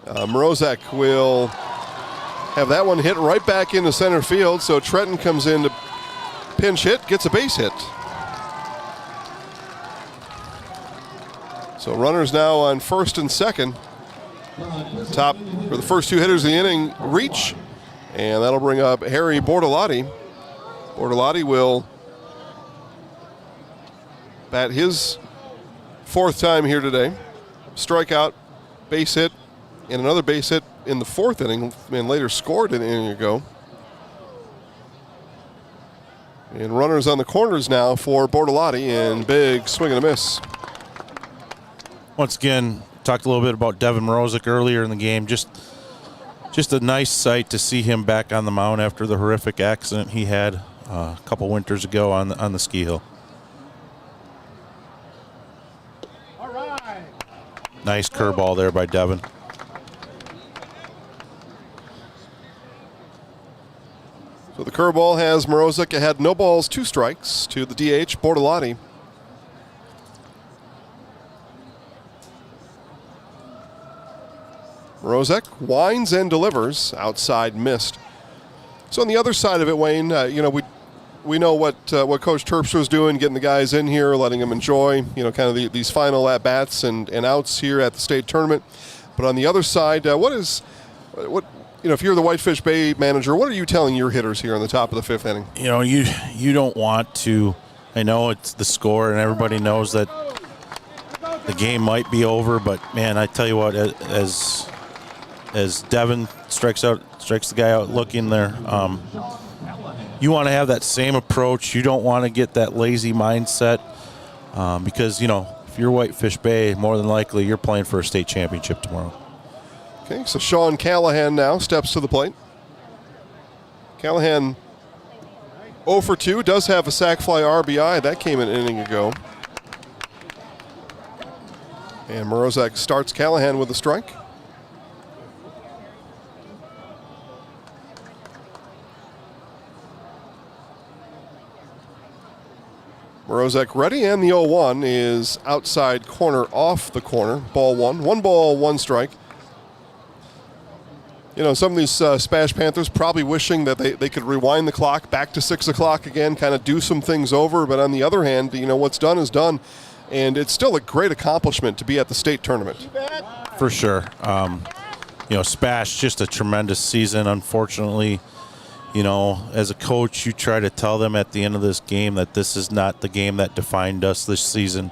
Morozek will have that one hit right back into center field. So Trenton comes in to pinch hit, gets a base hit. So runners now on first and second. Top for the first two hitters of the inning reach, and that'll bring up Harry Bortolotti. Bortolotti will bat his fourth time here today. Strikeout, base hit, and another base hit in the fourth inning, and later scored an inning ago. And runners on the corners now for Bortolotti, and big swing and a miss. Once again, talked a little bit about Devin Morozek earlier in the game. Just a nice sight to see him back on the mound after the horrific accident he had a couple winters ago on the ski hill. All right. Nice curveball there by Devin. So the curveball has Morozek ahead, no balls, 2 strikes to the DH, Bortolotti. Morozek winds and delivers, outside missed. So on the other side of it, Wayne, we know what Coach Terpstra was doing, getting the guys in here, letting them enjoy, kind of these final at bats and outs here at the state tournament. But on the other side, if you're the Whitefish Bay manager, what are you telling your hitters here on the top of the fifth inning? You don't want to. I know it's the score, and everybody knows that the game might be over. But man, I tell you what, as Devin strikes the guy out looking there, you want to have that same approach. You don't want to get that lazy mindset because if you're Whitefish Bay, more than likely you're playing for a state championship tomorrow. Okay, so Sean Callahan now steps to the plate. Callahan 0 for 2, does have a sac fly RBI. That came an inning ago. And Morozek starts Callahan with a strike. Morozek ready, and the 0-1 is outside corner off the corner. Ball 1. 1 ball, 1 strike. Some of these SPASH Panthers probably wishing that they could rewind the clock back to 6 o'clock again, kind of do some things over. But on the other hand, what's done is done. And it's still a great accomplishment to be at the state tournament. For sure. SPASH, just a tremendous season. Unfortunately, as a coach, you try to tell them at the end of this game that this is not the game that defined us this season.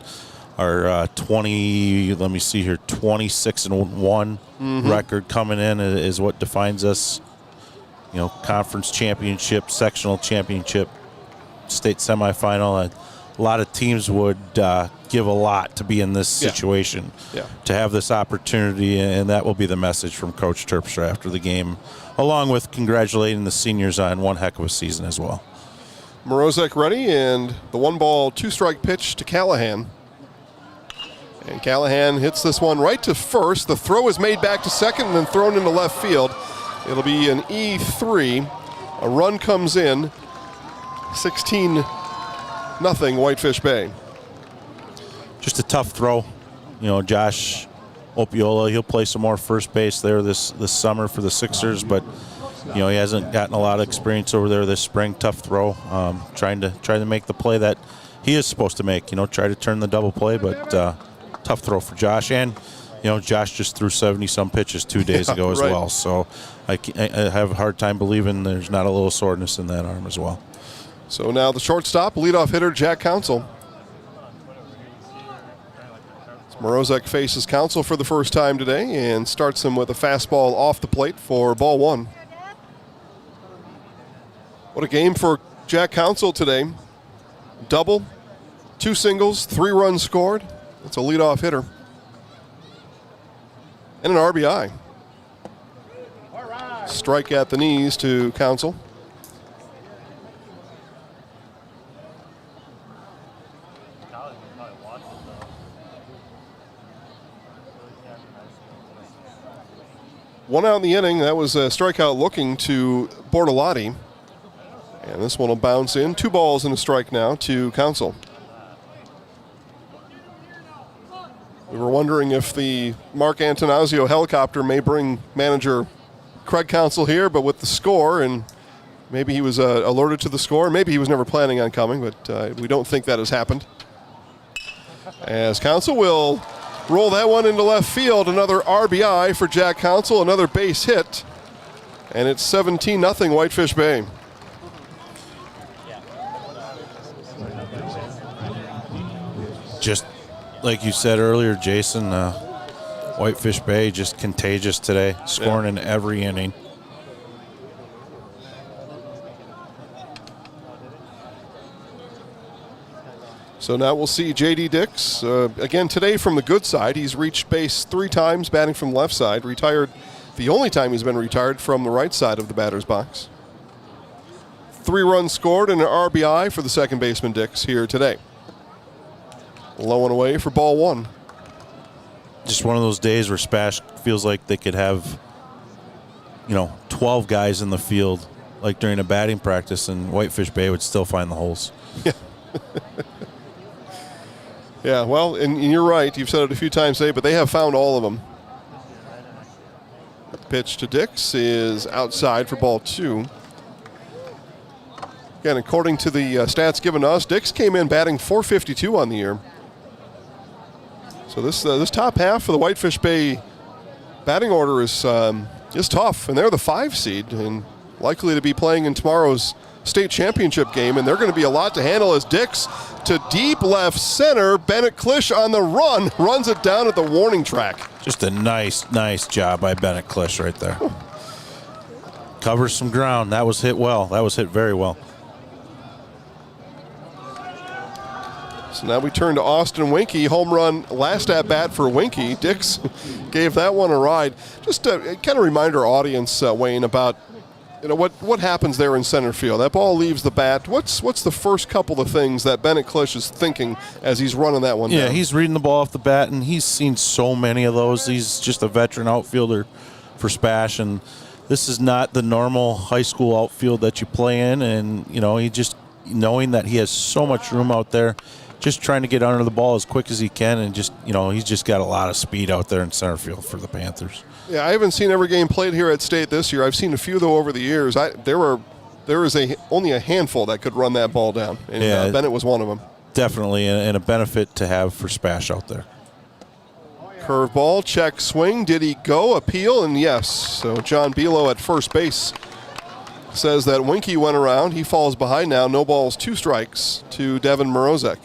Our 26-1 record coming in is what defines us. Conference championship, sectional championship, state semifinal. A lot of teams would give a lot to be in this situation, to have this opportunity, and that will be the message from Coach Terpstra after the game, along with congratulating the seniors on one heck of a season as well. Morozek ready, and the 1 ball, 2 strike pitch to Callahan. And Callahan hits this one right to first. The throw is made back to second and then thrown into left field. It'll be an E3. A run comes in. 16-0 Whitefish Bay. Just a tough throw. Josh Opiola, he'll play some more first base there this summer for the Sixers, but he hasn't gotten a lot of experience over there this spring. Tough throw. Trying to make the play that he is supposed to make. Try to turn the double play, but tough throw for Josh. And Josh just threw 70-some pitches 2 days ago as well. So I have a hard time believing there's not a little soreness in that arm as well. So now the shortstop, leadoff hitter Jack Council. Morozek faces Council for the first time today and starts him with a fastball off the plate for ball 1. What a game for Jack Council today. Double, 2 singles, 3 runs scored. That's a leadoff hitter. And an RBI. Strike at the knees to Council. One out in the inning. That was a strikeout looking to Bortolotti. And this one will bounce in. 2 balls and a strike now to Council. We were wondering if the Mark Antonazio helicopter may bring manager Craig Council here, but with the score, and maybe he was alerted to the score, maybe he was never planning on coming, but we don't think that has happened. As Council will roll that one into left field. Another RBI for Jack Council, another base hit, and it's 17-0 Whitefish Bay. Just like you said earlier, Jason, Whitefish Bay just contagious today, scoring in every inning. So now we'll see J.D. Dix. Again, today from the good side. He's reached base 3 times, batting from the left side. Retired the only time he's been retired from the right side of the batter's box. 3 runs scored and an RBI for the second baseman Dix here today. Low and away for ball 1. Just one of those days where SPASH feels like they could have, 12 guys in the field, like during a batting practice, and Whitefish Bay would still find the holes. Yeah. Yeah, well, and you're right. You've said it a few times today, but they have found all of them. The pitch to Dix is outside for ball 2. Again, according to the stats given to us, Dix came in batting .452 on the year. So this top half for the Whitefish Bay batting order is tough, and they're the 5 seed and likely to be playing in tomorrow's state championship game, and they're going to be a lot to handle as Dix to deep left center. Bennett Klisch on the run, runs it down at the warning track. Just a nice job by Bennett Klisch right there. Covers some ground. That was hit well. That was hit very well. So now we turn to Austin Winkie. Home run last at bat for Winkie. Dix gave that one a ride. Just to kind of remind our audience, Wayne, about what happens there in center field. That ball leaves the bat. What's the first couple of things that Bennett Klisch is thinking as he's running that one down? Yeah, he's reading the ball off the bat, and he's seen so many of those. He's just a veteran outfielder for SPASH, and this is not the normal high school outfield that you play in. And he just knowing that he has so much room out there, just trying to get under the ball as quick as he can, and just he's just got a lot of speed out there in center field for the Panthers. Yeah, I haven't seen every game played here at State this year. I've seen a few though over the years. There is only a handful that could run that ball down, and Bennett was one of them. Definitely, and a benefit to have for SPASH out there. Curveball, check swing. Did he go? Appeal, and yes. So John Bilo at first base says that Winkie went around. He falls behind now. No balls, 2 strikes to Devin Morozek.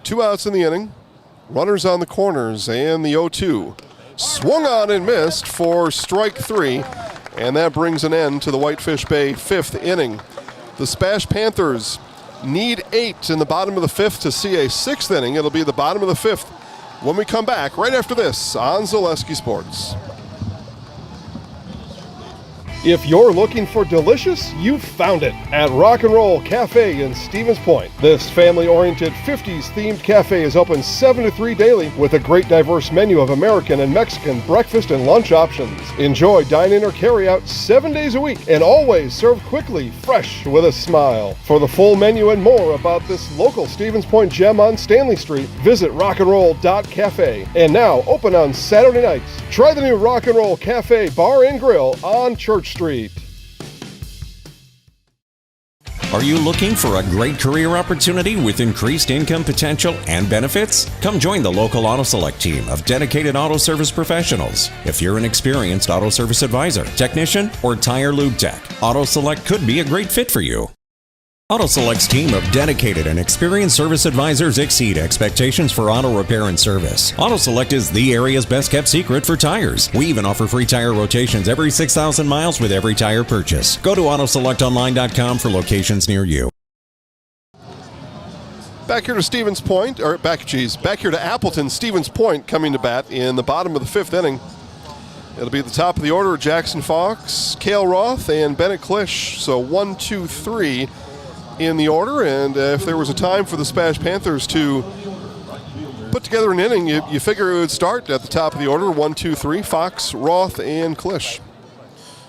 2 outs in the inning. Runners on the corners, and the 0-2. Swung on and missed for strike 3, and that brings an end to the Whitefish Bay 5th inning. The SPASH Panthers need 8 in the bottom of the 5th to see a 6th inning. It'll be the bottom of the 5th when we come back right after this on Zaleski Sports. If you're looking for delicious, you've found it at Rock and Roll Cafe in Stevens Point. This family-oriented 50s themed cafe is open 7 to 3 daily with a great diverse menu of American and Mexican breakfast and lunch options. Enjoy dine-in or carry-out 7 days a week and always served quickly, fresh, with a smile. For the full menu and more about this local Stevens Point gem on Stanley Street, visit rockandroll.cafe. And now open on Saturday nights. Try the new Rock and Roll Cafe Bar and Grill on Church Street. Are you looking for a great career opportunity with increased income potential and benefits? Come join the local Auto Select team of dedicated auto service professionals. If you're an experienced auto service advisor, technician, or tire lube tech, Auto Select could be a great fit for you. Auto Select's team of dedicated and experienced service advisors exceed expectations for auto repair and service. Auto Select is the area's best kept secret for tires. We even offer free tire rotations every 6,000 miles with every tire purchase. Go to AutoSelectOnline.com for locations near you. Back here to Stevens Point, back here to Appleton. Stevens Point coming to bat in the bottom of the 5th inning. It'll be the top of the order: Jackson Fox, Cale Roth, and Bennett Klisch. So 1, 2, 3. In the order, and if there was a time for the SPASH Panthers to put together an inning, you figure it would start at the top of the order, 1, 2, 3, Fox, Roth, and Klisch.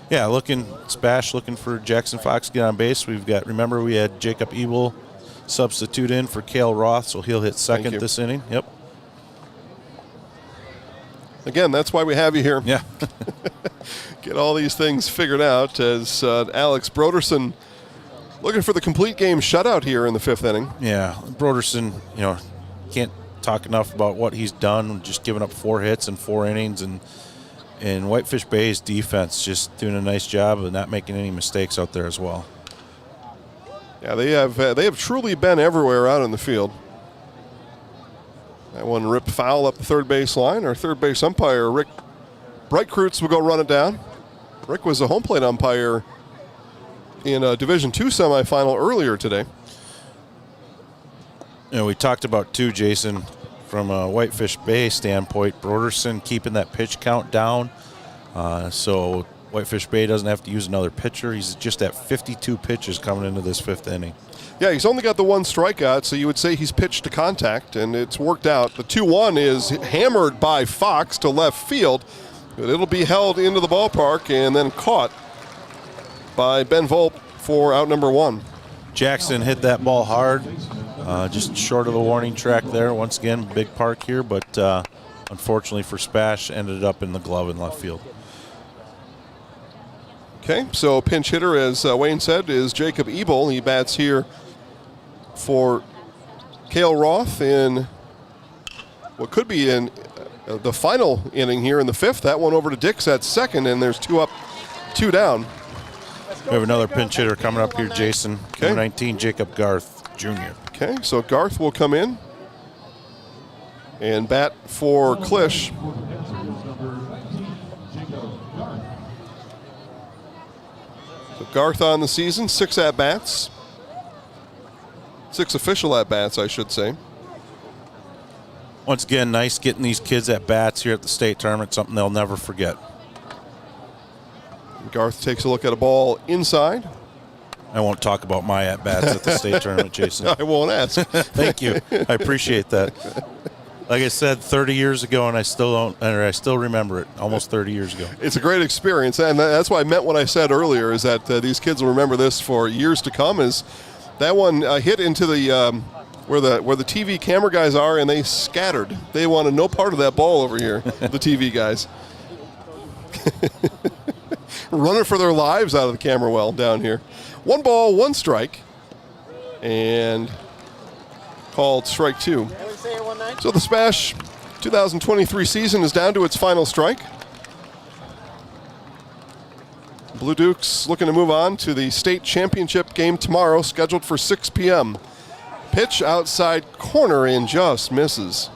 Yeah, SPASH looking for Jackson Fox to get on base. Remember we had Jacob Ebel substitute in for Cale Roth, so he'll hit second this inning. Yep. Again, that's why we have you here. Yeah. Get all these things figured out as Alex Broderson looking for the complete game shutout here in the 5th inning. Yeah, Broderson, can't talk enough about what he's done, just giving up 4 hits in 4 innings, and Whitefish Bay's defense just doing a nice job of not making any mistakes out there as well. Yeah, they have truly been everywhere out in the field. That one ripped foul up the third base line. Our third base umpire, Rick Breitkreutz, will go run it down. Rick was a home plate umpire in a Division II semifinal earlier today. We talked about, too, Jason, from a Whitefish Bay standpoint, Broderson keeping that pitch count down. So Whitefish Bay doesn't have to use another pitcher. He's just at 52 pitches coming into this 5th inning. Yeah, he's only got the 1 strikeout, so you would say he's pitched to contact, and it's worked out. The 2-1 is hammered by Fox to left field. But it'll be held into the ballpark and then caught by Ben Volpe for out number 1. Jackson hit that ball hard, just short of the warning track there. Once again, big park here, but unfortunately for SPASH, ended up in the glove in left field. Okay, so pinch hitter, as Wayne said, is Jacob Ebel. He bats here for Cale Roth in what could be in the final inning here in the 5th. That one over to Dix at second, and there's 2 up, 2 down. We have another pinch hitter coming up here, Jason. Okay. Number 19, Jacob Garth Jr. Okay, so Garth will come in and bat for Klisch. So Garth on the season, 6 at-bats. 6 official at-bats, I should say. Once again, nice getting these kids at-bats here at the state tournament, something they'll never forget. Garth takes a look at a ball inside. I won't talk about my at-bats at the state tournament, Jason. I won't ask. Thank you. I appreciate that. Like I said, 30 years ago, and I still remember it, almost 30 years ago. It's a great experience, and that's what I meant when I said earlier, is that these kids will remember this for years to come. Is that one hit into the where the TV camera guys are, and they scattered. They wanted no part of that ball over here, the TV guys. Running for their lives out of the camera well down here. 1 ball, 1 strike, and called strike 2. So the SPASH 2023 season is down to its final strike. Blue Dukes looking to move on to the state championship game tomorrow, scheduled for 6 p.m. Pitch outside corner and just misses.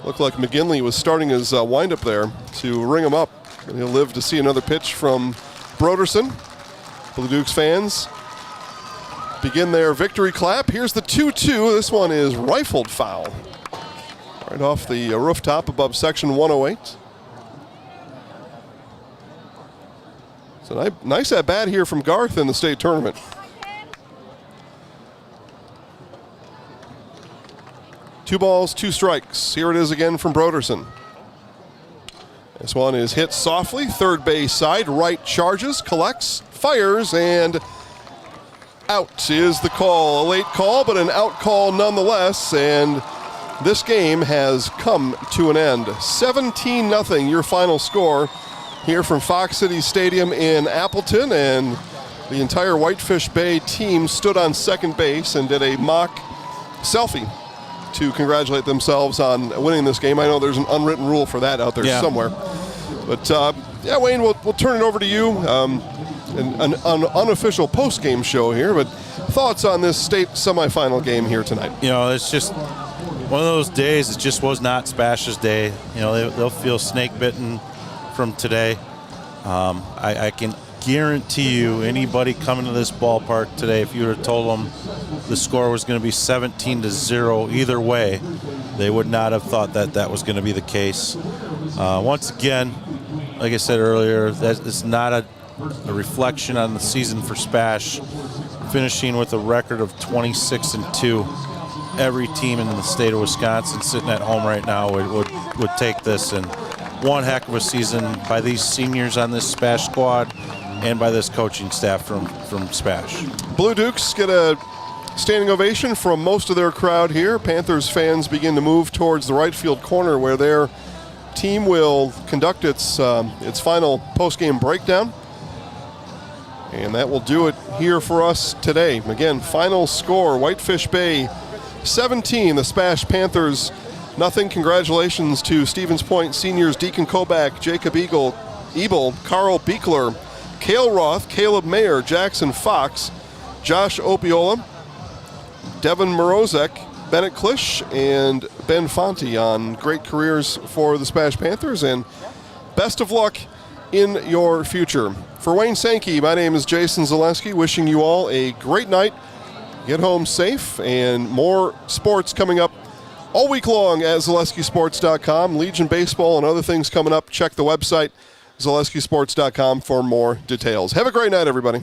Looked like McGinley was starting his windup there to ring him up. And he'll live to see another pitch from Broderson. Blue Dukes fans begin their victory clap. Here's the 2-2. This one is rifled foul. Right off the rooftop above section 108. So nice at bat here from Garth in the state tournament. Two balls, 2 strikes. Here it is again from Broderson. This one is hit softly, third base side, right charges, collects, fires, and out is the call. A late call, but an out call nonetheless, and this game has come to an end. 17-0, your final score here from Fox City Stadium in Appleton, and the entire Whitefish Bay team stood on second base and did a mock selfie to congratulate themselves on winning this game. I know there's an unwritten rule for that out there somewhere. But, yeah, Wayne, we'll turn it over to you. An unofficial post-game show here, but thoughts on this state semifinal game here tonight? You know, it's just one of those days. It just was not SPASH's day. You know, they'll feel snake-bitten from today. I can guarantee you anybody coming to this ballpark today, if you would have told them the score was going to be 17-0 either way, they would not have thought that was going to be the case. Once again, like I said earlier, that is not a reflection on the season for SPASH, finishing with a record of 26-2. every team in the state of Wisconsin sitting at home right now would take this. And one heck of a season by these seniors on this SPASH squad and by this coaching staff from SPASH. Blue Dukes get a standing ovation from most of their crowd here. Panthers fans begin to move towards the right field corner where their team will conduct its final post-game breakdown. And that will do it here for us today. Again, final score, Whitefish Bay 17, the SPASH Panthers nothing. Congratulations to Stevens Point seniors Deacon Kobach, Jacob Ebel, Carl Beekler, Cale Roth, Caleb Mayer, Jackson Fox, Josh Opiola, Devin Morozek, Bennett Klisch, and Ben Fonte on great careers for the SPASH Panthers, and best of luck in your future. For Wayne Sankey, my name is Jason Zaleski, wishing you all a great night. Get home safe, and more sports coming up all week long at ZaleskiSports.com. Legion Baseball and other things coming up. Check the website, ZaleskiSports.com, for more details. Have a great night, everybody.